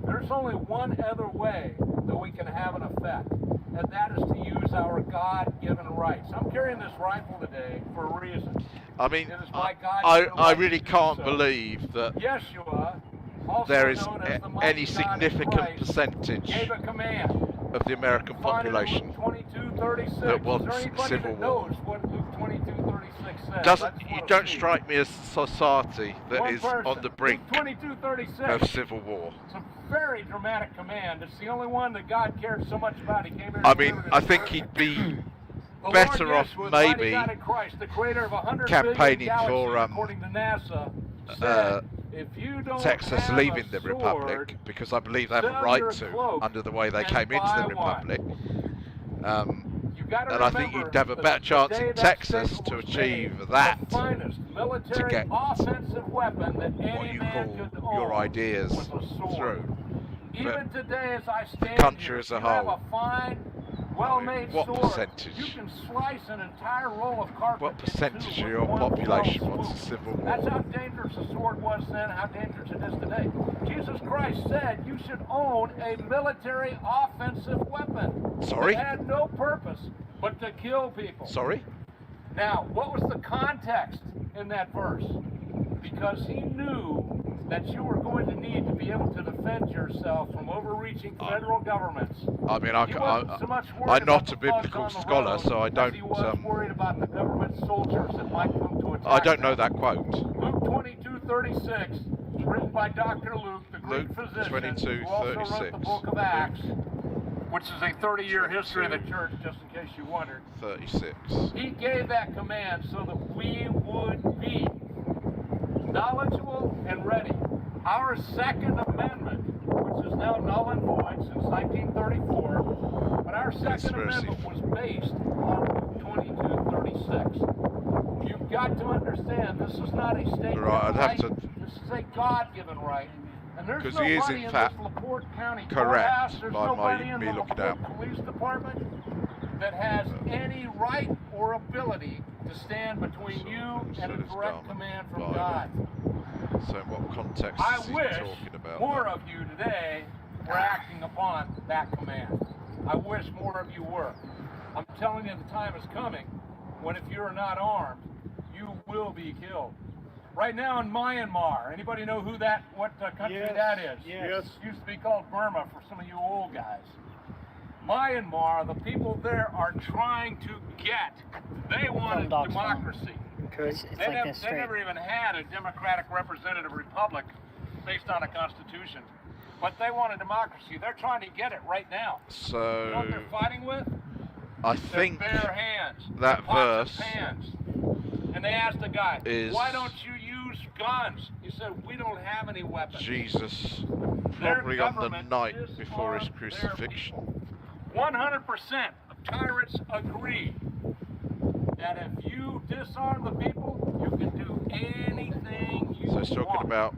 There's only one other way that we can have an effect, and that is to use our God-given rights. I'm carrying this rifle today for a reason. I mean, It is my I God-given really right to can't do so. believe that Yeshua, also there is known as the mighty any God significant Christ, percentage gave a command. of the American population 22:36. that wants Is there anybody civil that war. knows what Luke 22:36 says? I Doesn't just you wanna don't see. strike me as a society that One is person. on the brink Luke 22:36. of civil war. It's a very dramatic command. It's the only one that God cared so much about. He came here to I mean, deliver I His think word. he'd be The better Lord off Yeshua, the mighty maybe God in Christ, the creator of 100 campaigning billion galaxies, for according to NASA, said, if you don't Texas have leaving a the sword, Republic, because I believe they have a sell right your to cloak under the way they and came into buy the one. Republic. You gotta And I think remember you'd have a that better the chance day in that Texas statement to was achieve made, that, the finest military get offensive weapon that what any you man call could own your ideas was a sword. through. Even today, as I stand country here, as a you have whole, a fine, well-made what sword. percentage? You can slice an entire roll of carpet. What percentage of in two your with one population fell wants a swoop. civil war? That's how dangerous the sword was then, how dangerous it is today. Jesus Christ said you should own a military offensive weapon. Sorry? It had no purpose but to kill people. Sorry? Now, what was the context in that verse? Because he knew that you were going to need to be able to defend yourself from overreaching federal governments. I mean, He wasn't so much worried I'm about not the a biblical thugs on the scholar, road so I as don't. he was worried about the government soldiers that might come to attack. I don't know that quote. Luke 22:36, written by Dr. Luke, the Greek Luke physician, who also wrote the book of Acts, which is a 30-year history of the church, just in case you wondered. 36. He gave that command so that we would be knowledgeable and ready. Our Second Amendment, which is now null and void since 1934, but our Second Amendment was based on 2236. You've got to understand this is not a statement Right, I'd have right. to- This is a God-given right. And there's 'Cause he is, nobody in in fact, this LaPorte County correct courthouse, there's by nobody in me the looking LaPorte out. Police Department that has any right or ability to stand between you and a direct command from God. So in what context I is he wish talking about? more of you today were acting upon that command. I wish more of you were. I'm telling you, the time is coming when if you're not armed, you will be killed. Right now in Myanmar, anybody know who that, what country Yes, that is? yes. It used to be called Burma for some of you old guys. Myanmar, the people there are trying to get, they want a democracy. It's They, like never, this they straight. never even had a democratic representative republic based on a constitution. But they want a democracy. They're trying to get it right now. You know what So they're fighting with? I Their think bare hands. that pots of verse hands. And they asked the guy, is- why don't you use guns? He said, we don't have any weapons. Jesus Their probably on the government night before his disarmed their crucifixion. 100% of tyrants agree that if you disarm the people, you can do anything you So he's talking want. about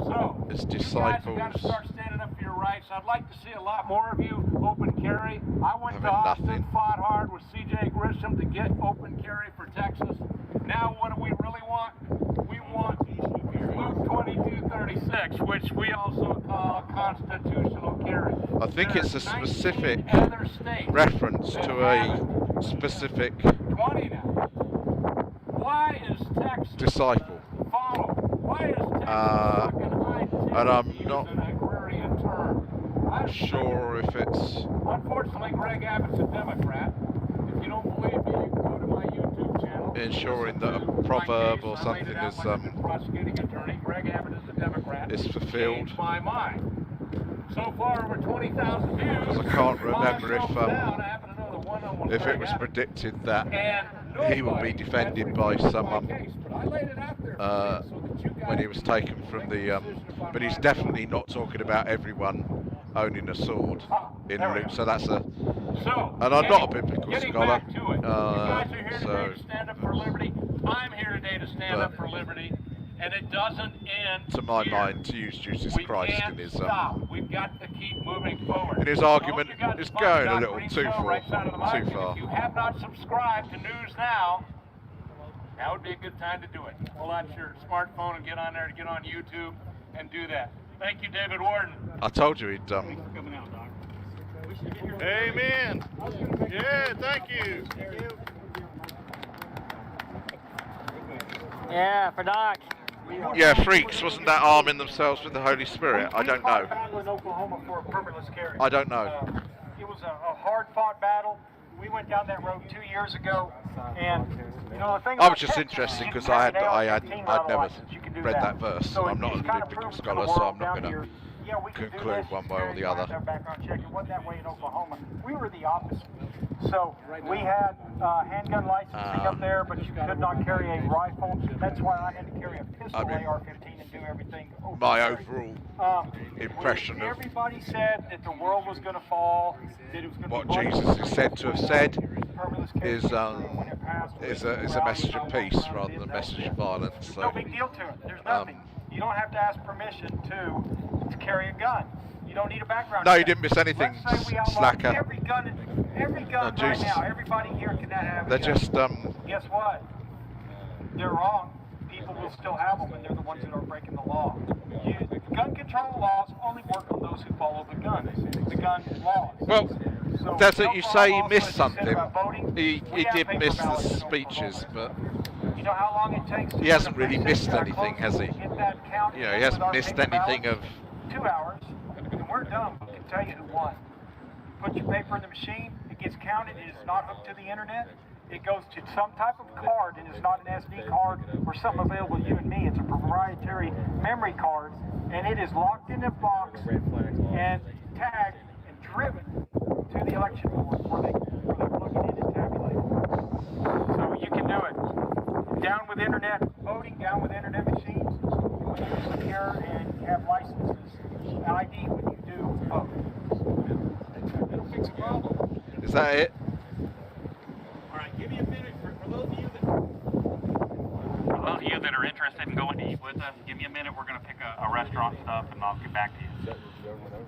So, his you guys have got to disciples start standing up for your rights. I'd like to see a lot more of you open carry. I went to having Austin, nothing. fought hard with C.J. Grisham to get open carry for Texas. Now what do we really want? We want Luke 2236, which we also call constitutional carry. I think it's a There's 19 specific other states reference that to have a specific 20 now. Why is Texas disciple. follow? Why is Texas fucking high And I'm to use not an agrarian term? I'm sure if it's Unfortunately, Greg Abbott's a Democrat. If you don't believe me, you can go to my YouTube channel. ensuring that a My proverb case, or I laid something it out is like a prosecuting attorney. Greg Abbott is a Democrat. is fulfilled. Changed my mind. So far, over 20,000 views. Because I can't remember if it was that. predicted that And he would be defended by someone when he was taken from the. But he's definitely not talking about everyone owning a sword in route. So that's a. And I'm not a biblical scholar. You guys are here today to stand up for liberty. I'm here today to stand up for liberty. And it doesn't end to my here. mind, to use Jesus Christ in his We've got to keep moving forward. in his argument is going a little too far. Right side of the mic. If you have not subscribed to News Now, now would be a good time to do it. Pull out your smartphone and get on there, get on YouTube and do that. Thank you, David Warden. I told you he'd Amen. Yeah, thank you. Yeah, for Doc. Yeah, freaks, wasn't that arming themselves with the Holy Spirit? I don't know. Battle in Oklahoma for a permitless carry. I don't know. It was a hard-fought battle. We went down that road 2 years ago, and you know the thing. I was just interested because I'd never read that verse, and I'm not a biblical scholar, so I'm not going to conclude one way or the other. Background check. It wasn't that way in Oklahoma. We were the opposite. So we had handgun licensing up there, but you could not carry a rifle. That's why I had to carry a pistol, AR-15, and do everything. My overall impression of everybody said that the world was going to fall, that it was going what Jesus is said to have said is a message of peace rather than a message of violence. So, no big deal to it. There's nothing. You don't have to ask permission to carry a gun. You don't need a background no, check. you didn't miss anything, Let's say we outlaw slacker. Every gun right now. Everybody here can have. They're just Guess what? They're wrong. People will still have them, and they're the ones that are breaking the law. Gun control laws only work on those who follow the gun laws. Well, so that's it. You say he missed something. He did miss the speeches, but you know how long it takes. He hasn't really missed anything, has he? You know, he hasn't missed anything of. 2 hours, and we're done. We can tell you who won. Put your paper in the machine. It gets counted. It is not hooked to the internet. It goes to some type of card, and it's not an SD card or something available to you and me. It's a proprietary memory card, and it is locked in a box and tagged and driven to the election board where they plug it in and tabulate it. So you can do it. Down with internet voting, down with internet machines. When you're secure and you have licenses, ID when you do vote. It'll fix a problem. Is that it? Give me a minute for those of you that are interested in going to eat with us. Give me a minute. We're going to pick a restaurant and stuff, and I'll get back to you.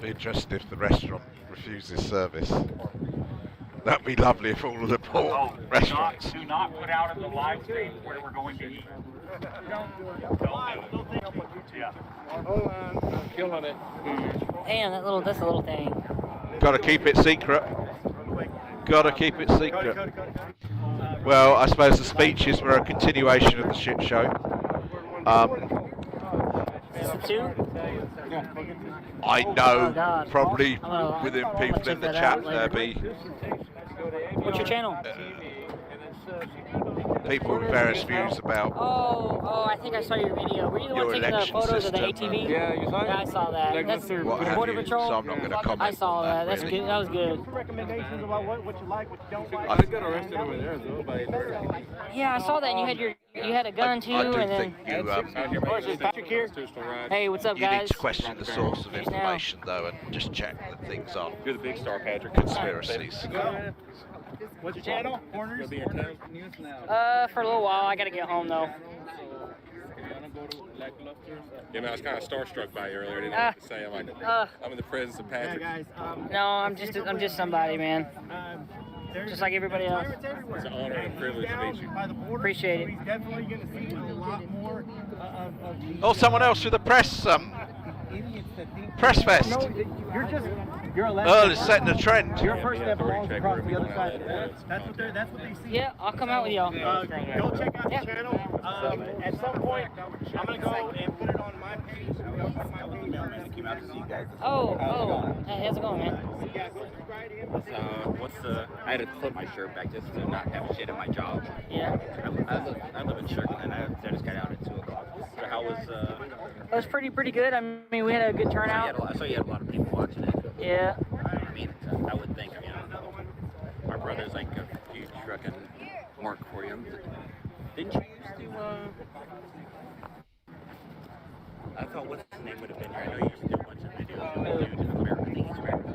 Be interested if the restaurant refuses service. That'd be lovely if all of the poor restaurants. Do not put out in the live stream where we're going to eat. Yeah. I'm killing it. Damn, that's a little thing. Got to keep it secret. Got to keep it secret. Well, I suppose the speeches were a continuation of the shit show. I know, probably within people in the chat there'll be. What's your channel? People with various views about. Oh, I think I saw your video. Were you the one taking the photos of the ATV? Yeah, you saw it? Yeah, I saw that. That's Border Patrol. So I'm not going to comment. I saw that. That's really. good. That was good. Recommendations about what you like, what you don't like. I got arrested over there though by Yeah, I saw that. And you had a gun too, I do and then. think you. Hey, what's up, You need guys? to question the source of information, though, and just check that things aren't You're the big star, Patrick. conspiracies. What's your channel? Corners? For a little while. I gotta get home though. Yeah, man, I was kind of starstruck by you earlier. I didn't know what to say. I'm like, I'm in the presence of Patrick. No, I'm just somebody, man. Just like everybody else. It's an honor and a privilege to meet you. Appreciate it. He's definitely going to see a lot more of Oh, someone else with a press fest. you're just You're left. Earl is setting a trend. Your first step falls across the other side of the fence. That's what they see. Yeah, I'll come out with y'all. Go check out the channel. At some point, I'm gonna go and put it on my page. Mailman came out to see you guys. Oh. Hey, how's it going, man? I had to flip my shirt back just to not have shit at my job. Yeah. I live in Shirk, and I just got out at 2 o'clock. So how was, It was pretty good. I mean, we had a good turnout. I saw you had a lot of people watching it. Yeah. I mean, I would think, I don't know. My brother's like a huge trucking work for you. Didn't you used to, I thought what's his name would have been here. I know you used to do a bunch of videos. I think he's American.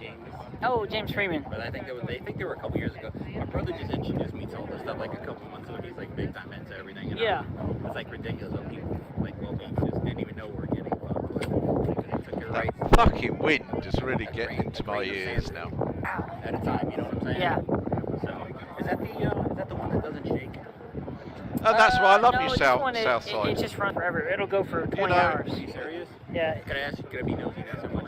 James. Oh, James Freeman. But I think they were a couple years ago. My brother just introduced me to all this stuff like a couple months ago. He's like big time into everything. And yeah. It's like ridiculous what people like. Well, we just didn't even know we were getting fucked. That fucking wind is really getting into my ears now. At a time, you know what I'm saying? Yeah. So is that the one that doesn't shake? And that's why I love no, you, this South one, Side. It just runs forever. It'll go for 20 You know, hours. Are you serious? Yeah. Could I ask you, could I be nosy now so much?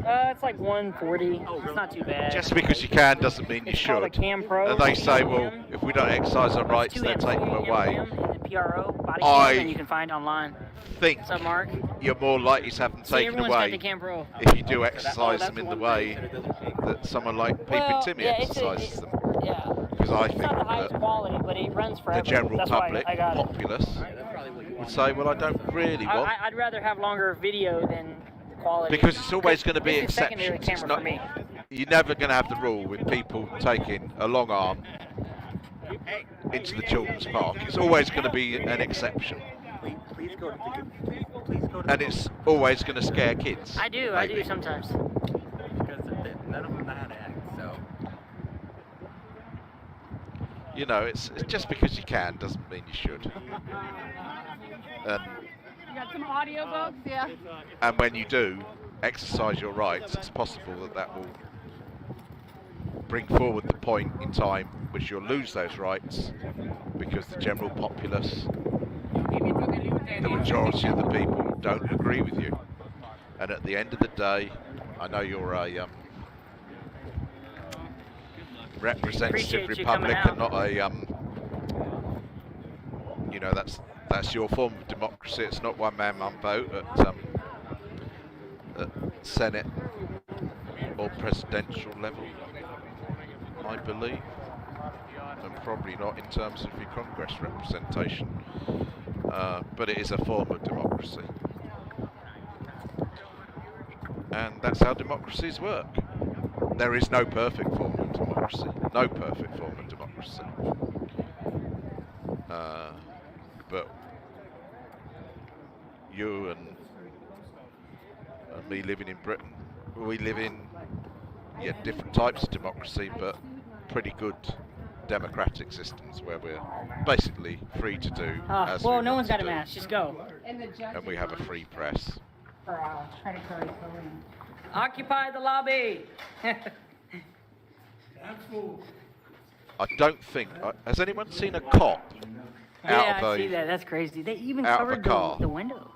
It's like 140. It's not too bad. Just because you can doesn't mean you It's called a should. Cam Pro. And they say, well, if we don't exercise our rights, they'll take them away. And PRO body I cam, and you can find online. Think What's up, Mark? you're more likely to have them taken everyone's got away the Cam Pro. if you do exercise them in the way that someone like Peeping Timmy exercises them. Yeah. Because I It's think not the highest that quality, but it runs forever. the general That's public, why I got it. populace, would say, well, I don't really want... I'd rather have longer video than quality. Because it's always going to be This is secondary exceptions. It's camera not, for me. you're never going to have the rule with people taking a long arm into the children's park. It's always going to be an exception. Please go to And it's always going to scare kids. I do maybe. sometimes. Because none of them know how to act, so. You know, it's just because you can doesn't mean you should. And You got some audio books, yeah. And when you do exercise your rights, it's possible that will bring forward the point in time which you'll lose those rights because the general populace, the majority of the people, don't agree with you. And at the end of the day, I know you're a representative republic and not a you know, that's your form of democracy. It's not one man, one vote at Senate or presidential level, I believe, and probably not in terms of your Congress representation. But it is a form of democracy, and that's how democracies work. There is no perfect form of democracy. No perfect form of democracy. But you and me living in Britain, we live in different types of democracy, but pretty good democratic systems where we're basically free to do as well, we no want one's to got a do. mask. Just go. And we have a free press. For credit cards going. Occupy the lobby. I don't think. Has anyone seen a cop out I of see a that. That's crazy. They even out of a covered car? the window.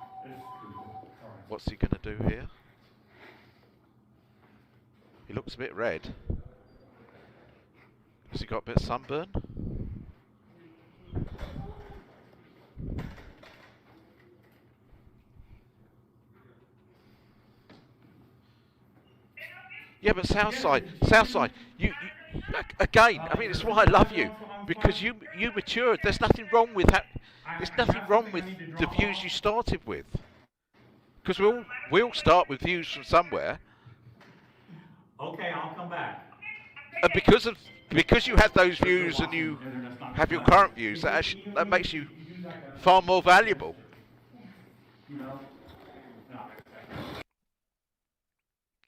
What's he going to do here? He looks a bit red. Has he got a bit of sunburn? Yeah, but Southside, you again. I mean, it's why I love you, because you matured. There's nothing wrong with that. There's nothing wrong with the views you started with, because we all start with views from somewhere. Okay, I'll come back. And because you had those views and you have your current views, that makes you far more valuable.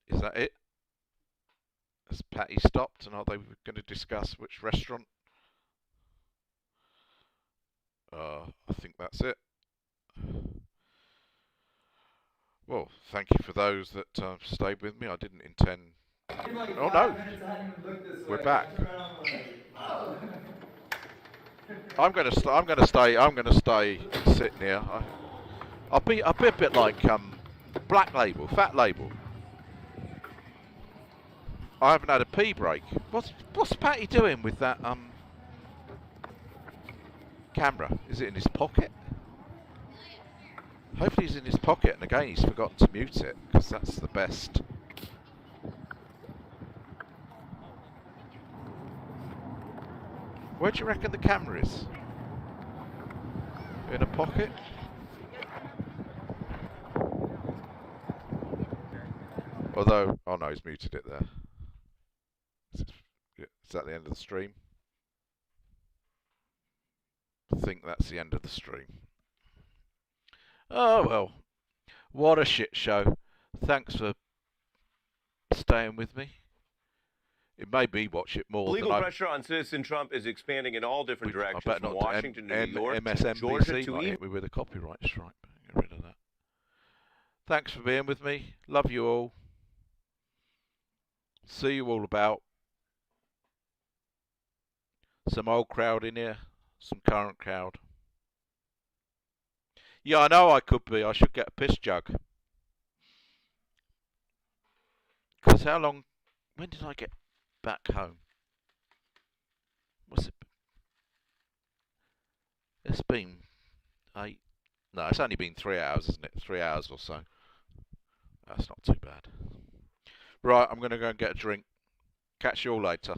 Is that it? Has Patty stopped, and are they going to discuss which restaurant? I think that's it. Well, thank you for those that stayed with me. I didn't intend. Oh no, we're back. I'm going to stay sitting here. I'll be a bit like Black Label, Fat Label. I haven't had a pee break. What's Patty doing with that camera? Is it in his pocket? Hopefully he's in his pocket, and again he's forgotten to mute it, because that's the best. Where do you reckon the camera is? In a pocket? Although, oh no, he's muted it there. Is that the end of the stream? I think that's the end of the stream. Oh well, what a shit show. Thanks for staying with me. It made me watch it more Legal than pressure on Citizen Trump is expanding in all different directions, I better from not Washington to New York, to MSNBC Georgia, to might even... hit me with a copyright strike. Get rid of that. Thanks for being with me. Love you all. See you all about. Some old crowd in here, some current crowd. Yeah, I know I could be. I should get a piss jug. Because how long... When did I get back home? What's it? It's been 8... No, it's only been 3 hours, isn't it? 3 hours or so. That's not too bad. Right, I'm going to go and get a drink. Catch you all later.